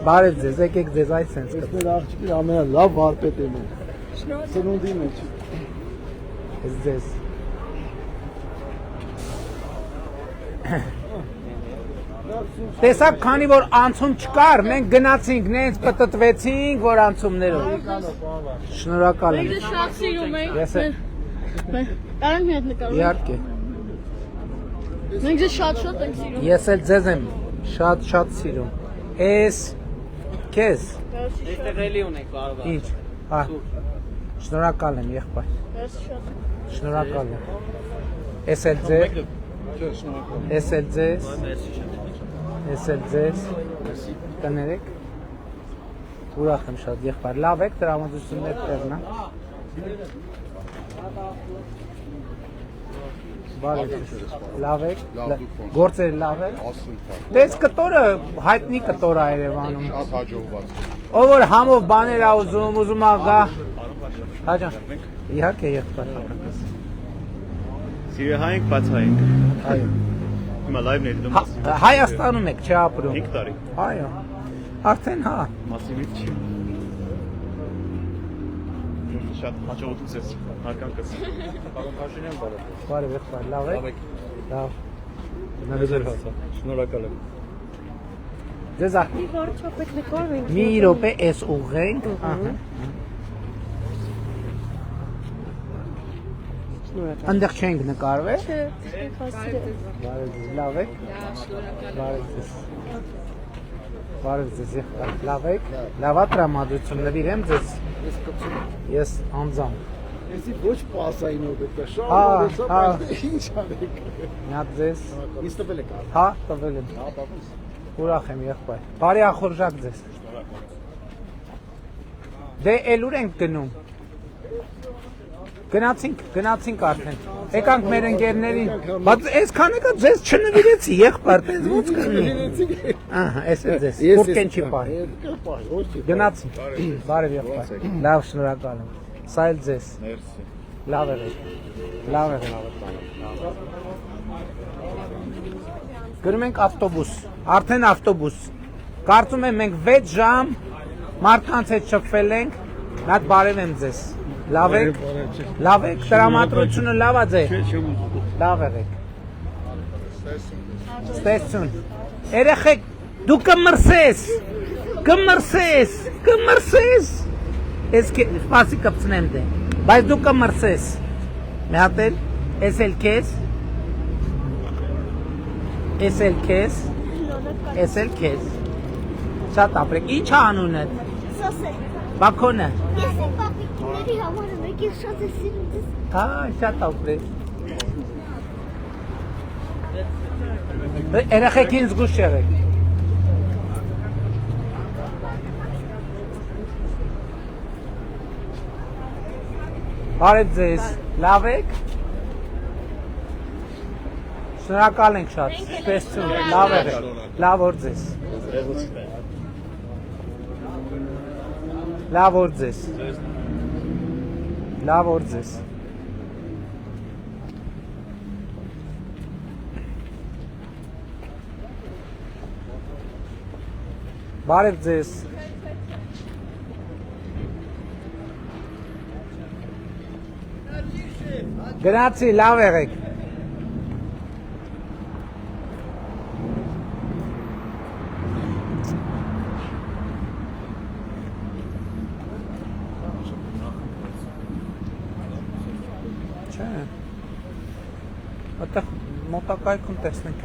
բարև ձեզ եկեք ձեզ այդ սենց Ես մեր աղջիկի ամենալավ վարպետն եմ Սնունդի մեջ Ես ձեզ Տեսակ քանի որ անցում չկար, մենք գնացինք, նենց պտտվեցինք, որ անցումներով Շնորհակալ եմ Մենք շատ սիրում ենք Կարանք մի հատ նկարում Իհարկե Մենք ձեզ շատ ենք սիրում Ես էլ ձեզ եմ շատ սիրում Ես քեզ Այստեղ էլի ունենք բարվա Ինչ, հա Շնորհակալ եմ եղբայր Շնորհակալ եմ Ես էլ ձեզ Ես էլ ձեզ Ես էլ ձեզ կներեք ուրախ եմ շատ եղբայր լավ եք տրամադրություններ տեղնա Բարև ձեզ։ Լավ եք։ Գործերը լավ են։ Դες կտորը հայտնի կտոր է Երևանում։ Շատ հաջողված։ Ով որ համով բաներ ա ուզում ա գա։ Հաջան։ Իհարկե եղբայր։ Սիրահայինք, բաց հայինք։ Այո։ Հիմա լայվն է դնում ասում։ Հայաստանում եք չի ապրում։ 5 տարի։ Այո։ Արդեն հա։ Մասիմից չի։ Շատ հաջողություն ձեզ հականքս։ Պարոն Փաշինյան, բարև։ Բարև եղբայր, լավ եք։ Լավ։ Նվազել հասա։ Շնորհակալ եմ։ Ձեզ ա։ Մի վարչապետ նկարվենք։ Մի րոպե էս ուղենք։ Ահա։ Անդեղ չենք նկարվել։ Չէ, հասցրել։ Բարև ձեզ, լավ եք։ Բարև ձեզ։ Բարև ձեզ, լավ եք։ Լավա տրամադրություն նվիրեմ ձեզ։ Ես անձամբ։ Էսի ոչ պասային ու պետք է շատ բարեսա, ինչ արեք։ Մի հատ ձեզ։ Ինձ տվել եք։ Հա, տվել եմ։ Ուրախ եմ եղբայր։ Բարի ախորժակ ձեզ։ Դե էլ ուր ենք գնում։ Գնացինք արդեն։ Եկանք մեր ընկերներին։ Բայց այսքան եկա ձեզ չնվիրեցի, եղբայր, պես ոնց կնվիրեցի։ Ահա, այս է ձեզ։ Կուրկեն չի պահի։ Գնացինք։ Բարև եղբայր։ Լավ, շնորհակալ եմ։ Սա էլ ձեզ։ Մերսի։ Լավ եղեք։ Լավ եղեք։ Գնում ենք ավտոբուս։ Արդեն ավտոբուս։ Կարծում եմ մենք 6 ժամ մարդկանց հետ շփվել ենք։ Մի հատ բարև եմ ձեզ։ Լավ եք։ Լավ եք, տրամադրությունը լավ է ձեր։ Լավ եղեք։ Ստեսություն։ Երեխեք, դու կմրսես։ Ես սպասի կպցնեմ դե։ Բայց դու կմրսես։ Մի հատ էլ, ես էլ քեզ։ Ես էլ քեզ։ Շատ ապրեք։ Ինչ է անունդ։ Սոսե։ Բաքոնը։ Ես եմ պապիկների համար եմ եկել շատ է սիրում ձեզ։ Հա, շատ ապրեք։ Երեխեք ինձ զգուշ եղեք։ Բարև ձեզ, լավ եք։ Շնորհակալ ենք շատ, սպեսություն, լավ եղեք, լավ օր ձեզ։ Լավ օր ձեզ։ Լավ օր ձեզ։ Բարև ձեզ։ Գրացի, լավ եղեք։ Չէ։ Այդտեղ մոտակայքում տեսնենք։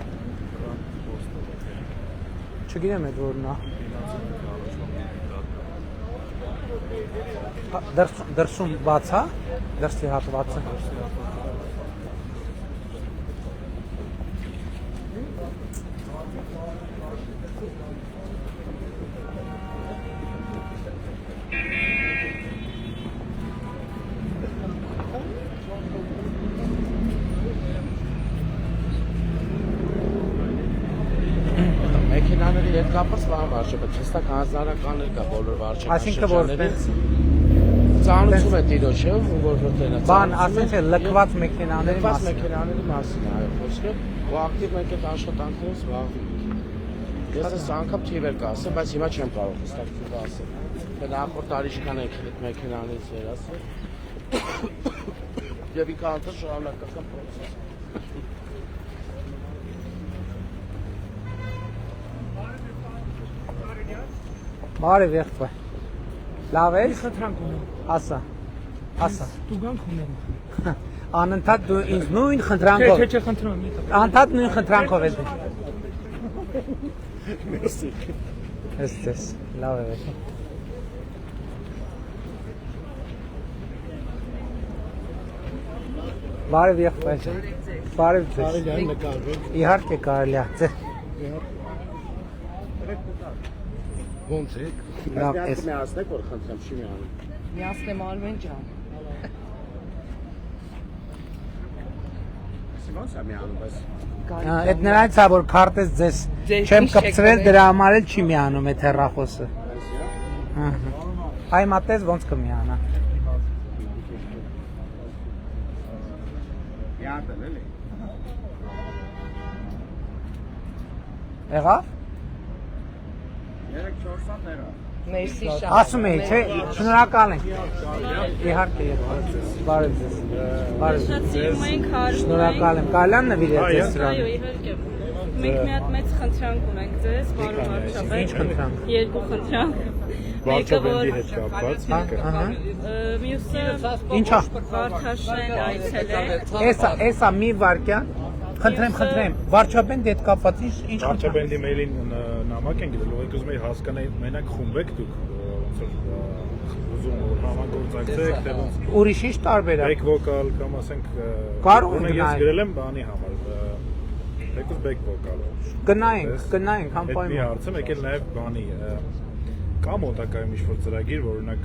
Չգիտեմ այդ որն է։ Դրսում բաց է, դրսի հատվածը։ Մեքենաների հետ կապված բան վարչապետ, հստակ հանձնարարականներ կա բոլոր վարչական Այսինքն որ ծանուցում է տիրոջը, որտեղ է։ Բան, ասենք թե լքված մեքենաների մասին։ Մեքենաների մասին, այո, խոսքը, ու ակտիվ մենք այդ աշխատանքներով զբաղվում ենք։ Ես այս անգամ թիվեր կասեմ, բայց հիմա չեմ կարող հստակ թիվը ասել։ Դա նախորդ տարի չքան ենք այդ մեքենաներից վերացել։ Եվ իկանտը շարունակական process։ Բարև եղբայր։ Լավ է։ Խնդրանք ունեմ։ Ասա։ Տուգանք ունեմ։ Անընդհատ դու ինձ նույն խնդրանքով։ Չէ, խնդրում եմ։ Անընդհատ նույն խնդրանքով ես։ Մերսի։ Էս լավ է։ Բարև եղբայր։ Բարև ձեզ։ Կարելի է նկարվել։ Իհարկե կարելի է։ Ոնց եք։ Լավ, ես միացնեք, որ խնդրեմ, չի միանում։ Միացնեմ Արմեն ջան։ ոնց է միանում, բայց Այդ նրանից է որ քարտեզ ձեզ չեմ կպցրել դրա համար էլ չի միանում այդ հեռախոսը։ Այ մատես ոնց կմիանա։ Յատել էլի։ Եղավ։ 3-4 սատ եղավ։ Մերսի շատ։ Ասում էի, չէ, շնորհակալ ենք։ Իհարկե, բարև ձեզ։ Բարև ձեզ։ Շնորհակալ եմ։ Կարելի է նվիրել ձեզ սրան։ Այո, իհարկե։ Մենք մի հատ մեծ խնդրանք ունենք ձեզ, պարոն վարչապետ։ Ինչ խնդրանք։ Երկու խնդրանք։ Վարչապետի հետ կապված, մյուսը Ինչա։ Վարդաշեն այցել է։ Էսա մի վարքյան։ Խնդրեմ, վարչապետի հետ կապված ինչ վարչապետի մեյլին նամակ են գրել, ով ուզում է հասկանալ, մենակ խումբ եք դուք, ոնց որ ուզում որ համագործակցեք, թե ոնց։ Ուրիշ ինչ տարբերակ։ Back vocal կամ ասենք կարող ենք ես գրել եմ բանի համար, թեկուզ back vocal։ Գնայինք, համապայման։ Այդ մի հարցը եկել նաև բանի կա մոտակայքում ինչ-որ ծրագիր, որ օրինակ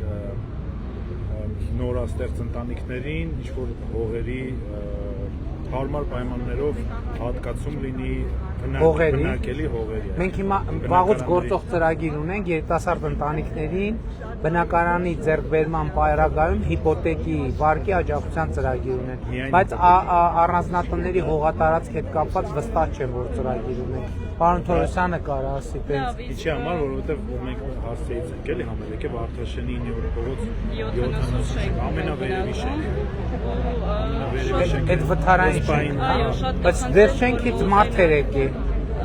նորաստեղծ ընտանիքներին ինչ-որ հողերի հարմար պայմաններով հատկացում լինի բնակելի հողերի։ Մենք հիմա վաղուց գործող ծրագիր ունենք երիտասարդ ընտանիքներին բնակարանի ձեռքբերման պայրագայում հիպոթեկի վարկի աջակցության ծրագիր ունենք, բայց առանձնատների հողատարածքի հետ կապված վստահ չեմ որ ծրագիր ունենք։ Պարոն Թորոսյանը կարա ասի տենց։ Ինչի համար, որովհետև մենք հասցեից ենք էլի համերեկե Վարդաշենի 9-րդ փողոց 70 շենք, ամենավերևի շենքը։ Այդ վթարային շենքն է, բայց դեր շենքից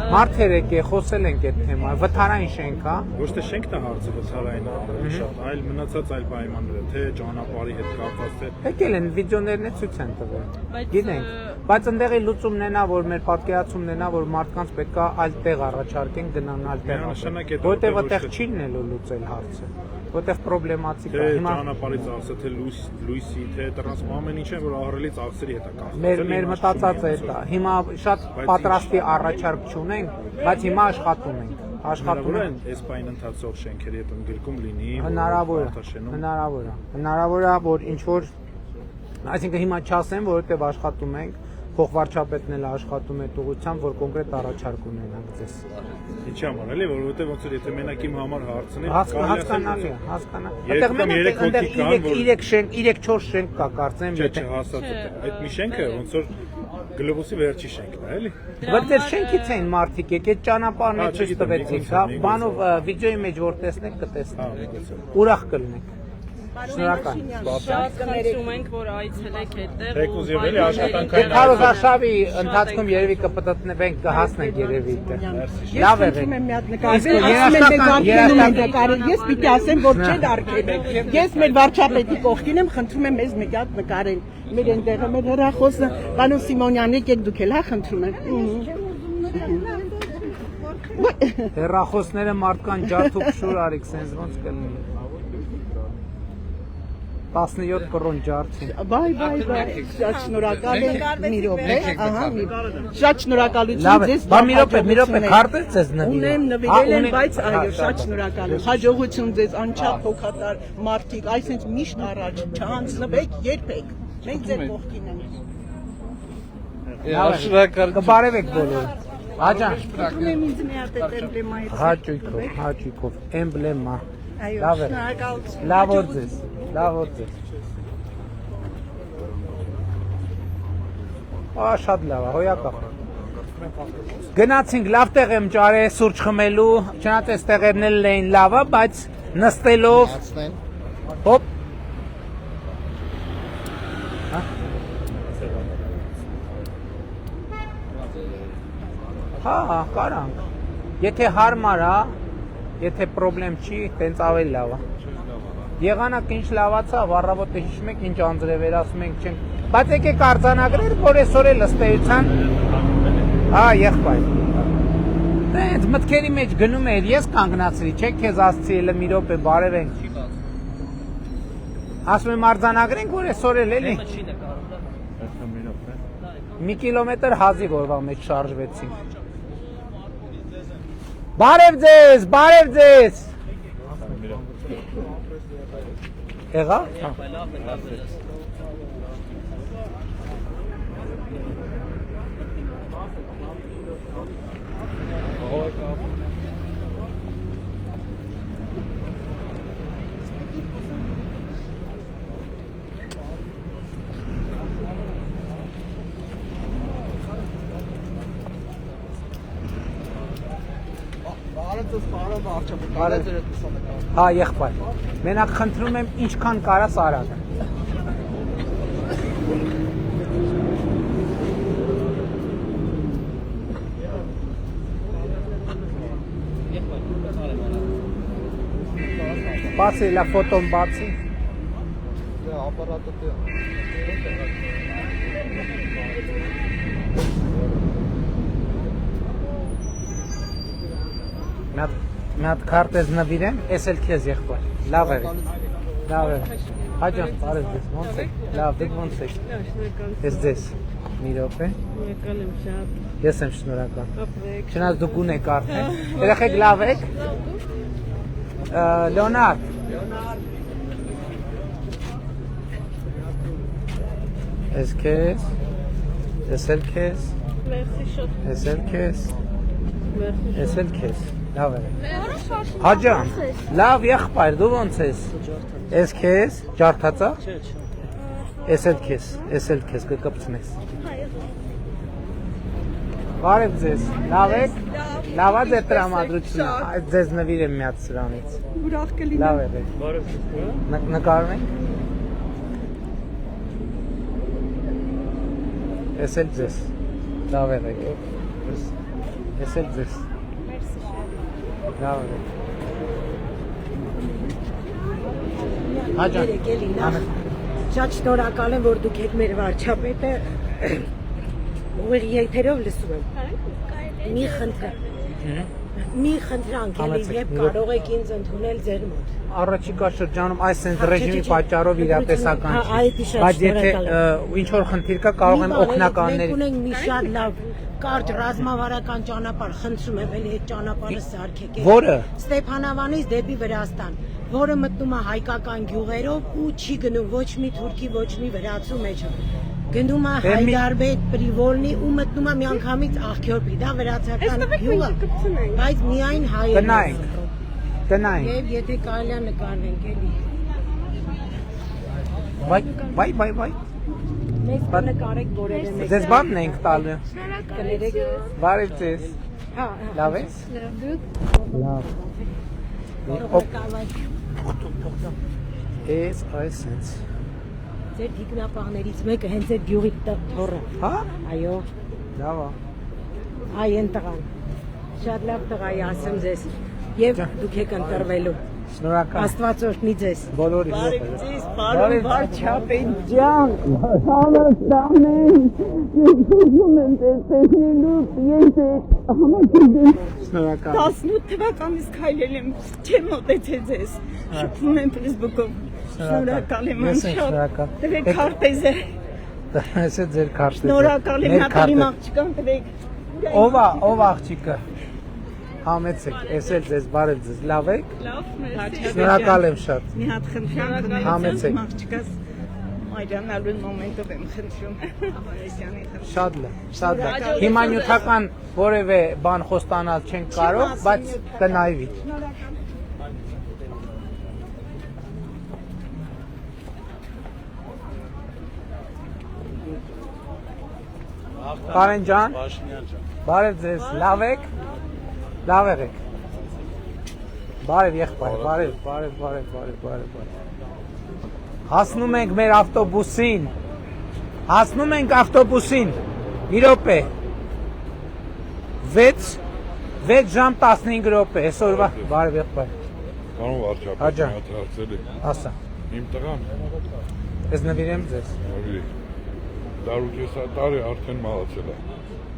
մարդեր եկե, խոսել ենք այդ թեմա, վթարային շենք է։ Ոչ թե շենքն է հարցը վթարային շատ, այլ մնացած այլ պայմանները, թե ճանապարհի հետ կապված, թե եկել են վիդեոներն է ցույց են տվել։ Գիտենք, բայց ընդեղի լուծումն է նա, որ մեր պատկերացումն է նա, որ մարդկանց պետք է այլ տեղ առաջարկեն գնան այլ տեղ։ Որտեղ այդտեղ չի լինելու լուծել հարցը։ Որտեղ պրոբլեմատիկ է։ Հիմա ճանապարհի ծախսը, թե լույսի, թե տրանսպորտ ամեն ինչ է, որ ահռելի ծախսերի հետ է կապված։ Մեր մտածածը է դա։ Հիմա շատ պատրաստի առաջարկ չունենք, բայց հիմա աշխատում ենք։ Աշխատում ենք այս պայն ընթացող շենքերի հետ ընդգրկում լինի։ Հնարավոր է, որ ինչ որ այսինքն հիմա չասեմ, որովհետև աշխատում ենք, փոխվարչապետն էլ աշխատում է ուղղությամբ, որ կոնկրետ առաջարկ ունենանք ձեզ։ Ինչի համար էլի, որովհետև ոնց որ եթե մենակ իմ համար հարցնի, հասկանալի է։ Այդտեղ մենակ 3-4 շենք կա, կարծեմ, եթե հասած է։ Այդ մի շենքը ոնց որ գլոբուսի վերջի շենքն է, էլի։ Բայց դեր շենքից էին մարդիկ եկել ճանապարհն է ցույց տվեցին, հա, բանով վիդեոյի մեջ որ տեսնեք կտեսնեք։ Ուրախ կլինեք։ Շնորհակալ։ Շատ խնդրում ենք, որ այցելեք այդտեղ։ Թեկուզ եւ էլի աշխատանքային Քարոզարշավի ընթացքում երևի կպտտնվենք, կհասնենք երևի այդտեղ։ Լավ է։ Ես պիտի ասեմ, որ չեն արգելել։ Ես մեր վարչապետի կողքին եմ, խնդրում եմ մեզ մի հատ նկարել։ Մեր այնտեղը մեր հեռախոսը, պարոն Սիմոնյան, եկեք դուք էլ, հա, խնդրում եմ։ Հեռախոսները մարդկան ջարդ ու փշուր արիք, սենց ոնց կլինի։ 17 կրոն ջարդին։ Բայ, շատ շնորհակալ եմ, մի րոպե, ահա, շատ շնորհակալություն ձեզ։ Բա մի րոպե, քարտեր ձեզ նվիրել։ Ունեմ նվիրել են, բայց այո, շատ շնորհակալ եմ։ Հաջողություն ձեզ, անչափ հոգատար մարդիկ, այսինքն միշտ առաջ չհանձնվեք երբեք։ Մենք ձեր կողքին ենք։ Կբարևեք բոլոր։ Աջան։ Ունեմ ինձ մի հատ էմբլեմա։ Հաճույքով, էմբլեմա։ Այո, շնորհակալություն։ Լավ օր ձեզ։ Շատ լավ է, հոյակապ։ Գնացինք, լավ տեղ եմ ճարել սուրճ խմելու, չնայած այս տեղերն էլ էին լավը, բայց նստելով հոպ Հա, կարանք։ Եթե հարմար է, եթե պրոբլեմ չի, տենց ավելի լավ է։ Եղանակ ինչ լավացավ, առավոտը հիշում եք ինչ անձրև էր, ասում ենք չենք, բայց եկեք արձանագրել, որ այսօր էլ ըստեյության, հա, եղբայր։ Տենց մտքերի մեջ գնում էր, ես կանգնացրի, չեք քեզ ասցի էլը մի րոպե բարևենք։ Ասում եմ արձանագրենք, որ այսօր էլ էլի։ Մի կիլոմետր հազիվ օրվա մեջ շարժվեցինք։ Բարև ձեզ։ Եղա։ Հա, եղբայր։ Մենակ խնդրում եմ ինչքան կարաս արագ։ Բացի լա ֆոտոն բացի։ Մի հատ քարտեզ նվիրեմ, ես էլ քեզ եղբայր։ Լավ եղեք։ Լավ եղեք։ Հաջող, բարև ձեզ, ոնց եք։ Լավ, դուք ոնց եք։ Ես ձեզ։ Մի րոպե։ Շնորհակալ եմ շատ։ Ես եմ շնորհակալ։ Ապրեք։ Չնայած դուք ունեք արդեն։ Երեխեք լավ եք։ Լեոնարդ։ Ես քեզ։ Ես էլ քեզ։ Մերսի շատ։ Ես էլ քեզ։ Մերսի։ Ես էլ քեզ։ Լավ եղեք։ Հաջան, լավ եղբայր, դու ոնց ես։ Ես քեզ, ջարդացա։ Ես էլ քեզ կկպցնես։ Բարև ձեզ, լավ եք։ Լավա ձեր տրամադրությունը, ձեզ նվիրեմ մի հատ սրանից։ Ուրախ կլինեմ։ Լավ եղեք։ Նկարում ենք։ Ես էլ ձեզ, լավ եղեք։ Ես էլ ձեզ։ Լավ եղեք։ Հաջան։ Շատ շնորհակալ եմ, որ դուք եք մեր վարչապետը ուղիղ եթերով լսում եմ։ Մի խնդրանք էլի, երբ կարող եք ինձ ընդունել ձեր մոտ։ Առաջիկա շրջանում այս sense ռեժիմի պատճառով իրատեսական չի։ Բայց եթե ինչ որ խնդիր կա, կարող եմ օգնականներ։ Ունենք մի շատ լավ կարճ ռազմավարական ճանապարհ, խնդրում եմ, էլի այդ ճանապարհը սարքեք։ Որը Ստեփանավանից դեպի Վրաստան, որը մտնում է հայկական գյուղերով ու չի գնում ոչ մի թուրքի, ոչ մի վրացու մեջ։ Գնում է Հայդարբեդ, Պրիվոլնի ու մտնում է միանգամից Աղքյոպի, դա վրացական գյուղ է, բայց միայն հայերն են։ Տնային։ Եվ եթե կարելի է նկարվենք էլի։ Բայ։ Մեզ նկարեք որևէ մեկը։ Ձեզ բանն ենք տալու։ Կներեք։ Բարև ձեզ։ Լավ ես։ Լավ։ Էս այսպես։ Ձեր դիգնապահներից մեկը հենց այդ գյուղի թոռը։ Հա։ Այո։ Լավ է։ Այ են տղան։ Շատ լավ տղա է, ասեմ ձեզ։ Եվ դուք եք ընտրվելու։ Շնորհակալ։ Աստված օրհնի ձեզ։ Բոլորի։ Բարև ձեզ, պարոն վարչապետ ջան։ Շնորհակալ։ 18 թվականից քայլել եմ, չեմ մոտեցել ձեզ։ Շփվում եմ Facebook-ով։ Շնորհակալ եմ շատ։ Տվեք քարտեզը։ Ես է ձեր քարտեզը։ Շնորհակալ եմ, Նատալի աղջկան տվեք։ Ով աղջիկը։ Համեցեք, ես էլ ձեզ բարև ձեզ, լավ եք։ Լավ, մերսի։ Շնորհակալ եմ շատ։ Մի հատ խնդրանք Համեցեք։ աղջկաս Այրանալու մոմենտով եմ խնդրում։ Շատ լավ, շատ լավ։ Հիմա նյութական որևէ բան խոստանալ չենք կարող, բայց կնայվի։ Կարեն ջան, բարև ձեզ, լավ եք, լավ եղեք, բարև եղբայր, բարև, հասնում ենք մեր ավտոբուսին, մի րոպե, 6 ժամ 15 րոպե, այսօրվա, բարև եղբայր, Պարոն վարչապետ, հարցել եք, ասա, իմ տղան, ես նվիրեմ ձեզ, տարի արդեն մահացել է,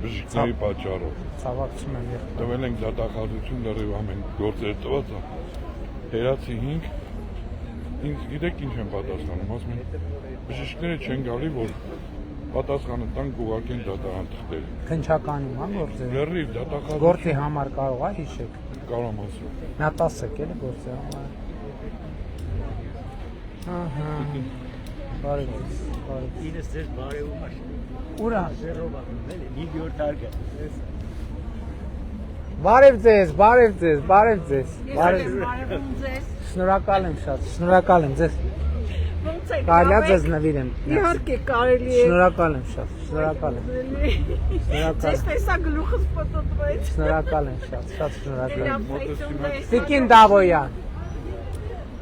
բժիշկների պատճառով, ցավակցում եմ եղբայր, տվել ենք դատախազություն լրիվ ամեն գործեր տված է, հերացի 5, ինձ գիտեք ինչ եմ պատասխանում, ասում են, բժիշկները չեն գալի, որ պատասխանը տան կուղարկեն դատարան թղթերը։ Քնչականում, հա գործերը։ Լրիվ դատախազություն։ Գործի համար կարող է հիշեք։ Կարող եմ ասում։ Նա 10 էլի գործի համար։ Ահա։ Բարև ձեզ, բարև։ Ինձ ձեր բարևում է։ Ուրա։ Զերովա, էլի մի օր տարգը։ Բարև ձեզ, բարև ձեզ, բարև ձեզ։ Շնորհակալ եմ շատ, շնորհակալ եմ ձեզ։ Ոնց եք։ Կարելի է ձեզ նվիրեմ։ Իհարկե կարելի է։ Շնորհակալ եմ շատ, շնորհակալ եմ։ Ձեզ տեսա գլուխս պտտվեց։ Շնորհակալ եմ շատ, շատ շնորհակալ եմ։ Տիկին Դավոյան։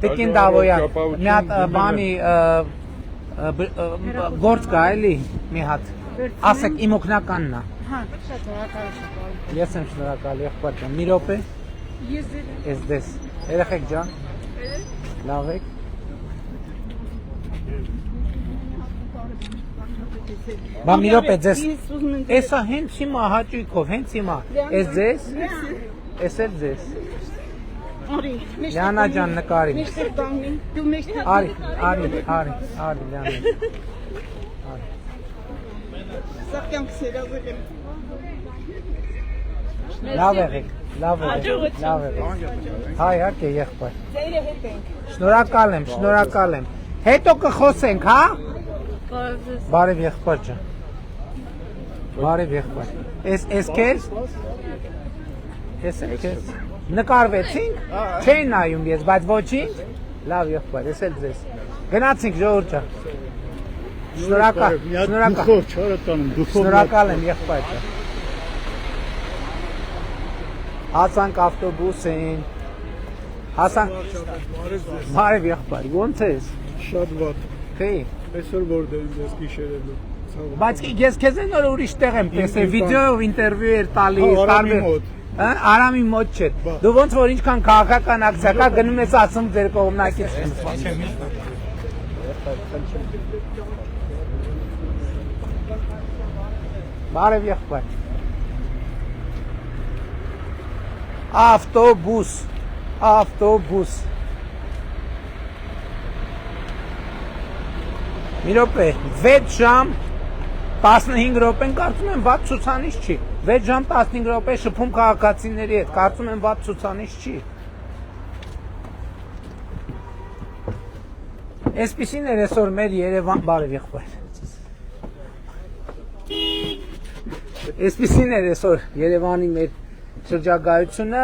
Տիկին Դավոյան։ Մի հատ բանի գործ կա էլի, մի հատ։ Ասեք իմ օգնականն է։ Հա, շատ շնորհակալ եմ։ Ես եմ շնորհակալ, եղբայր ջան։ Մի րոպե։ Ես դες։ Երեխեք ջան։ Լավ եք։ Բա մի րոպե ձեզ։ Էսա հենց հիմա հաճույքով, հենց հիմա։ Էս ձեզ։ Էս էլ ձեզ։ Արի, Լիանա ջան նկարի։ Դու մեծ Արի, Լիանա։ Սակյանք սերազել եմ։ Լավ եղեք, լավ եղեք։ Հայ, իհարկե եղբայր։ Ձերը հետ ենք։ Շնորհակալ եմ։ Հետո կխոսենք, հա։ Բարև եղբայր ջան։ Բարև եղբայր։ Էս քեզ։ Էս քեզ։ Նկարվեցինք։ Չէին նայում ես, բայց ոչինչ։ Լավ եղբայր, ես էլ ձեզ։ Գնացինք ժողովուրդ ջան։ Շնորհակալ եմ եղբայր ջան։ Հասանք ավտոբուսին։ Հասանք։ Բարև եղբայր, ո՞նց ես։ Շատ վատ։ Թե։ Այսօր որտեղ եմ ես գիշերելու։ Բայց ես քեզ նոր ուրիշ տեղ եմ տեսել, վիդեոյով ինտերվյու էր տալիս, տարբեր։ Արամի մոտ չէ։ Դու ոնց որ ինչքան քաղաքական ակցիա կա, գնում ես ասում ձեր կողմնակից եմ սպասում։ Բարև եղբայր։ Ավտոբուս։ Մի րոպե, 6 ժամ 15 րոպեն կարծում եմ վատ ցուցանիշ չի։ 6 ժամ 15 րոպե շփում քաղաքացիների հետ, կարծում եմ վատ ցուցանիշ չի։ Այսպիսին էր այսօր մեր Երևան, բարև եղբայր։ Այսպիսին էր այսօր Երևանի մեր շրջագայությունը,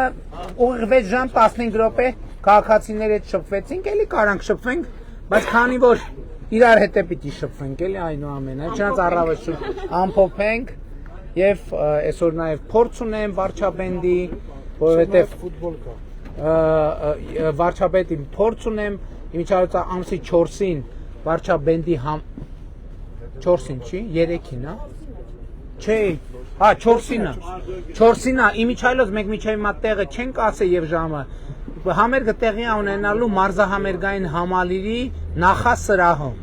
ուղիղ 6 ժամ 15 րոպե քաղաքացիների հետ շփվեցինք, էլի կարանք շփվենք, բայց քանի որ իրար հետ է պիտի շփվենք, էլի այնուամենայնիվ, չնայած առավոտում ամփոփենք եւ այսօր նաեւ փորձ ունեմ Վարչապետի, որովհետեւ ֆուտբոլ կա։ Վարչապետի փորձ ունեմ, իմիջիայլոց ամսի 4-ին Վարչապետի 4-ին չի, 3-ին, հա։ Չէ, հա 4-ին է, իմիջիայլոց մեկ միջև մա տեղը չենք ասել եւ ժամը։ Համերգը տեղի է ունենալու մարզահամերգային համալիրի նախասրահում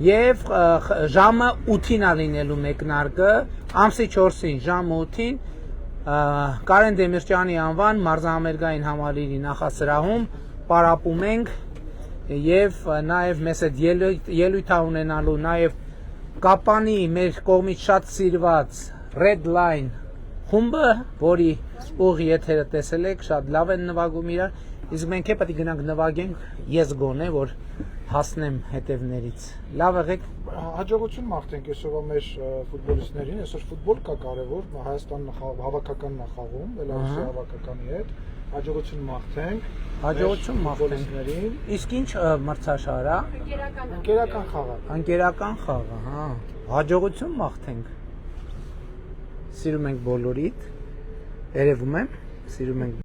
եւ ժամը 8-ին է լինելու մեկնարկը, ամսի 4-ին ժամը 8-ին Կարեն Դեմիրճյանի անվան մարզահամերգային համալիրի նախասրահում պարապում ենք եւ նաեւ մեզ այդ ելույթ է ունենալու նաեւ Կապանի մեր կողմից շատ սիրված Red Line խումբը, որի ուղի եթերը տեսել եք, շատ լավ են նվագում իրար, իսկ մենք է պետք է գնանք նվագենք, ես գոնե, որ հասնեմ հետևներից։ Լավ եղեք։ Հաջողություն մաղթենք այսօրվա մեր ֆուտբոլիստներին, այսօր ֆուտբոլ կա կարևոր, Հայաստանն հավաքականն է խաղում, Բելարուսի հավաքականի հետ։ Հաջողություն մաղթենք։ Հաջողություն մաղթենք։ Իսկ ինչ մրցաշար է։ Ընկերական խաղ։ Ընկերական խաղ, հա։ Հաջողություն մաղթենք։ Սիրում ենք բոլորիդ, երևում եմ, սիրում ենք